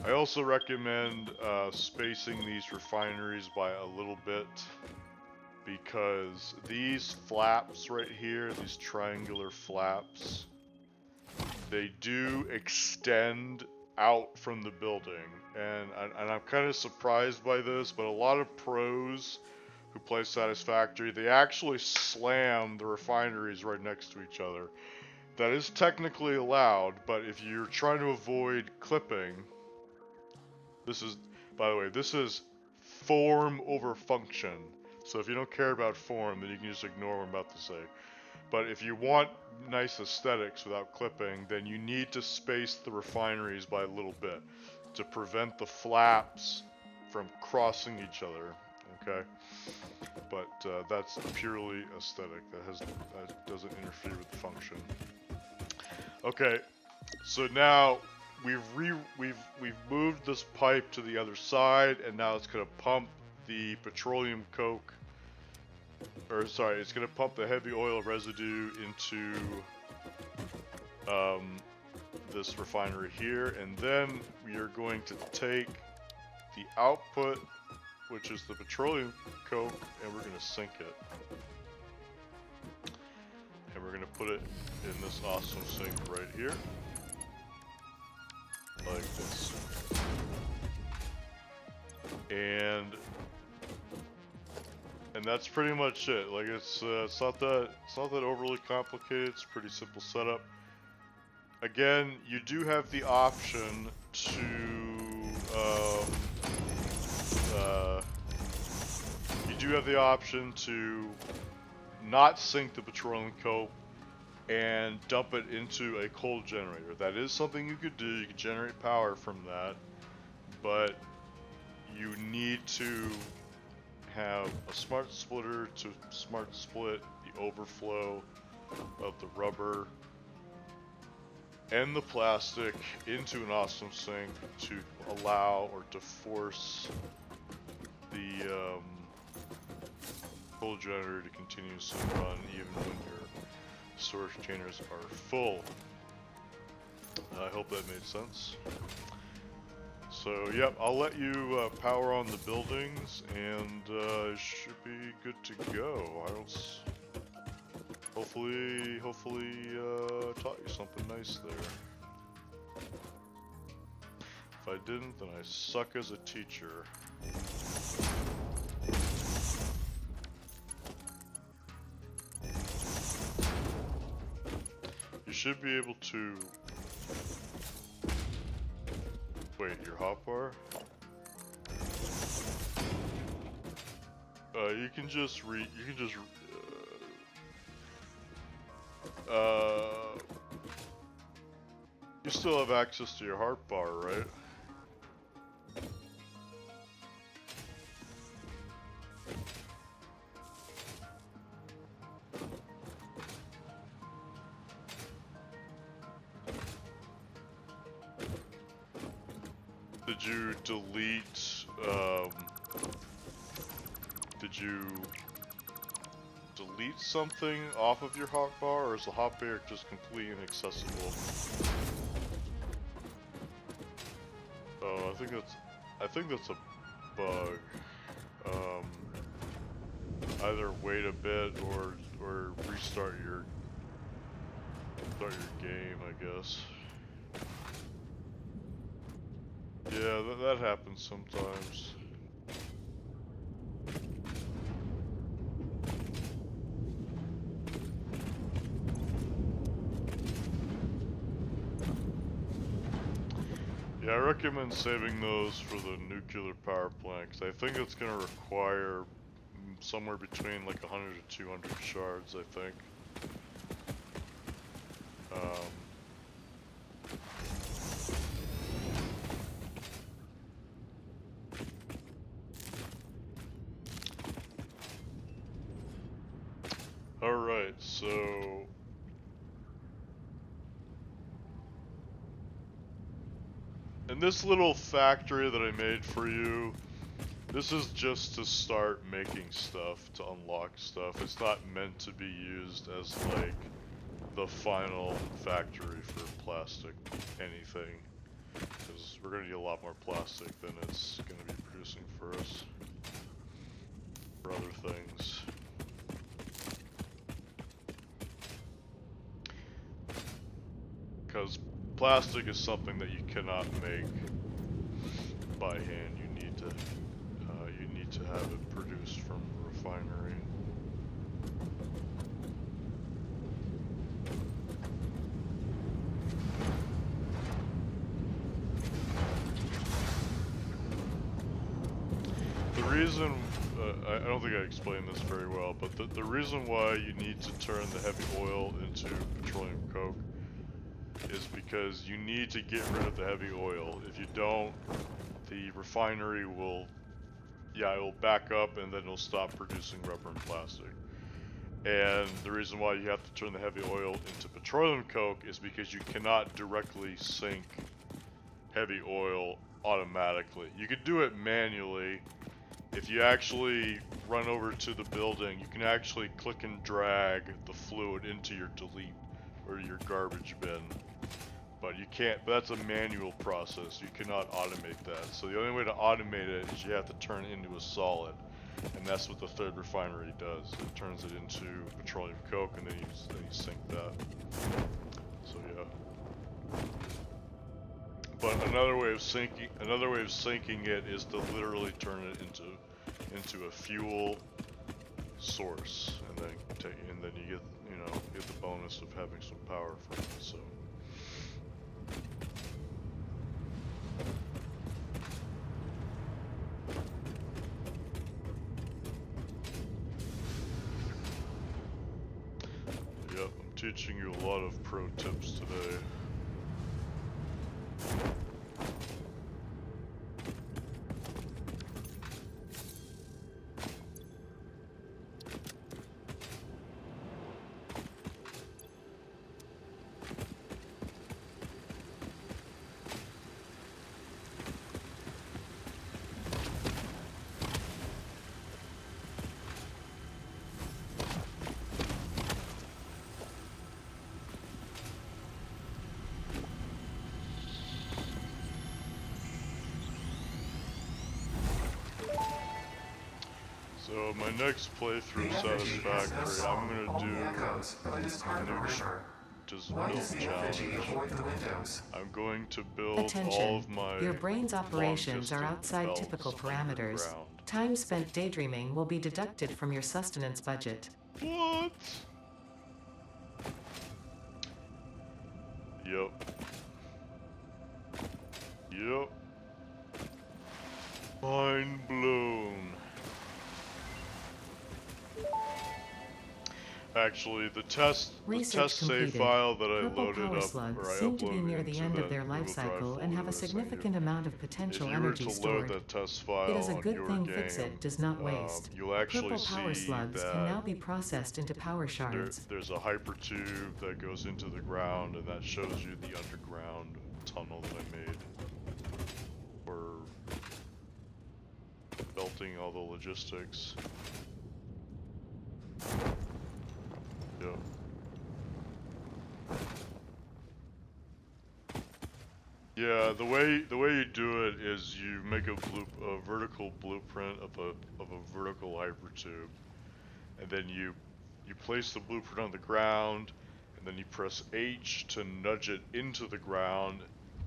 I also recommend spacing these refineries by a little bit, because these flaps right here, these triangular flaps, they do extend out from the building, and I'm kind of surprised by this, but a lot of pros who play Satisfactory, they actually slam the refineries right next to each other. That is technically allowed, but if you're trying to avoid clipping, this is, by the way, this is form over function. So if you don't care about form, then you can just ignore what I'm about to say. But if you want nice aesthetics without clipping, then you need to space the refineries by a little bit to prevent the flaps from crossing each other, okay? But that's purely aesthetic. That doesn't interfere with the function. Okay, so now we've moved this pipe to the other side, and now it's gonna pump the petroleum coke, or sorry, it's gonna pump the heavy oil residue into this refinery here, and then we are going to take the output, which is the petroleum coke, and we're gonna sink it. And we're gonna put it in this awesome sink right here. Like this. And that's pretty much it. Like it's not that overly complicated. It's a pretty simple setup. Again, you do have the option to not sink the petroleum coke and dump it into a coal generator. That is something you could do. You could generate power from that, but you need to have a smart splitter to smart split the overflow of the rubber and the plastic into an awesome sink to allow or to force the coal generator to continuously run even when your storage containers are full. I hope that made sense. So, yep, I'll let you power on the buildings, and should be good to go. Hopefully taught you something nice there. If I didn't, then I suck as a teacher. You should be able to... Wait, your hotbar? You can just you still have access to your hotbar, right? Did you delete something off of your hotbar, or is the hotbar just completely inaccessible? Oh, I think that's a bug. Either wait a bit or restart your game, I guess. Yeah, that happens sometimes. Yeah, I recommend saving those for the nuclear power plant, because I think it's going to require somewhere between like 100 to 200 shards, I think. Alright, so in this little factory that I made for you, this is just to start making stuff, to unlock stuff. It's not meant to be used as like the final factory for plastic anything, because we're going to need a lot more plastic than it's going to be producing for us for other things. Because plastic is something that you cannot make by hand. You need to have it produced from a refinery. The reason, I don't think I explained this very well, but the reason why you need to turn the heavy oil into petroleum coke is because you need to get rid of the heavy oil. If you don't, the refinery will, it will back up and then it'll stop producing rubber and plastic. And the reason why you have to turn the heavy oil into petroleum coke is because you cannot directly sink heavy oil automatically. You could do it manually. If you actually run over to the building, you can actually click and drag the fluid into your delete or your garbage bin. But you can't, but that's a manual process. You cannot automate that. So the only way to automate it is you have to turn it into a solid. And that's what the third refinery does. It turns it into petroleum coke and then you sink that. So yeah. But another way of sinking it is to literally turn it into a fuel source, and then you get the bonus of having some power from it. So yep, I'm teaching you a lot of pro tips today. So my next playthrough of Satisfactory, I'm gonna do just build challenge. I'm going to build all Attention. of my Your brain's operations are long-distance outside belts typical parameters. underground. Time spent daydreaming will be deducted from your sustenance budget. What? Yep. Yep. Mind blown. Actually, the test save Completed. file that I Purple loaded power up, slugs or I seem to be uploaded near the into end of that their life Google Drive cycle and folder have a that I sent you. significant amount of If potential you were energy to load stored. that test file It is a on good your thing game, Fixit does not waste. you'll actually Purple power see slugs that can now be processed into power shards. there's a hypertube that goes into the ground, and that shows you the underground tunnel that I made for belting all the logistics. Yep. Yeah, the way you do it is you make a vertical blueprint of a vertical hypertube, and then you place the blueprint on the ground, and then you press H to nudge it into the ground,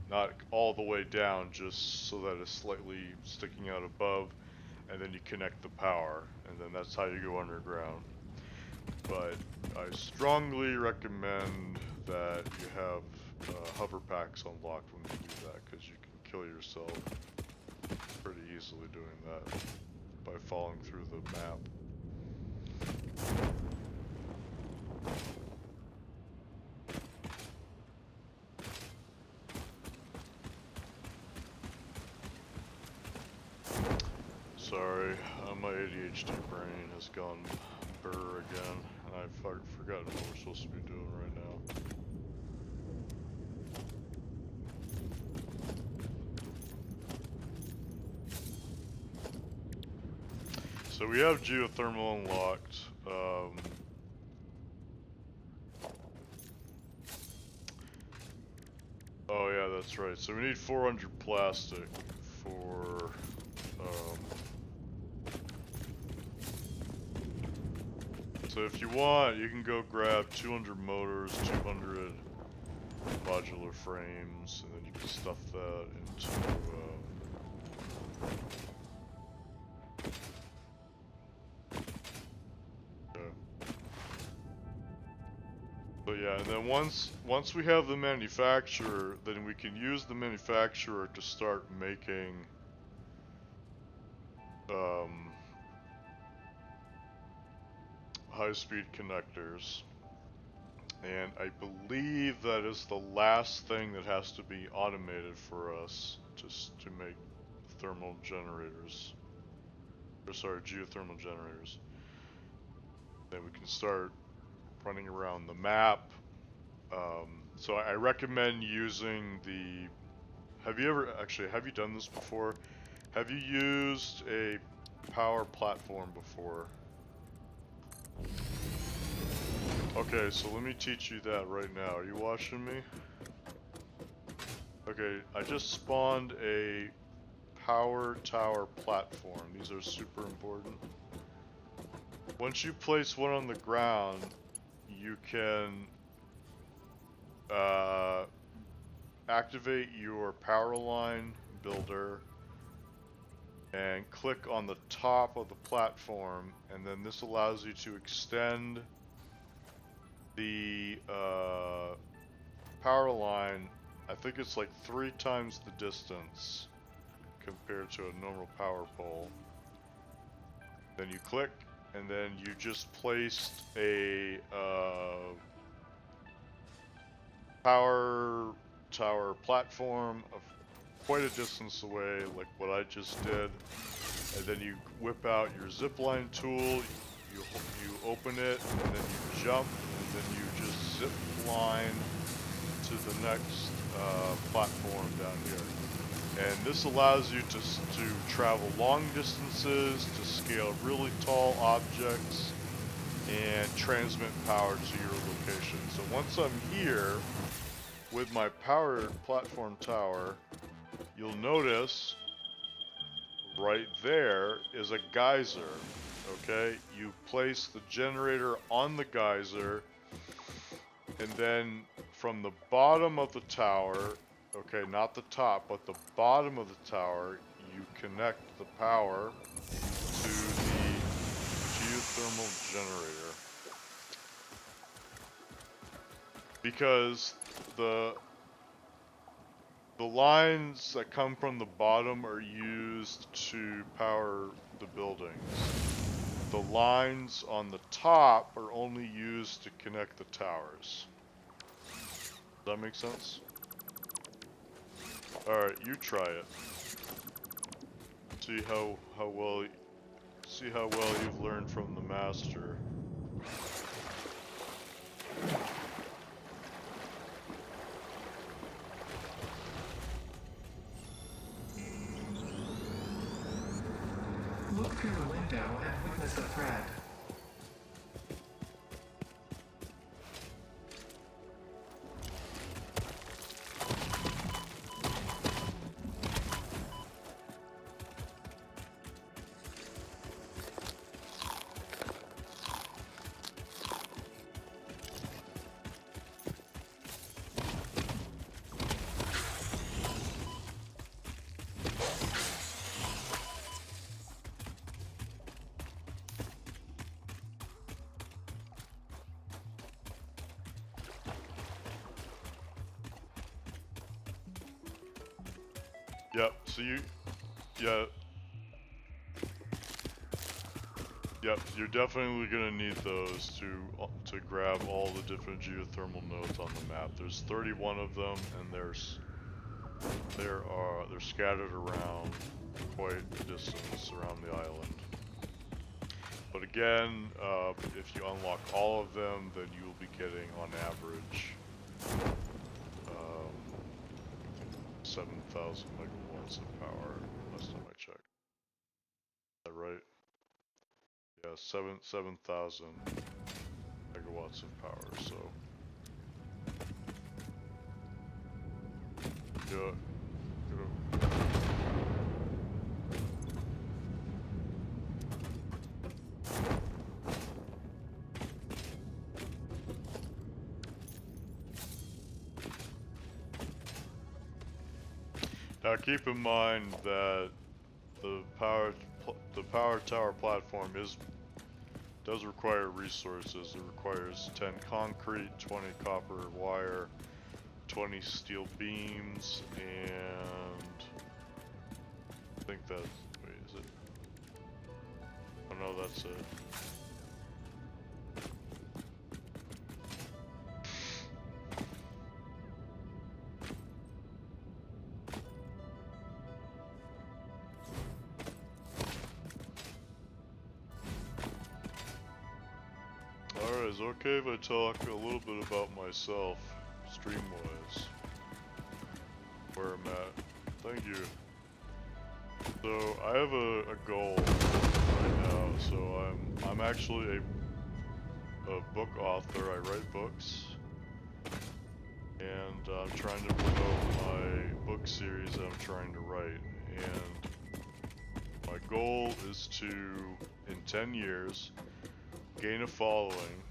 not all the way down, just so that it's slightly sticking out above, and then you connect the power, and then that's how you go underground. But I strongly recommend that you have hover packs unlocked when you do that, because you can kill yourself pretty easily doing that by falling through the map. Sorry, my ADHD brain has gone burr again, and I've forgotten what we're supposed to be doing right now. So we have geothermal unlocked. Oh yeah, that's right. So we need 400 plastic for so if you want, you can go grab 200 motors, 200 modular frames, and then you can stuff that into so yeah, and then once we have the manufacturer, then we can use the manufacturer to start making high-speed connectors. And I believe that is the last thing that has to be automated for us just to make thermal generators. Or sorry, geothermal generators. Then we can start running around the map. So I recommend using the... Have you done this before? Have you used a power platform before? Okay, so let me teach you that right now. Are you watching me? Okay, I just spawned a power tower platform. These are super important. Once you place one on the ground, you can activate your power line builder and click on the top of the platform, and then this allows you to extend the power line. I think it's like 3 times the distance compared to a normal power pole. Then you click, and then you just placed a power tower platform of quite a distance away, like what I just did. And then you whip out your zipline tool, you open it, and then you jump, and then you just zip line to the next platform down here. And this allows you to travel long distances, to scale really tall objects, and transmit power to your location. So once I'm here with my power platform tower, you'll notice right there is a geyser. Okay, you place the generator on the geyser, and then from the bottom of the tower, okay, not the top, but the bottom of the tower, you connect the power to the geothermal generator. Because the lines that come from the bottom are used to power the buildings. The lines on the top are only used to connect the towers. Does that make sense? Alright, you try it. See how well you've learned from the master. Look through the window and witness a threat. Yep, so yeah. Yep, you're definitely gonna need those to grab all the different geothermal nodes on the map. There's 31 of them, and they're scattered around quite a distance around the island. But again, if you unlock all of them, then you will be getting, on average, 7,000 megawatts of power. Last time I checked. Is that right? Yeah, 7,000 megawatts of power. So, yeah. Now keep in mind that the power tower platform does require resources. It requires 10 concrete, 20 copper wire, 20 steel beams, and I think that's, wait, is it? Oh no, that's it. Alright, is it okay if I talk a little bit about myself, stream-wise? Where I'm at. Thank you. So, I have a goal right now. So, I'm actually a book author. I write books. And I'm trying to promote my book series that I'm trying to write. And my goal is to, in 10 years, gain a following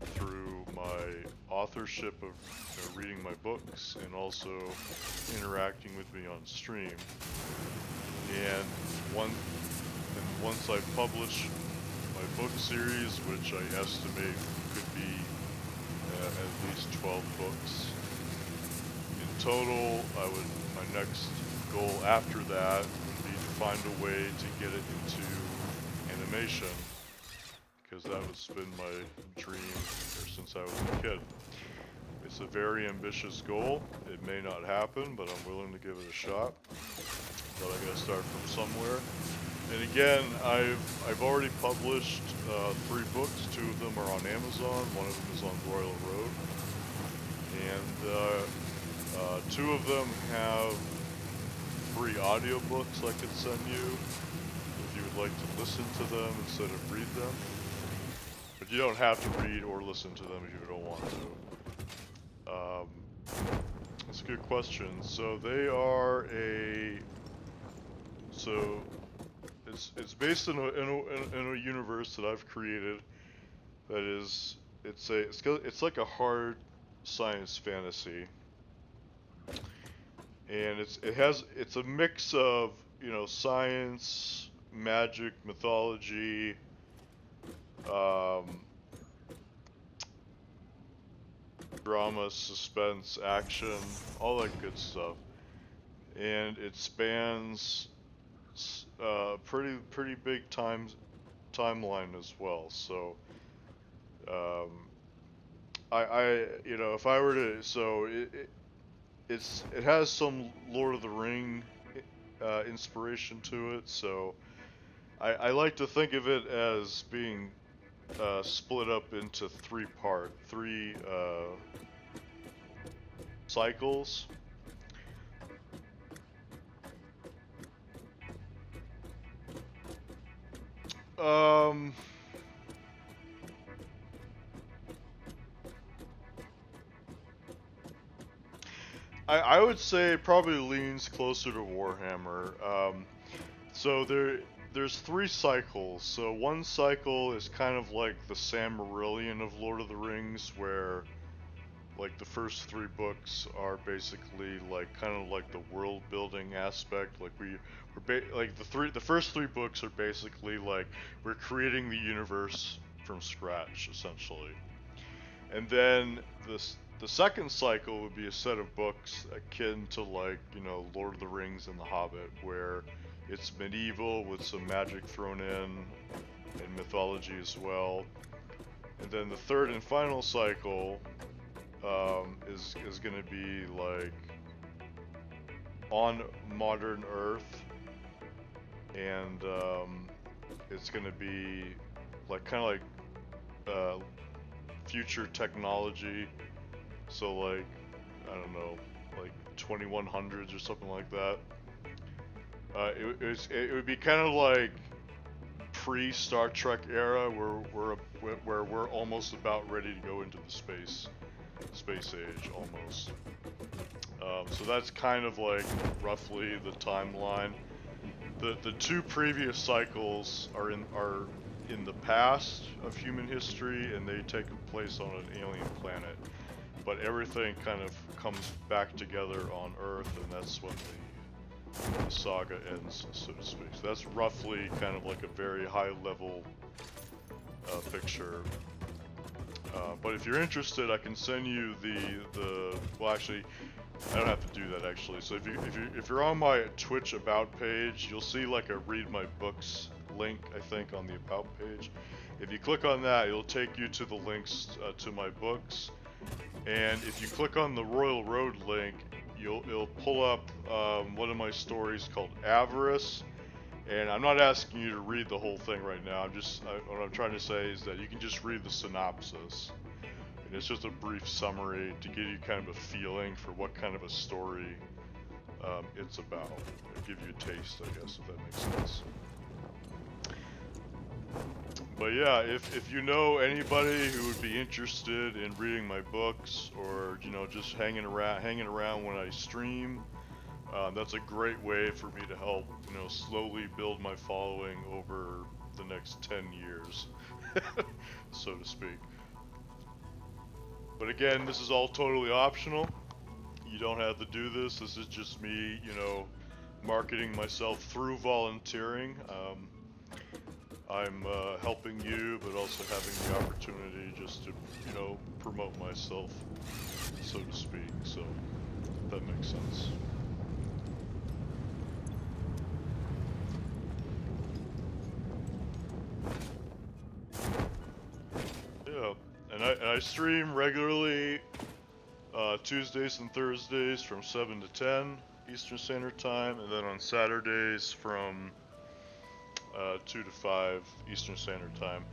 through my authorship of reading my books and also interacting with me on stream. And once I publish my book series, which I estimate could be at least 12 books in total, my next goal after that would be to find a way to get it into animation, because that has been my dream ever since I was a kid. It's a very ambitious goal. It may not happen, but I'm willing to give it a shot. But I gotta start from somewhere. And again, I've already published 3 books. 2 of them are on Amazon. 1 of them is on Royal Road. And 2 of them have free audiobooks I could send you if you would like to listen to them instead of read them. But you don't have to read or listen to them if you don't want to. That's a good question. So they are it's based in a universe that I've created that is it's like a hard science fantasy, and it's a mix of, you know, science, magic, mythology, um, drama, suspense, action, all that good stuff. And it spans pretty big timeline as well. So um, you know, if I were to, so it has some Lord of the Ring inspiration to it. So I like to think of it as being split up into three cycles. Um, I would say it probably leans closer to Warhammer. So there's 3 cycles. So one cycle is kind of like the Sam Marillion of Lord of the Rings, where like the first 3 books are basically like kind of like the world building aspect. Like like the first 3 books are basically like we're creating the universe from scratch essentially. And then the second cycle would be a set of books akin to, like, you know, Lord of the Rings and The Hobbit, where it's medieval with some magic thrown in, and mythology as well. And then the third and final cycle is going to be like on modern Earth, and it's going to be like kind of like future technology. So like I don't know, like 2100s or something like that. It would be kind of like pre-Star Trek era, where we're almost about ready to go into the space age almost. So that's kind of like roughly the timeline. The two previous cycles are in the past of human history, and they take place on an alien planet. But everything kind of comes back together on Earth, and that's when the saga ends, so to speak. So that's roughly kind of like a very high level picture. But if you're interested, I can send you the well, actually, I don't have to do that actually. So if you're on my Twitch about page, you'll see like a read my books link, I think, on the about page. If you click on that, it'll take you to the links to my books. And if you click on the Royal Road link, it'll pull up one of my stories called Avarice. And I'm not asking you to read the whole thing right now. What I'm trying to say is that you can just read the synopsis. And it's just a brief summary to give you kind of a feeling for what kind of a story it's about. It'll give you a taste, I guess, if that makes sense. But yeah, if you know anybody who would be interested in reading my books, or just hanging around when I stream, that's a great way for me to help slowly build my following over the next 10 years, so to speak. But again, this is all totally optional. You don't have to do this. This is just me, marketing myself through volunteering. I'm helping you, but also having the opportunity just to, promote myself, so to speak. So, if that makes sense. Yeah, and I stream regularly Tuesdays and Thursdays from 7 to 10 Eastern Standard Time, and then on Saturdays from 2 to 5 Eastern Standard Time.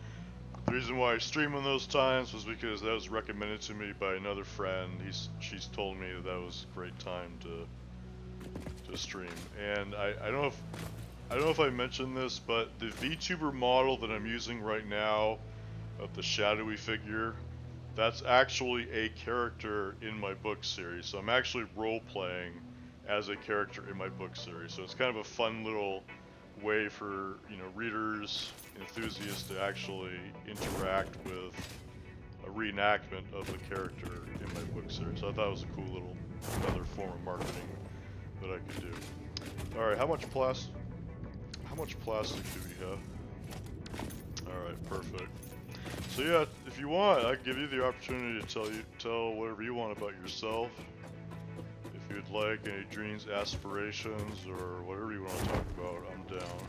The reason why I stream on those times was because that was recommended to me by another friend. She's told me that was a great time to stream. And I don't know if I mentioned this, but the VTuber model that I'm using right now of the shadowy figure, that's actually a character in my book series. So I'm actually role playing as a character in my book series. So it's kind of a fun little way for readers, enthusiasts to actually interact with a reenactment of the character in my book series. So I thought it was a cool little another form of marketing that I could do. All right, how much plastic do we have? All right, perfect. So yeah, if you want, I can give you the opportunity to tell whatever you want about yourself. If you'd like, any dreams, aspirations, or whatever you want to talk about, I'm down.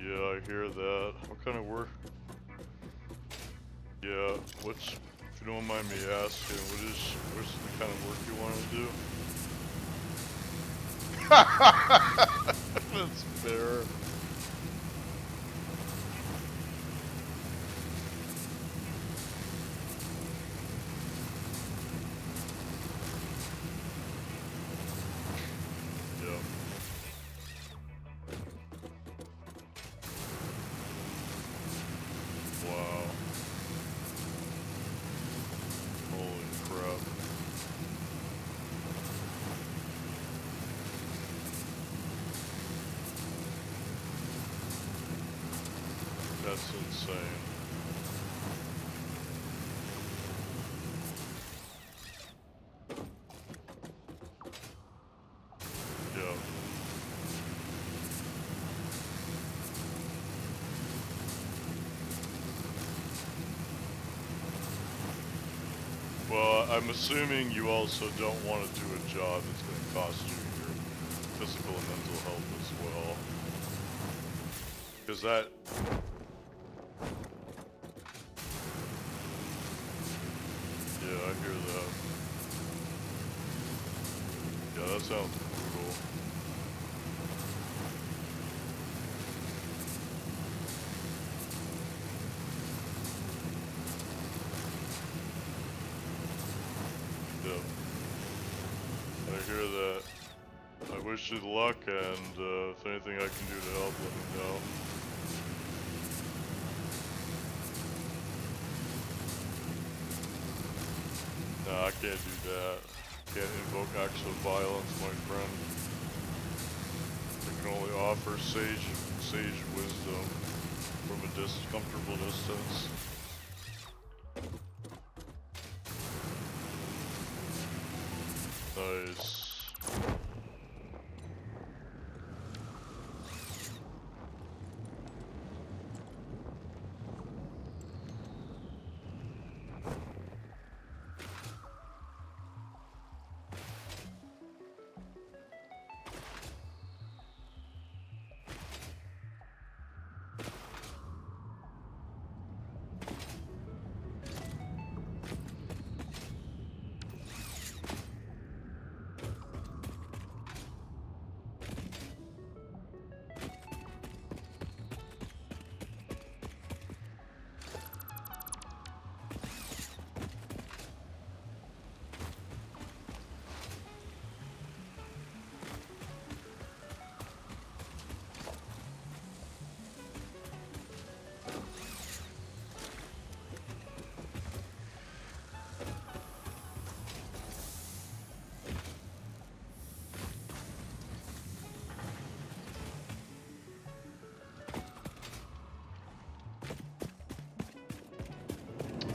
Yeah, I hear that. What kind of work? Yeah, if you don't mind me asking, what's the kind of work you want to do? That's fair. Wow. Holy crap. That's insane. Yeah. Well, I'm assuming you also don't want to do a job that's going to cost you physical and mental health as well. Because that... Yeah, I hear that. Yeah, that sounds brutal. Yep. I hear that. I wish you luck, and if anything I can do to help, let me know. Nah, I can't do that. Can't invoke acts of violence, my friend. I can only offer sage wisdom from a comfortable distance. Nice.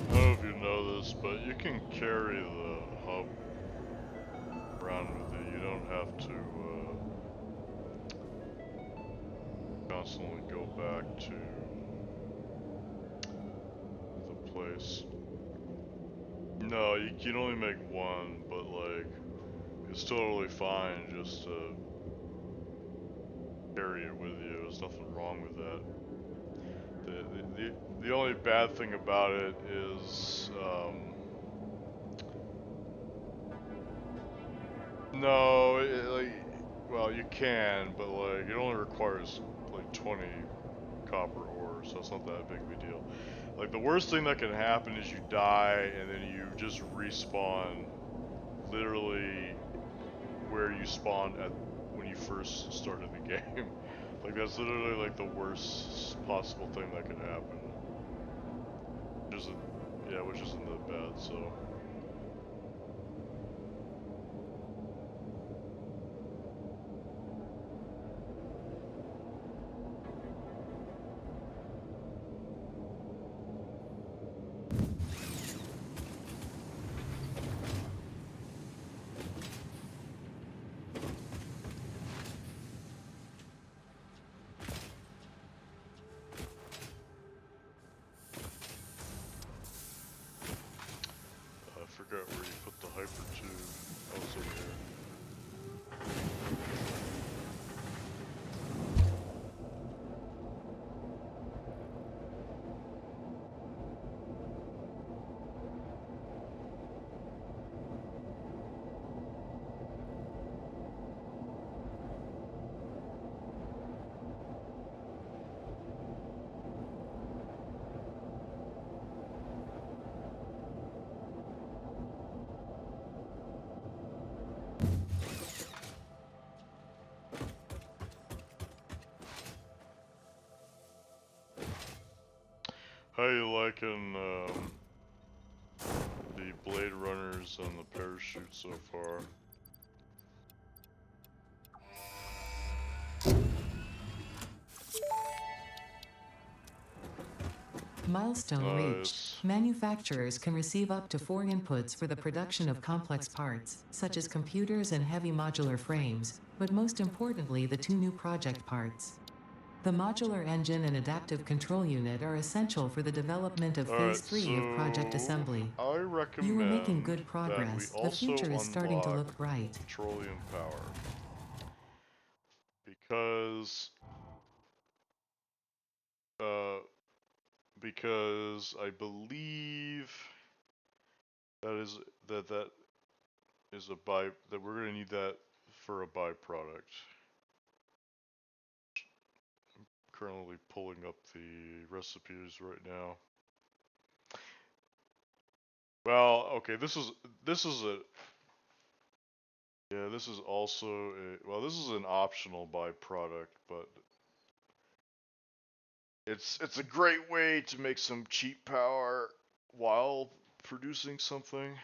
I don't know if you know this, but you can carry the hub around with you. You don't have to constantly go back to the place. No, you can only make one, but like, it's totally fine just to carry it with you. There's nothing wrong with that. The only bad thing about it is, no, well, you can, but like, it only requires like 20 copper ore, so it's not that big of a deal. Like, the worst thing that can happen is you die and then you just respawn literally where you spawned at when you first started the game. Like, that's literally like the worst possible thing that could happen. Which isn't that bad, so. I forgot where you put the hyper tube. Oh, it's over here. How you liking the Blade Runners and the parachute so far? Milestone reached. Nice. Manufacturers can receive up to 4 inputs for the production of complex parts, such as computers and heavy modular frames, but most importantly the 2 new project parts. The modular engine and adaptive control unit are essential for the development of Phase 3 of Project Assembly. I recommend You are making good that we progress. The also future is starting to unlock look bright. petroleum power. because uh, because I believe that is that is a that we're gonna need that for a byproduct. Currently pulling up the recipes right now. Well, okay, this is a yeah, this is also a well, this is an optional byproduct, but it's a great way to make some cheap power while producing something.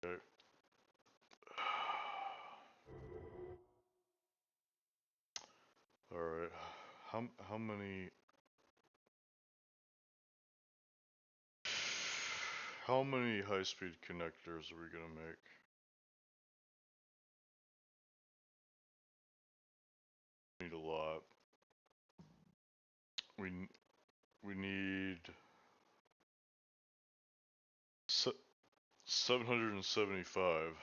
Okay. All right. How many how many high-speed connectors are we gonna make? We need a lot. We we need 775.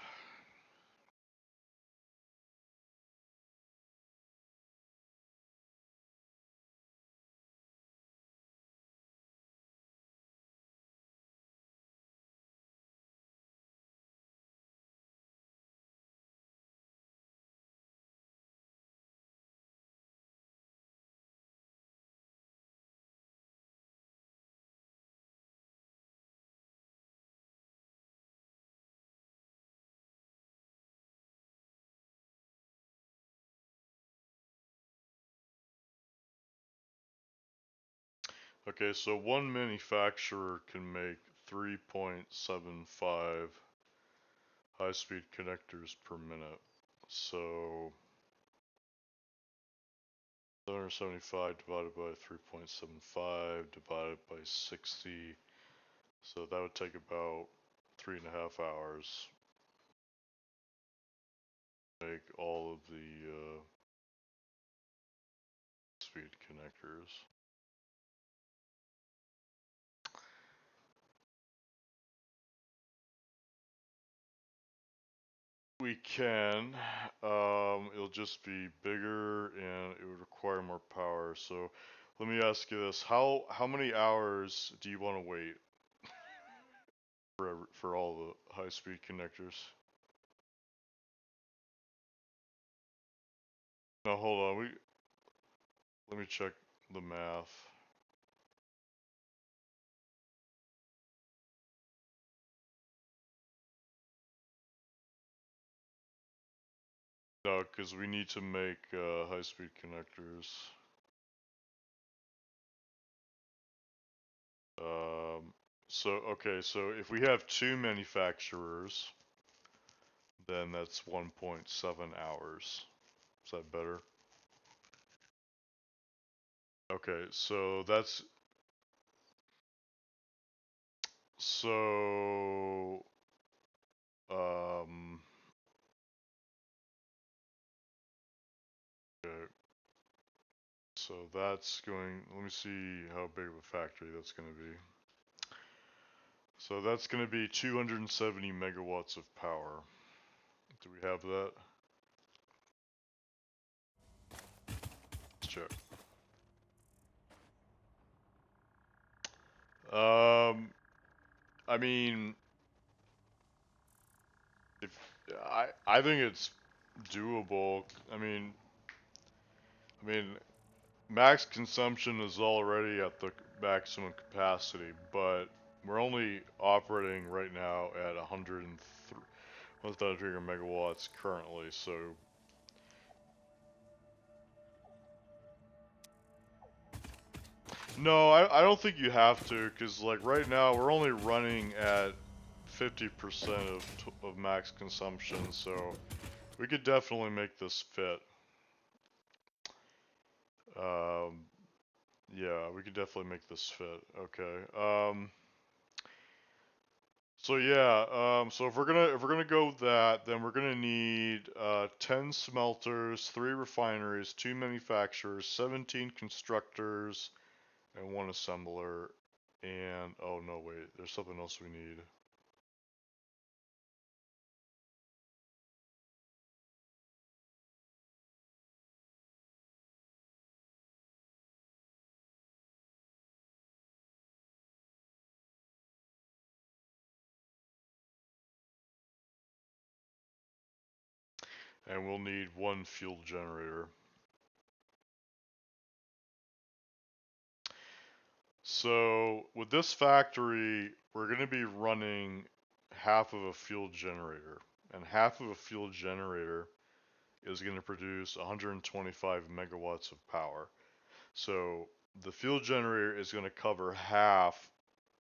Okay, so one manufacturer can make 3.75 high-speed connectors per minute. So 775 divided by 3.75 divided by 60. So that would take about 3.5 hours to make all of the speed connectors. We can. It'll just be bigger and it would require more power. So let me ask you this: how many hours do you want to wait for all the high-speed connectors? No, hold on. Let me check the math. No, because we need to make high-speed connectors. Um, so if we have two manufacturers, then that's 1.7 hours. Is that better? Okay, so that's so um okay, so that's going, let me see how big of a factory that's going to be. So that's going to be 270 megawatts of power. Do we have that? Let's check. Um, I mean, if I think it's doable. I mean, max consumption is already at the maximum capacity, but we're only operating right now at 1,300 megawatts currently. So no, I don't think you have to, because like right now we're only running at 50% of max consumption, so we could definitely make this fit. Um, yeah, we could definitely make this fit. Okay. So yeah, so if we're gonna go with that, then we're gonna need 10 smelters, 3 refineries, 2 manufacturers, 17 constructors, and 1 assembler. And oh no, wait, there's something else we need. And we'll need 1 fuel generator. So with this factory, we're going to be running half of a fuel generator. And half of a fuel generator is going to produce 125 megawatts of power. So the fuel generator is going to cover half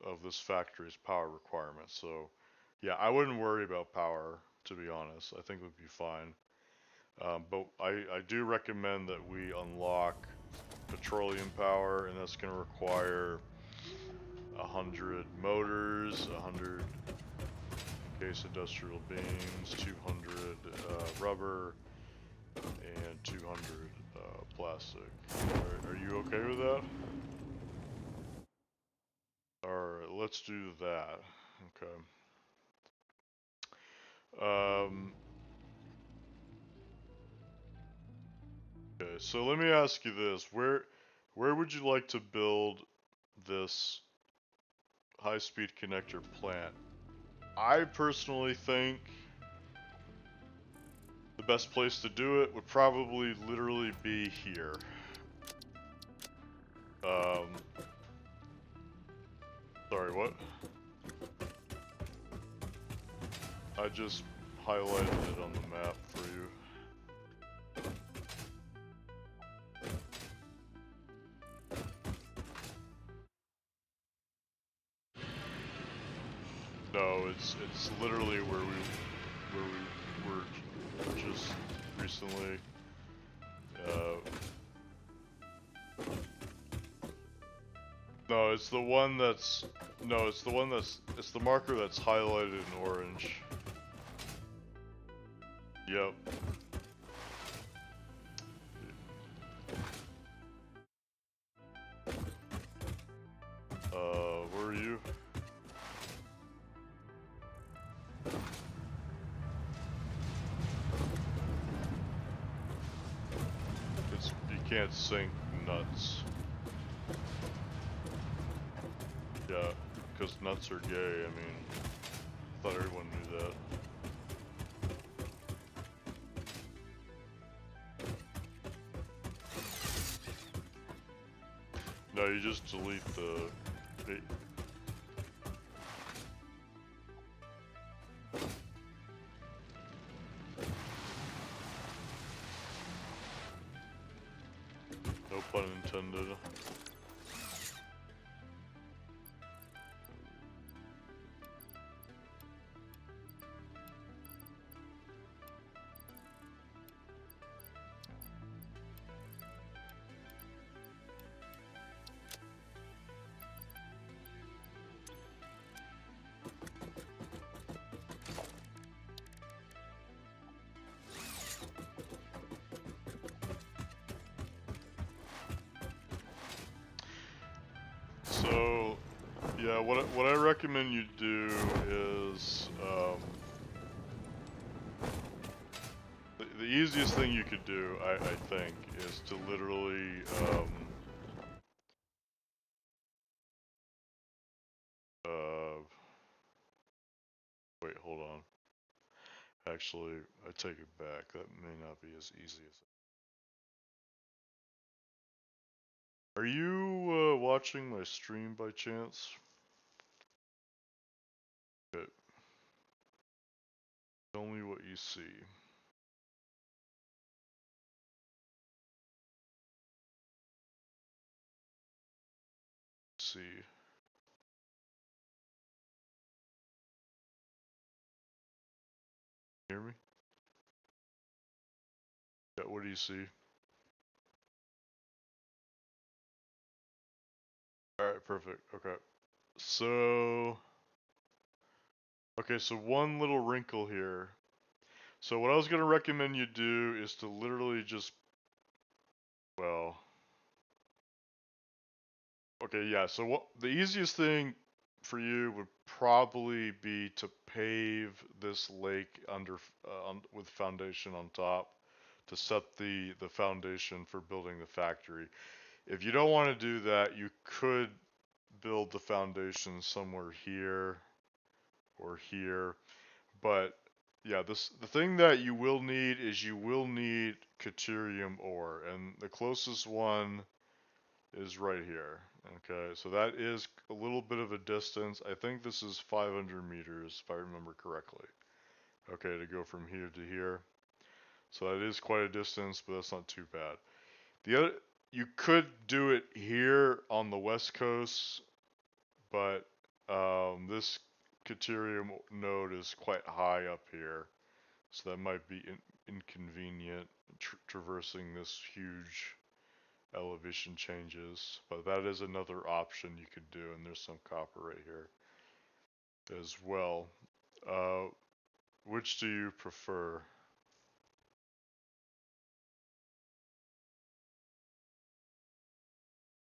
of this factory's power requirements. So yeah, I wouldn't worry about power, to be honest. I think we'd be fine. But I do recommend that we unlock petroleum power, and that's going to require 100 motors, 100 case industrial beams, 200 rubber, and 200 plastic. Are you okay with that? Alright, let's do that. Okay. Okay, so let me ask you this. Where would you like to build this high-speed connector plant? I personally think the best place to do it would probably literally be here. Um, sorry, what? I just highlighted it on the map for you. No, it's literally where we were just recently. No, it's the one that's no, it's the one that's it's the marker that's highlighted in orange. Yep. Where are you? You can't sink nuts. Yeah, because nuts are gay. I mean, I thought everyone knew that. No, you just delete the. No pun intended. So, yeah, what I recommend you do is the easiest thing you could do, I think, is to literally wait, hold on. Actually, I take it back. That may not be as easy as. Are you watching my stream by chance? Okay. Tell me what you see. See. Hear me? Yeah, what do you see? Alright, perfect. Okay. So, okay, so one little wrinkle here. So what I was going to recommend you do is to literally just, well, okay, yeah, so what the easiest thing for you would probably be to pave this lake under with foundation on top to set the foundation for building the factory. If you don't want to do that, you could build the foundation somewhere here or here, but Yeah, the thing that you will need is you will need Caterium ore, and the closest one is right here. Okay, so that is a little bit of a distance. I think this is 500 meters, if I remember correctly. Okay, to go from here to here. So that is quite a distance, but that's not too bad. The other, you could do it here on the west coast, but this Caterium node is quite high up here, so that might be inconvenient traversing this huge elevation changes. But that is another option you could do, and there's some copper right here as well. Uh, which do you prefer?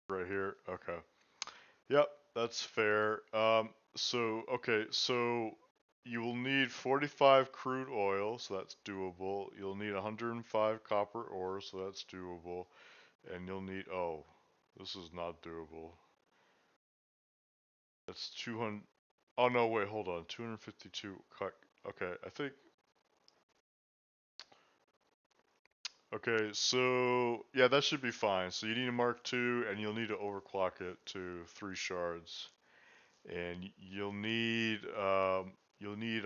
Right here? Okay. Yep, that's fair. Okay, so you will need 45 crude oil, so that's doable. You'll need 105 copper ore, so that's doable. And you'll need, oh, this is not doable. That's 200, oh no, wait, hold on, 252, okay, I think, okay, so, yeah, that should be fine. So you need a Mark II, and you'll need to overclock it to 3 shards. And you'll need a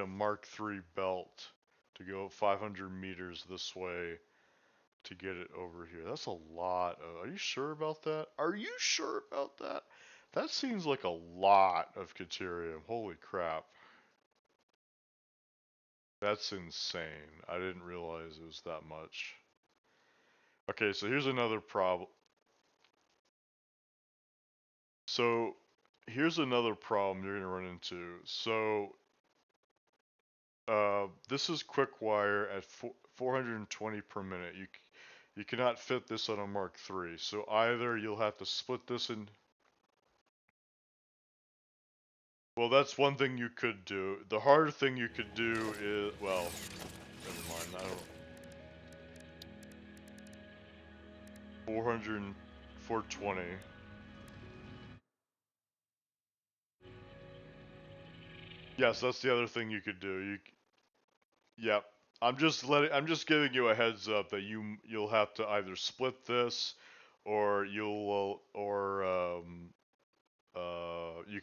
Mark III belt to go 500 meters this way to get it over here. That's a lot. Are you sure about that? Are you sure about that? That seems like a lot of Caterium. Holy crap. That's insane. I didn't realize it was that much. Okay, so here's another problem. So here's another problem you're gonna run into. So this is quick wire at 420 per minute. You cannot fit this on a Mark III. So either you'll have to split this in. Well, that's one thing you could do. The harder thing you could do is, well, never mind. I don't. 400, 420. Yes, that's the other thing you could do. Yep. I'm just giving you a heads up that you'll have to either split this, or you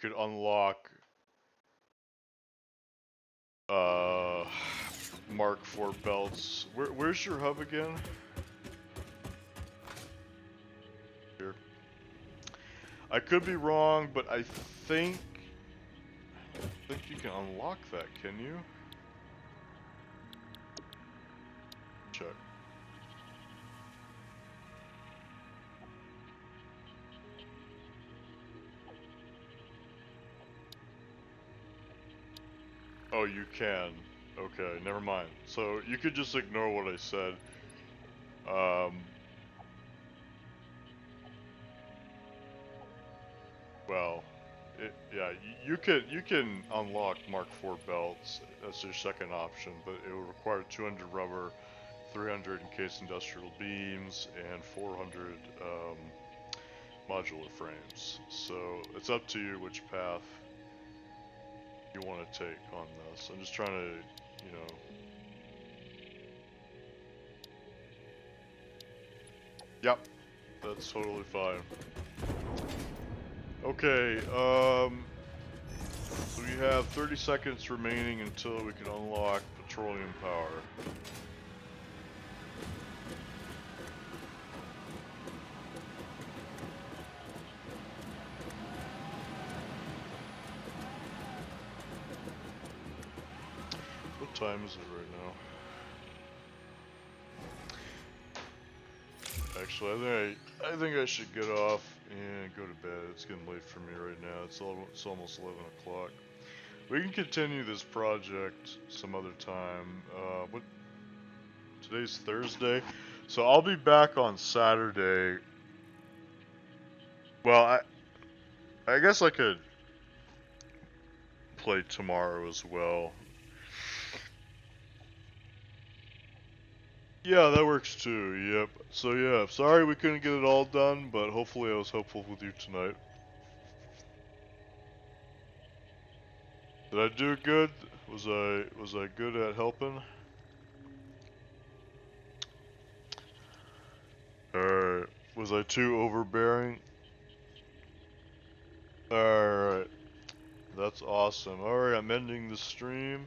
could unlock uh Mark IV belts. Where's your hub again? Here. I could be wrong, but I think you can unlock that. Can you? Check. Oh, you can. Okay, never mind. So you could just ignore what I said. Um, well, yeah, you can unlock Mark IV belts. That's your second option, but it will require 200 rubber, 300 encased industrial beams, and 400 modular frames. So it's up to you which path you want to take on this. I'm just trying to, you know. Yep, that's totally fine. Okay, so we have 30 seconds remaining until we can unlock petroleum power. What time is it right now? Actually, I think I should get off and go to bed. It's getting late for me right now. It's almost 11 o'clock. We can continue this project some other time. Today's Thursday, so I'll be back on Saturday. Well, I guess I could play tomorrow as well. Yeah, that works too. Yep. So yeah, sorry we couldn't get it all done, but hopefully I was helpful with you tonight. Did I do good? Was I good at helping? Alright. Was I too overbearing? Alright. That's awesome. Alright, I'm ending the stream.